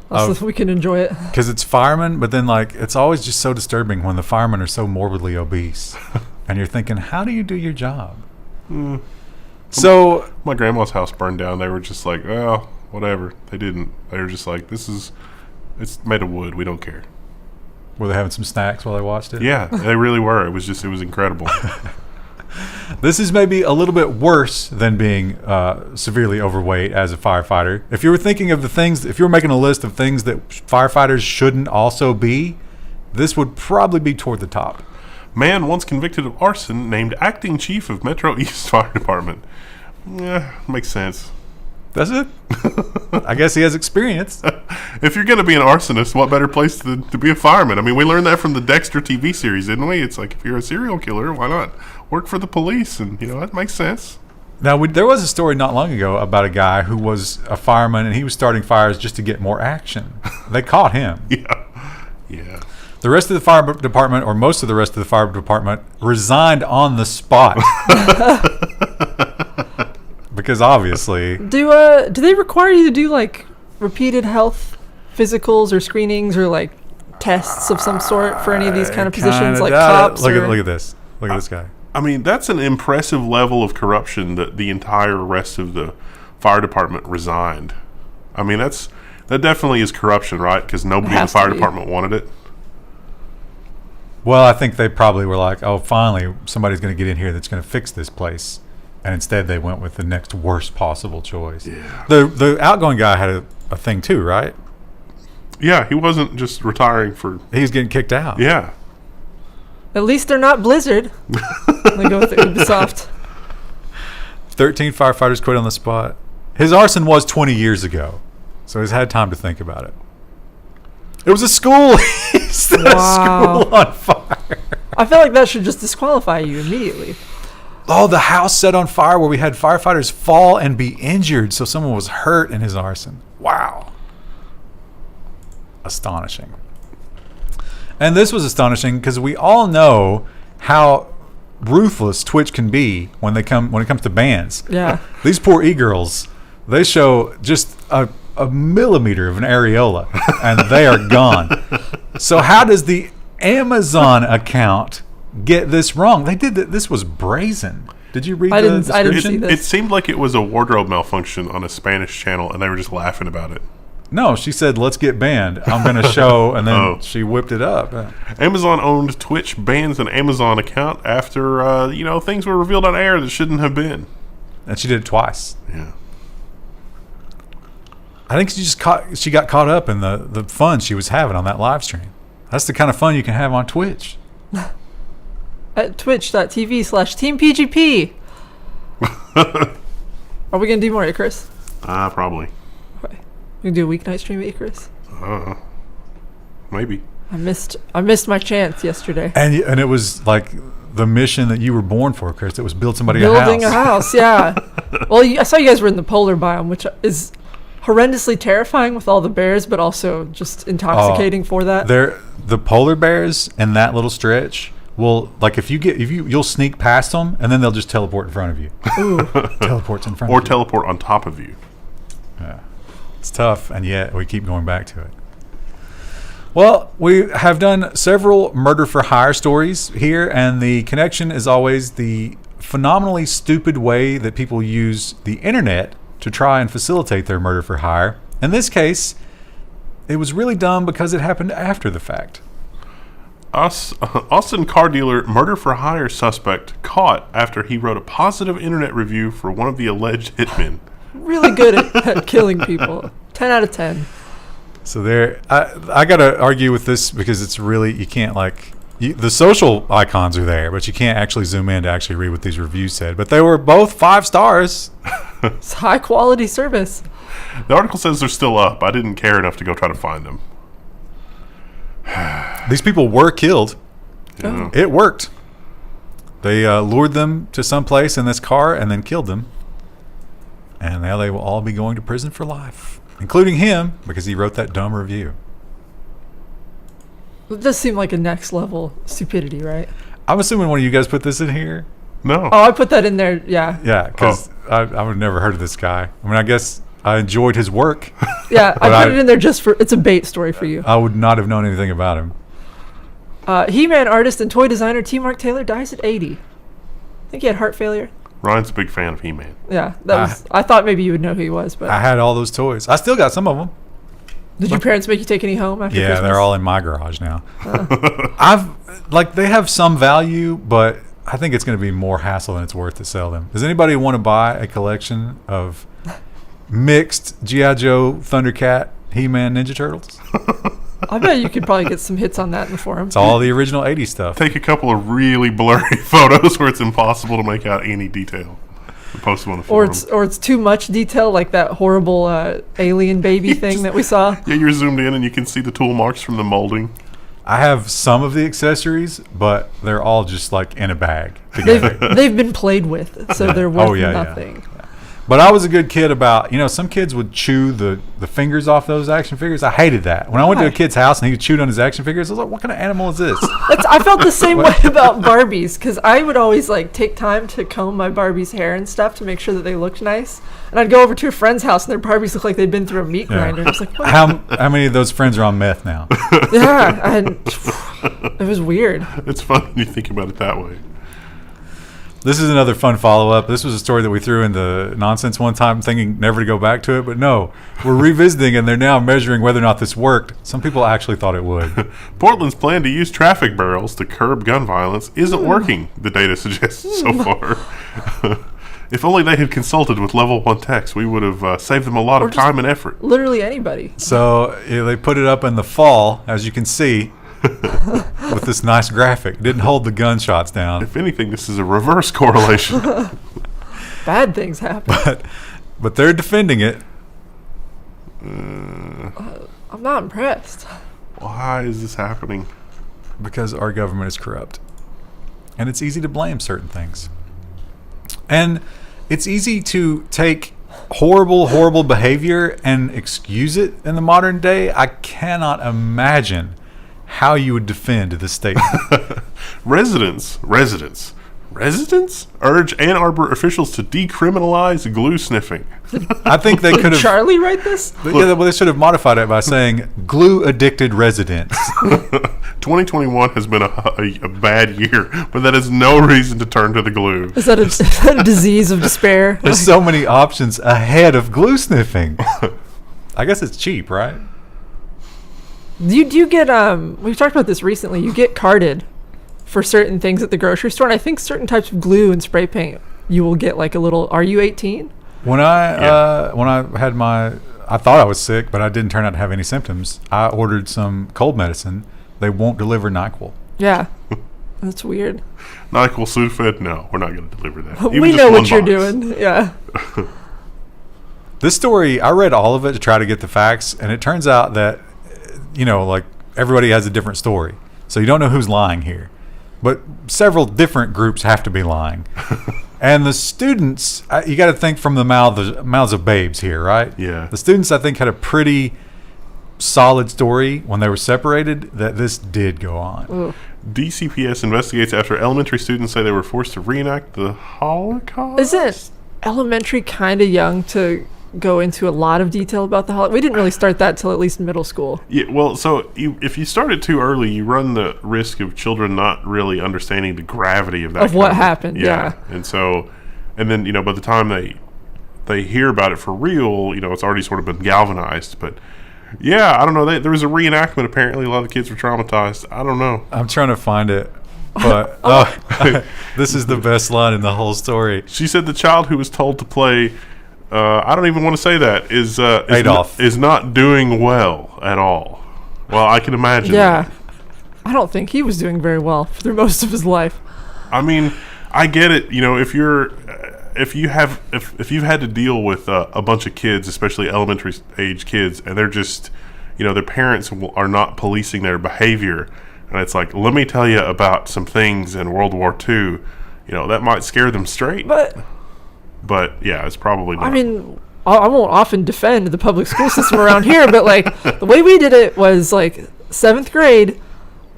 So we can enjoy it. Because it's firemen, but then it's always just so disturbing when the firemen are so morbidly obese. And you're thinking, how do you do your job? So My grandma's house burned down. They were just like, well, whatever. They didn't. They were just like, it's made of wood. We don't care. were they having some snacks while they watched it? Yeah, they really were. It was incredible. This is maybe a little bit worse than being severely overweight as a firefighter. If you were thinking of if you were making a list of things that firefighters shouldn't also be, this would probably be toward the top. Man once convicted of arson named acting chief of Metro East Fire Department. Yeah, makes sense. Does it? I guess he has experience. If you're going to be an arsonist, what better place to be a fireman? I mean, we learned that from the Dexter TV series, didn't we? It's like, if you're a serial killer, why not work for the police? And, that makes sense. Now, there was a story not long ago about a guy who was a fireman, and he was starting fires just to get more action. They caught him. Yeah. The rest of the fire department, or most of the rest of the fire department, resigned on the spot. Because obviously... Do they require you to do, like, repeated health physicals or screenings or, like, tests of some sort for any of these kind of positions, like cops? Look at this. Look at this guy. I mean, that's an impressive level of corruption that the entire rest of the fire department resigned. I mean, that definitely is corruption, right? Because nobody in the fire department wanted it. Well, I think they probably were like, oh, finally, somebody's going to get in here that's going to fix this place. And instead, they went with the next worst possible choice. Yeah. The outgoing guy had a thing too, right? Yeah, he wasn't just retiring for... He was getting kicked out. Yeah. At least they're not Blizzard. They go with Ubisoft. 13 firefighters quit on the spot. His arson was 20 years ago, so he's had time to think about it. It was a school. He set a school on fire. I feel like that should just disqualify you immediately. Oh, the house set on fire where we had firefighters fall and be injured, so someone was hurt in his arson. Wow. Astonishing. And this was astonishing because we all know how ruthless Twitch can be when it comes to bans. Yeah. These poor e-girls, they show just a millimeter of an areola and they are gone. So how does the Amazon account get this wrong? They did this was brazen. Did you read the description? I didn't see this. It seemed like it was a wardrobe malfunction on a Spanish channel, and they were just laughing about it. No, she said, let's get banned. I'm going to show, and then she whipped it up. Amazon owned Twitch bans an Amazon account after, things were revealed on air that shouldn't have been. And she did it twice. Yeah. I think she got caught up in the fun she was having on that live stream. That's the kind of fun you can have on Twitch. At twitch.tv/TeamPGP. Are we going to do more Icarus? Probably. Okay. We can do a weeknight stream of Icarus? Maybe. I missed my chance yesterday. And it was like the mission that you were born for, Chris. It was build somebody Building a house, yeah. Well, I saw you guys were in the polar biome, which is horrendously terrifying with all the bears, but also just intoxicating for that. The polar bears in that little stretch will, like, you'll sneak past them and then they'll just teleport in front of you. Ooh. Teleports in front or of you. Or teleport on top of you. Yeah. It's tough, and yet we keep going back to it. Well, we have done several murder for hire stories here, and the connection is always the phenomenally stupid way that people use the internet to try and facilitate their murder for hire. In this case, it was really dumb because it happened after the fact. Austin car dealer murder for hire suspect caught after he wrote a positive internet review for one of the alleged hitmen. Really good at killing people. 10 out of 10. So I got to argue with this because it's really, you can't the social icons are there, but you can't actually zoom in to actually read what these reviews said. But they were both 5 stars. It's high quality service. The article says they're still up. I didn't care enough to go try to find them. These people were killed. Yeah. It worked. They lured them to some place in this car and then killed them. And now they will all be going to prison for life, including him, because he wrote that dumb review. It does seem like a next level stupidity, right? I'm assuming one of you guys put this in here. No. Oh, I put that in there, yeah. Yeah, because I would have never heard of this guy. I mean, I guess I enjoyed his work. Yeah, I put it in there just for, it's a bait story for you. I would not have known anything about him. He-Man artist and toy designer T. Mark Taylor dies at 80. I think he had heart failure. Ryan's a big fan of He-Man. Yeah, I thought maybe you would know who he was, but I had all those toys. I still got some of them. Did your parents make you take any home after Christmas? They're all in my garage now. They have some value, but I think it's going to be more hassle than it's worth to sell them. Does anybody want to buy a collection of mixed G.I. Joe, Thundercat, He-Man, Ninja Turtles? I bet you could probably get some hits on that in the forum. It's all the original 80s stuff. Take a couple of really blurry photos where it's impossible to make out any detail. And post them on the forum. Or it's too much detail, like that horrible alien baby thing that we saw. Yeah, you're zoomed in and you can see the tool marks from the molding. I have some of the accessories, but they're all just like in a bag together. They've been played with, so they're worth nothing. Yeah. But I was a good kid about, some kids would chew the fingers off those action figures. I hated that. When I went to a kid's house and he chewed on his action figures, I was like, what kind of animal is this? I felt the same way about Barbies, because I would always take time to comb my Barbie's hair and stuff to make sure that they looked nice. And I'd go over to a friend's house and their Barbies looked like they'd been through a meat grinder. And I was like, what? How many of those friends are on meth now? Yeah, it was weird. It's fun when you think about it that way. This is another fun follow-up. This was a story that we threw in the nonsense one time, thinking never to go back to it. But no, we're revisiting, and they're now measuring whether or not this worked. Some people actually thought it would. Portland's plan to use traffic barrels to curb gun violence isn't working, the data suggests so far. If only they had consulted with Level 1 techs, we would have saved them a lot of time and effort. Literally anybody. So they put it up in the fall, as you can see, with this nice graphic. Didn't hold the gunshots down. If anything, this is a reverse correlation. Bad things happen. But they're defending it. I'm not impressed. Why is this happening? Because our government is corrupt. And it's easy to blame certain things. And it's easy to take horrible behavior and excuse it in the modern day. I cannot imagine how you would defend this statement. Residents urge Ann Arbor officials to decriminalize glue sniffing. I think they could have. Charlie write this? They should have modified it by saying glue addicted residents. 2021 has been a bad year, but that is no reason to turn to the glue. Is that a disease of despair? There's so many options ahead of glue sniffing. I guess it's cheap, right? Do you get we've talked about this recently, you get carded for certain things at the grocery store, and I think certain types of glue and spray paint you will get like a little, are you 18? When I had I thought I was sick, but I didn't turn out to have any symptoms. I ordered some cold medicine. They won't deliver NyQuil. Yeah. That's weird. NyQuil Sudafed? No, we're not going to deliver that. We know what you're doing. Yeah. This story, I read all of it to try to get the facts, and it turns out that, everybody has a different story. So you don't know who's lying here. But several different groups have to be lying. And the students, you got to think from the mouths of babes here, right? Yeah. The students, I think, had a pretty solid story when they were separated that this did go on. Ooh. DCPS investigates after elementary students say they were forced to reenact the Holocaust. Isn't elementary kind of young to go into a lot of detail about the Holocaust? We didn't really start that till at least middle school. Yeah, well, so if you start it too early, you run the risk of children not really understanding the gravity of that. Of what happened, yeah. And then, by the time they hear about it for real, it's already sort of been galvanized. But, yeah, I don't know. There was a reenactment. Apparently, a lot of the kids were traumatized. I don't know. I'm trying to find it. But this is the best line in the whole story. She said the child who was told to play... I don't even want to say that. Adolf is not doing well at all. Well, I can imagine. Yeah, I don't think he was doing very well through most of his life. I mean, I get it. If you've had to deal with a bunch of kids, especially elementary age kids, and they're just, their parents are not policing their behavior, and it's like, let me tell you about some things in World War II. That might scare them straight. But yeah, it's probably not. I mean, I won't often defend the public school system around here, but the way we did it was 7th grade,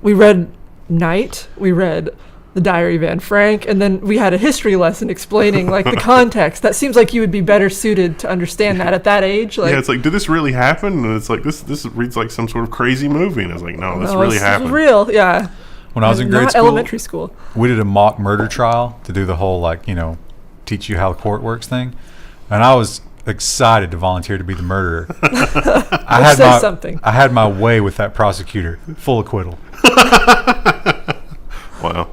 we read Night, we read The Diary of Anne Frank, and then we had a history lesson explaining the context. That seems like you would be better suited to understand that at that age. Yeah, it's did this really happen? And it's this reads like some sort of crazy movie, and I was like, no, this really happened. This was real, yeah. When I was in grade school, elementary school, we did a mock murder trial to do the whole teach you how the court works thing, and I was excited to volunteer to be the murderer. I had my way with that prosecutor, full acquittal. Wow.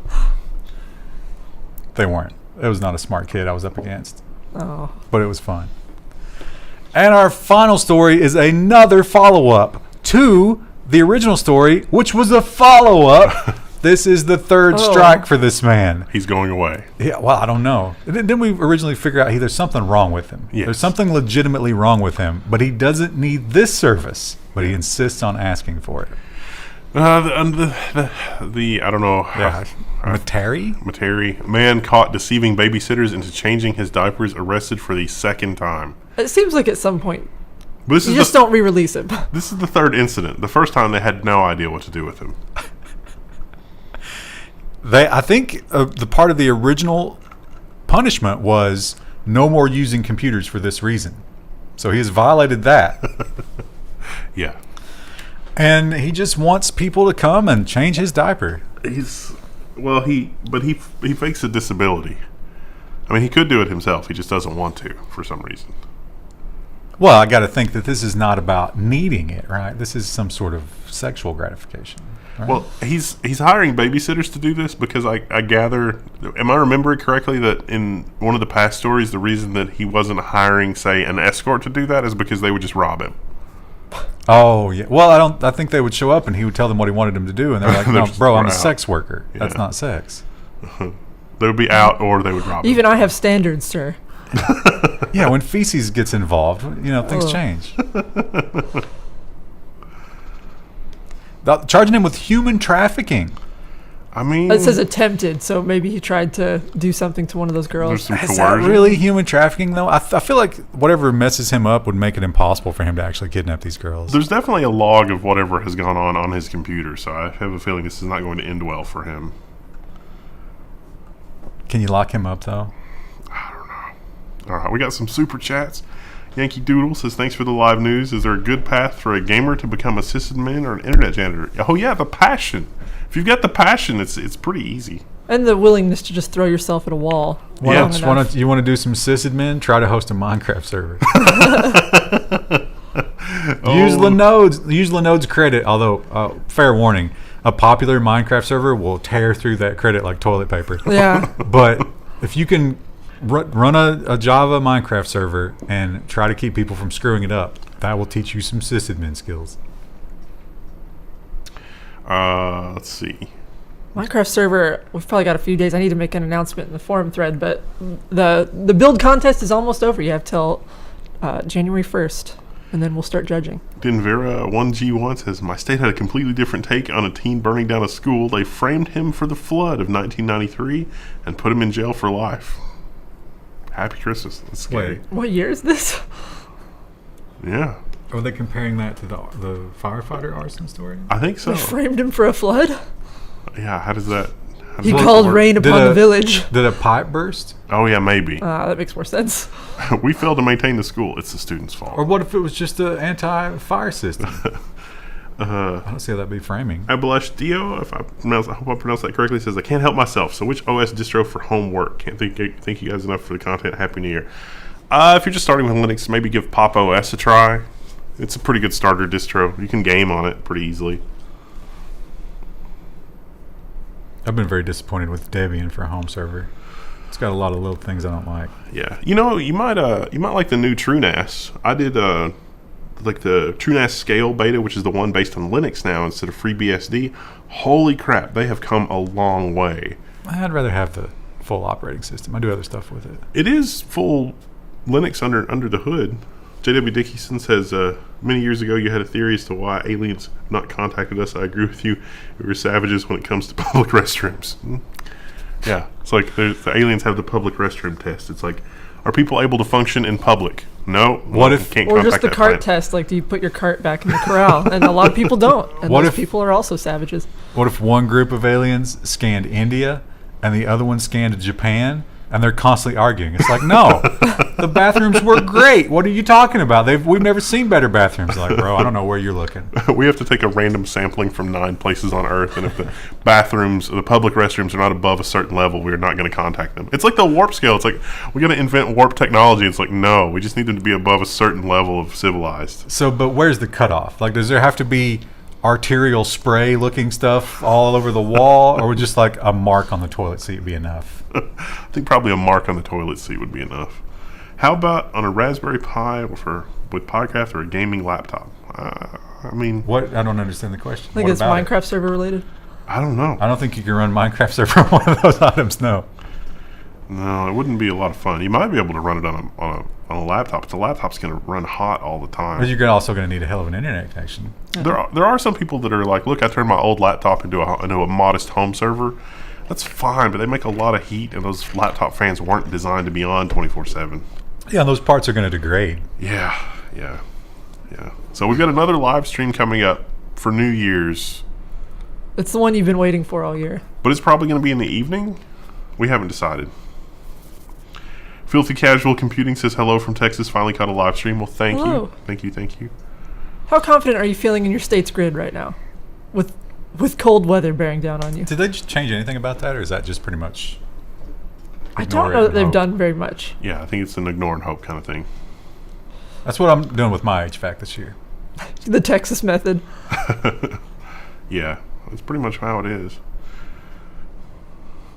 They weren't. It was not a smart kid I was up against. Oh. But it was fun. And our final story is another follow-up to the original story, which was a follow-up. This is the third strike for this man. He's going away. Yeah, well, I don't know. Didn't we originally figure out there's something wrong with him? Yes. There's something legitimately wrong with him, but he doesn't need this service, but he insists on asking for it. I don't know. Yeah. Materi, man caught deceiving babysitters into changing his diapers, arrested for the second time. It seems like at some point This you is just don't re-release him. This is the third incident. The first time they had no idea what to do with him. I think the part of the original punishment was no more using computers for this reason. So he has violated that. Yeah. And he just wants people to come and change his diaper. He fakes a disability. I mean, he could do it himself. He just doesn't want to for some reason. Well, I got to think that this is not about needing it, right? This is some sort of sexual gratification. Right? Well, he's hiring babysitters to do this because I gather, am I remembering correctly that in one of the past stories, the reason that he wasn't hiring, say, an escort to do that is because they would just rob him. Oh, yeah. Well, I think they would show up and he would tell them what he wanted them to do. And they're like, no, bro, I'm a sex worker. Yeah. That's not sex. They would be out or they would rob him. Even I have standards, sir. Yeah, when feces gets involved, things change. Charging him with human trafficking. I mean, It says attempted, so maybe he tried to do something to one of those there's girls. some Is that coercion. really human trafficking, though? I feel like whatever messes him up would make it impossible for him to actually kidnap these girls. There's definitely a log of whatever has gone on his computer, so I have a feeling this is not going to end well for him. Can you lock him up, though? All right, we got some super chats. Yankee Doodle says, thanks for the live news. Is there a good path for a gamer to become a sysadmin or an internet janitor? Oh, yeah, the passion. If you've got the passion, it's pretty easy. And the willingness to just throw yourself at a wall. Yeah. You want to do some sysadmin? Try to host a Minecraft server. Use Linode's credit, although, fair warning, a popular Minecraft server will tear through that credit like toilet paper. Yeah. But if you can run a Java Minecraft server and try to keep people from screwing it up, that will teach you some sysadmin skills. Let's see. Minecraft server, we've probably got a few days. I need to make an announcement in the forum thread, but the build contest is almost over. You have till January 1st, and then we'll start judging. Denvera 1G1 says, my state had a completely different take on a teen burning down a school. They framed him for the flood of 1993 and put him in jail for life. Happy Christmas. That's scary. Wait. What year is this? Yeah. Are they comparing that to the firefighter arson story? I think so. They framed him for a flood? Yeah, how does that He work? called rain upon the village. Did a pipe burst? Oh, yeah, maybe. That makes more sense. We failed to maintain the school. It's the students' fault. Or what if it was just an anti-fire system? I don't see how that'd be framing. Abalash Dio, I hope I pronounced that correctly, says, I can't help myself. So which OS distro for homework? Can't thank you guys enough for the content. Happy New Year. If you're just starting with Linux, maybe give Pop OS a try. It's a pretty good starter distro. You can game on it pretty easily. I've been very disappointed with Debian for a home server. It's got a lot of little things I don't like. Yeah. You might like the new TrueNAS. I did like the TrueNAS Scale beta, which is the one based on Linux now instead of FreeBSD. Holy crap, they have come a long way. I'd rather have the full operating system. I do other stuff with it. It is full Linux under the hood. J.W. Dickinson says, many years ago you had a theory as to why aliens not contacted us. I agree with you. We were savages when it comes to public restrooms. Yeah, it's like the aliens have the public restroom test. It's like, are people able to function in public? No. What if- can't Or just contact the that cart planet. test, like do you put your cart back in the corral? And a lot of people don't. And What those if- people are also savages. What if one group of aliens scanned India and the other one scanned Japan, and they're constantly arguing? It's like, no, the bathrooms were great. What are you talking about? We've never seen better bathrooms. Like, bro, I don't know where you're looking. We have to take a random sampling from 9 places on Earth, and if the the public restrooms are not above a certain level, we are not going to contact them. It's like the warp scale. It's like, we got to invent warp technology. It's like, no, we just need them to be above a certain level of civilized. So, but where's the cutoff? Like, does there have to be arterial spray looking stuff all over the wall, or would just like a mark on the toilet seat be enough? I think probably a mark on the toilet seat would be enough. How about on a Raspberry Pi with Podcast or a gaming laptop? I mean, What? I don't understand the question. I think What it's about it? Minecraft server related. I don't know. I don't think you can run Minecraft server on one of those items. No. No, it wouldn't be a lot of fun. You might be able to run it on a laptop, but the laptop's going to run hot all the time. But you're also going to need a hell of an internet connection. There are some people that are like, look, I turned my old laptop into a modest home server. That's fine, but they make a lot of heat, and those laptop fans weren't designed to be on 24/7. Yeah, and those parts are going to degrade. Yeah. So we've got another live stream coming up for New Year's, It's the one you've been waiting for all year. but it's probably going to be in the evening. We haven't decided. Filthy Casual Computing says hello from Texas. Finally caught a live stream. Well, thank Hello. you. Thank you. How confident are you feeling in your state's grid right now, with cold weather bearing down on you? Did they just change anything about that, or is that just pretty much? I ignore don't it know that and they've hope? done very much. Yeah, I think it's an ignore and hope kind of thing. That's what I'm doing with my HVAC this year. The Texas method. Yeah, that's pretty much how it is.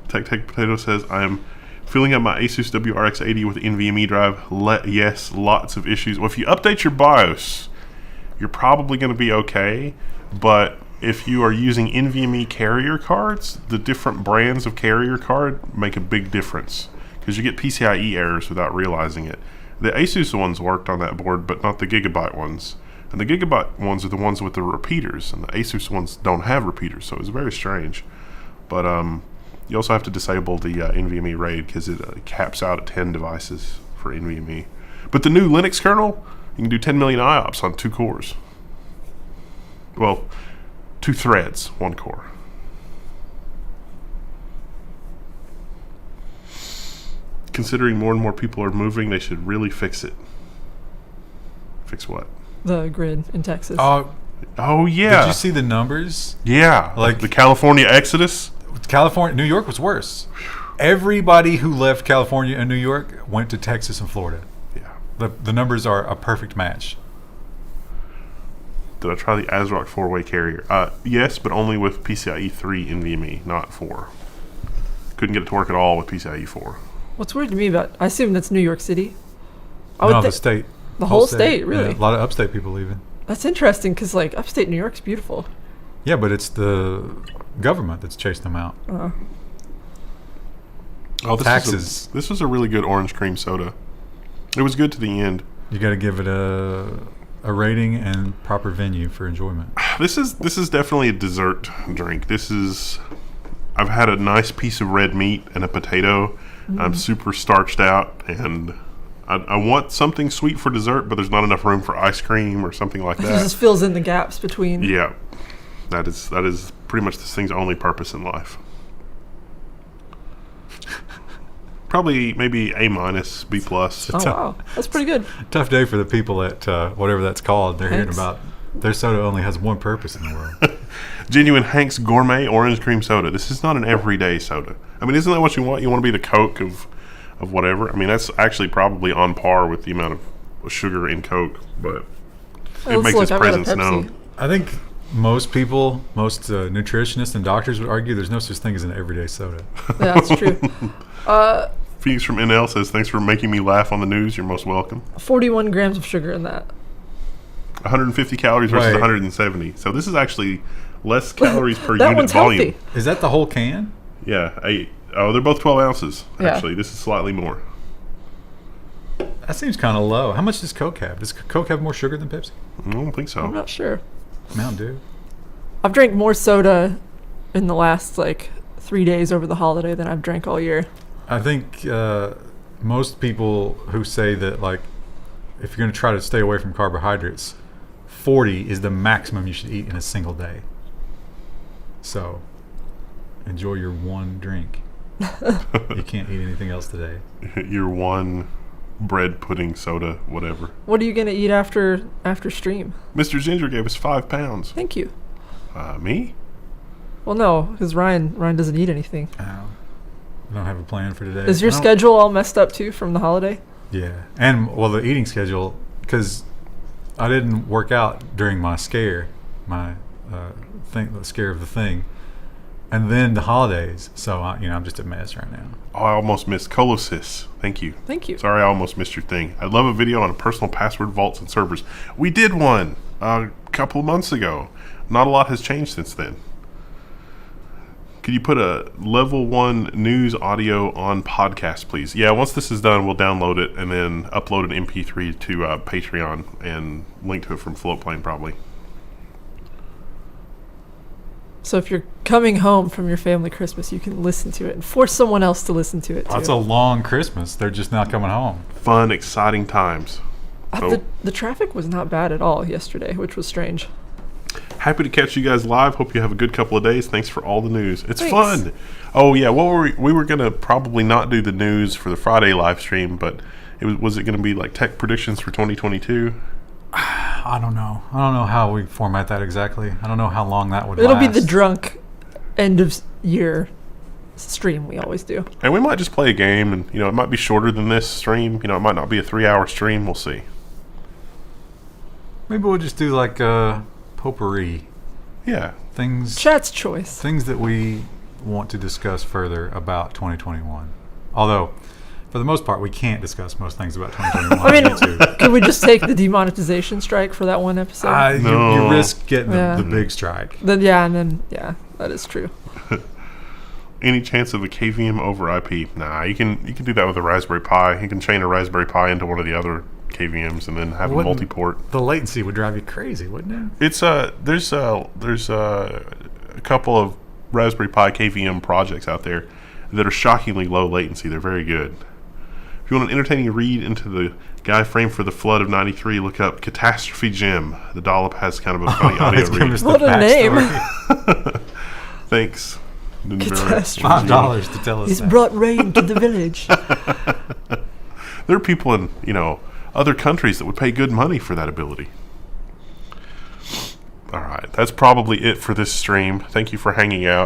Tech Potato says, I am filling up my Asus WRX80 with NVMe drive. Yes, lots of issues. Well, if you update your BIOS, you're probably going to be okay. But if you are using NVMe carrier cards, the different brands of carrier card make a big difference because you get PCIe errors without realizing it. The Asus ones worked on that board, but not the Gigabyte ones. And the Gigabyte ones are the ones with the repeaters, and the Asus ones don't have repeaters, so it's very strange. But you also have to disable the NVMe RAID because it caps out at 10 devices for NVMe. But the new Linux kernel, you can do 10 million IOPS on 2 cores. Well, 2 threads, 1 core. Considering more and more people are moving, they should really fix it. Fix what? The grid in Texas. Oh, yeah. Did you see the numbers? Yeah, Like- the California exodus. California, New York was worse. Everybody who left California and New York went to Texas and Florida. Yeah. The numbers are a perfect match. Did I try the ASRock 4-way carrier? Yes, but only with PCIe 3 NVMe, not 4. Couldn't get it to work at all with PCIe 4. What's weird to me about, I assume that's New York City. I No, would the thi- state. the whole state, really. Yeah, a lot of upstate people leaving. That's interesting because like upstate New York's beautiful. Yeah, but it's the government that's chased them out. Oh, Taxes. This was a really good orange cream soda. It was good to the end. You got to give it a rating and proper venue for enjoyment. This is definitely a dessert drink. I've had a nice piece of red meat and a potato. I'm super starched out, and I want something sweet for dessert, but there's not enough room for ice cream or something like It that. just fills in the gaps between. Yeah, that is pretty much this thing's only purpose in life. Probably maybe A-, B+. Oh wow, that's pretty good. Tough day for the people at whatever that's called. They're hearing Thanks. about their soda only has one purpose in the world. Genuine Hank's Gourmet Orange Cream Soda. This is not an everyday soda. I mean, isn't that what you want? You want to be the Coke of whatever. I mean, that's actually probably on par with the amount of sugar in Coke, but it makes its I've got a presence Pepsi. known. I think most people, most nutritionists and doctors would argue there's no such thing as an everyday soda. Yeah, that's true. Phoenix from NL says, thanks for making me laugh on the news. You're most welcome. 41 grams of sugar in that. 150 calories versus Wait. 170. So this is actually less calories per That unit one's volume. healthy. Is that the whole can? Yeah. They're both 12 ounces, Yeah. actually. This is slightly more. That seems kind of low. How much does Coke have? Does Coke have more sugar than Pepsi? I don't think so. I'm not sure. Mountain Dew. I've drank more soda in the last like 3 days over the holiday than I've drank all year. I think most people who say that, like, if you're going to try to stay away from carbohydrates, 40 is the maximum you should eat in a single day. So, enjoy your one drink. You can't eat anything else today. Your one bread, pudding, soda, whatever. What are you gonna eat after stream? Mr. Ginger gave us 5 pounds. Thank you. Me? Well, no, because Ryan doesn't eat anything. I don't have a plan for today. Is your I don't- schedule all messed up too from the holiday? Yeah. And, well, the eating schedule, because I didn't work out during my scare, my scare of the thing, and then the holidays. So I'm just a mess right now. Oh, I almost missed Colosys. Thank you. Thank you. Sorry, I almost missed your thing. I'd love a video on personal password vaults and servers. We did one a couple of months ago. Not a lot has changed since then. Could you put a level 1 news audio on podcast, please? Yeah, once this is done, we'll download it and then upload an MP3 to Patreon and link to it from Floatplane probably. So if you're coming home from your family Christmas, you can listen to it and force someone else to listen to it too. It's a long Christmas. They're just not coming home. Fun, exciting times. So, the traffic was not bad at all yesterday, which was strange. happy to catch you guys live. Hope you have a good couple of days. Thanks for all the news. It's Thanks. fun. Oh yeah, we were gonna probably not do the news for the Friday live stream, but was it gonna be like tech predictions for 2022? I don't know. I don't know how we format that exactly. I don't know how long that would It'll last. be the drunk end of year stream we always do. And we might just play a game, and it might be shorter than this stream. It might not be a 3-hour stream. We'll see. Maybe we'll just do like potpourri Yeah. things. Chat's choice. Things that we want to discuss further about 2021. Although, for the most part, we can't discuss most things about 2021 I mean, on YouTube. Could we just take the demonetization strike for that one episode? No. You risk getting Yeah. the big strike. Then that is true. Any chance of a KVM over IP? Nah, you can do that with a Raspberry Pi. You can chain a Raspberry Pi into one of the other KVMs and then have a Wouldn't- multi-port. The latency would drive you crazy, wouldn't it? It's there's a couple of Raspberry Pi KVM projects out there that are shockingly low latency. They're very good. If you want an entertaining read into the guy framed for the flood of '93, look up Catastrophe Jim. The dollop has kind of a funny audio It's giving read. us the What a name. backstory. Thanks. Catastrophe. $5 to tell us He's that. brought rain to the village. There are people in other countries that would pay good money for that ability. All right, that's probably it for this stream. Thank you for hanging out.